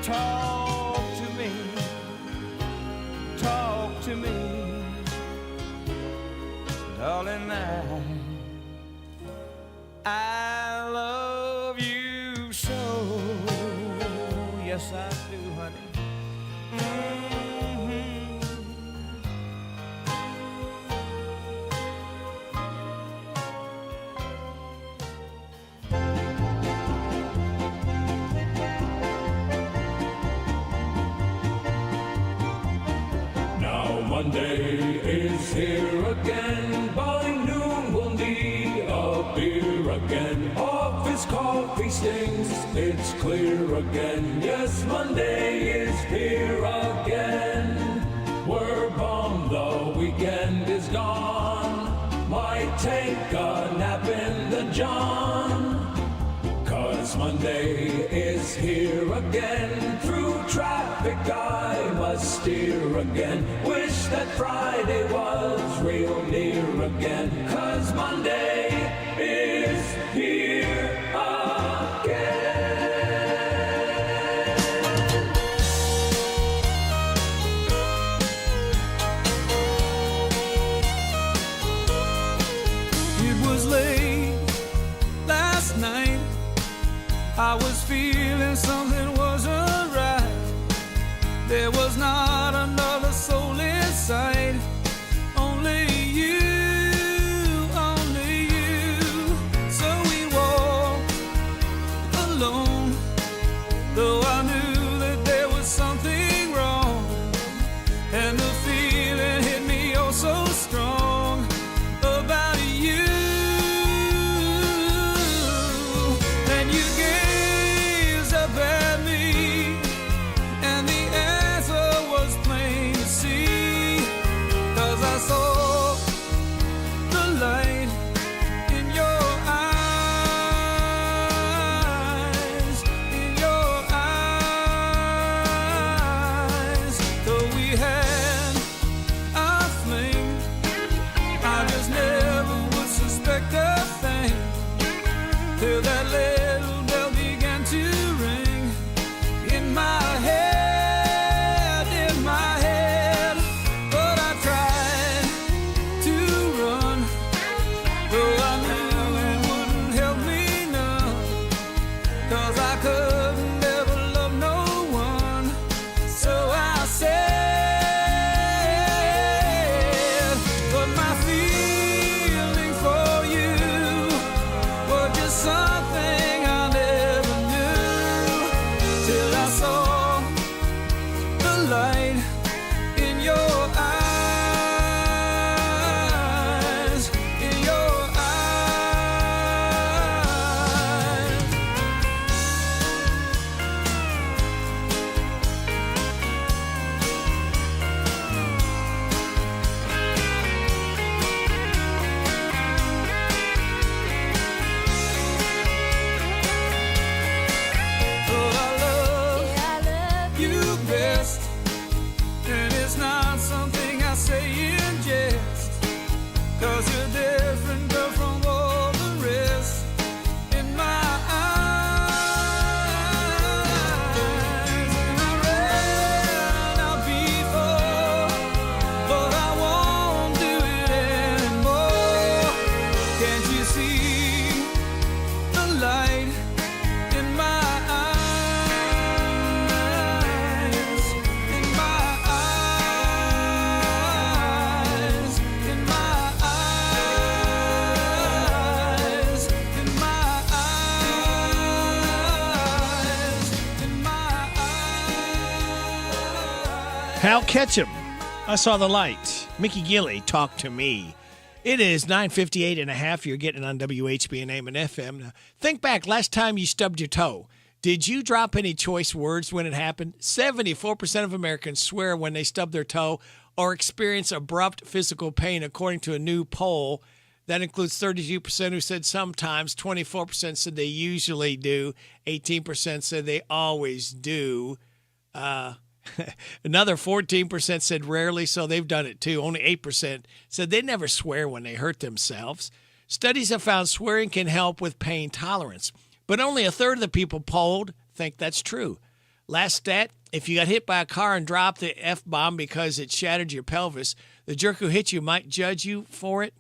S3: Talk to me. Talk to me. Darling, I love you so. Yes, I do, honey.
S13: Monday is here again. By noon we'll need a beer again. Office coffee stings, it's clear again. Yes, Monday is here again. We're bummed the weekend is gone. Might take a nap in the John. 'Cause Monday is here again. Through traffic I must steer again. Wish that Friday was real near again. 'Cause Monday is here again.
S3: It was late last night. I was feeling something wasn't right. There was not another soul in sight. Only you, only you. So we walked alone, though I knew that there was something wrong. And the feeling hit me oh so strong about you. And you gazed up at me, and the answer was plain to see. 'Cause I saw the light in your eyes, in your eyes. Though we had a fling, I just never would suspect a thing till that little bell began to ring in my head, in my head. But I tried to run, though I knew it wouldn't help me none. 'Cause I couldn't ever love no one. So I said, but my feeling for you was just something I never knew, till I saw the light in your eyes, in your eyes. Oh, I love you best, and it's not something I say in jest. 'Cause you're different, girl, from all the rest. In my eyes, and I ran out before, but I won't do it anymore. Can't you see the light in my eyes, in my eyes, in my eyes, in my eyes, in my eyes?
S17: Hal Ketchum, I saw the light. Mickey Gilley, Talk to Me. It is 9:58 and a half. You're getting on WHBN AM and FM. Now, think back last time you stubbed your toe. Did you drop any choice words when it happened? 74% of Americans swear when they stub their toe or experience abrupt physical pain, according to a new poll. That includes 32% who said sometimes, 24% said they usually do, 18% said they always do. Another 14% said rarely, so they've done it too. Only 8% said they never swear when they hurt themselves. Studies have found swearing can help with pain tolerance, but only a third of the people polled think that's true. Last stat, if you got hit by a car and dropped the F-bomb because it shattered your pelvis, the jerk who hit you might judge you for it.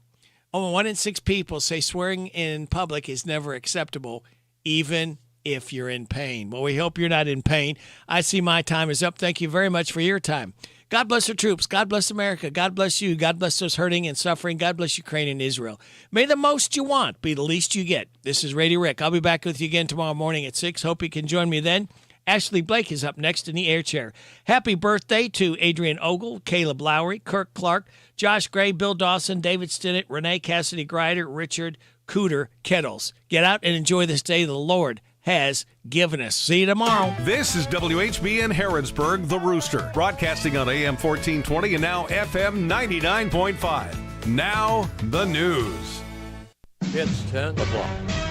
S17: Only 1 in 6 people say swearing in public is never acceptable, even if you're in pain. Well, we hope you're not in pain. I see my time is up. Thank you very much for your time. God bless our troops. God bless America. God bless you. God bless those hurting and suffering. God bless Ukraine and Israel. May the most you want be the least you get. This is Radio Rick. I'll be back with you again tomorrow morning at 6. Hope you can join me then. Ashley Blake is up next in the air chair. Happy birthday to Adrian Ogle, Caleb Lowry, Kirk Clark, Josh Gray, Bill Dawson, David Stinnett, Renee Cassidy Grider, Richard Cooter Kettles. Get out and enjoy this day the Lord has given us. See you tomorrow.
S5: This is WHBN Harrodsburg, The Rooster, broadcasting on AM 1420 and now FM 99.5. Now, the news.
S12: It's 10 o'clock.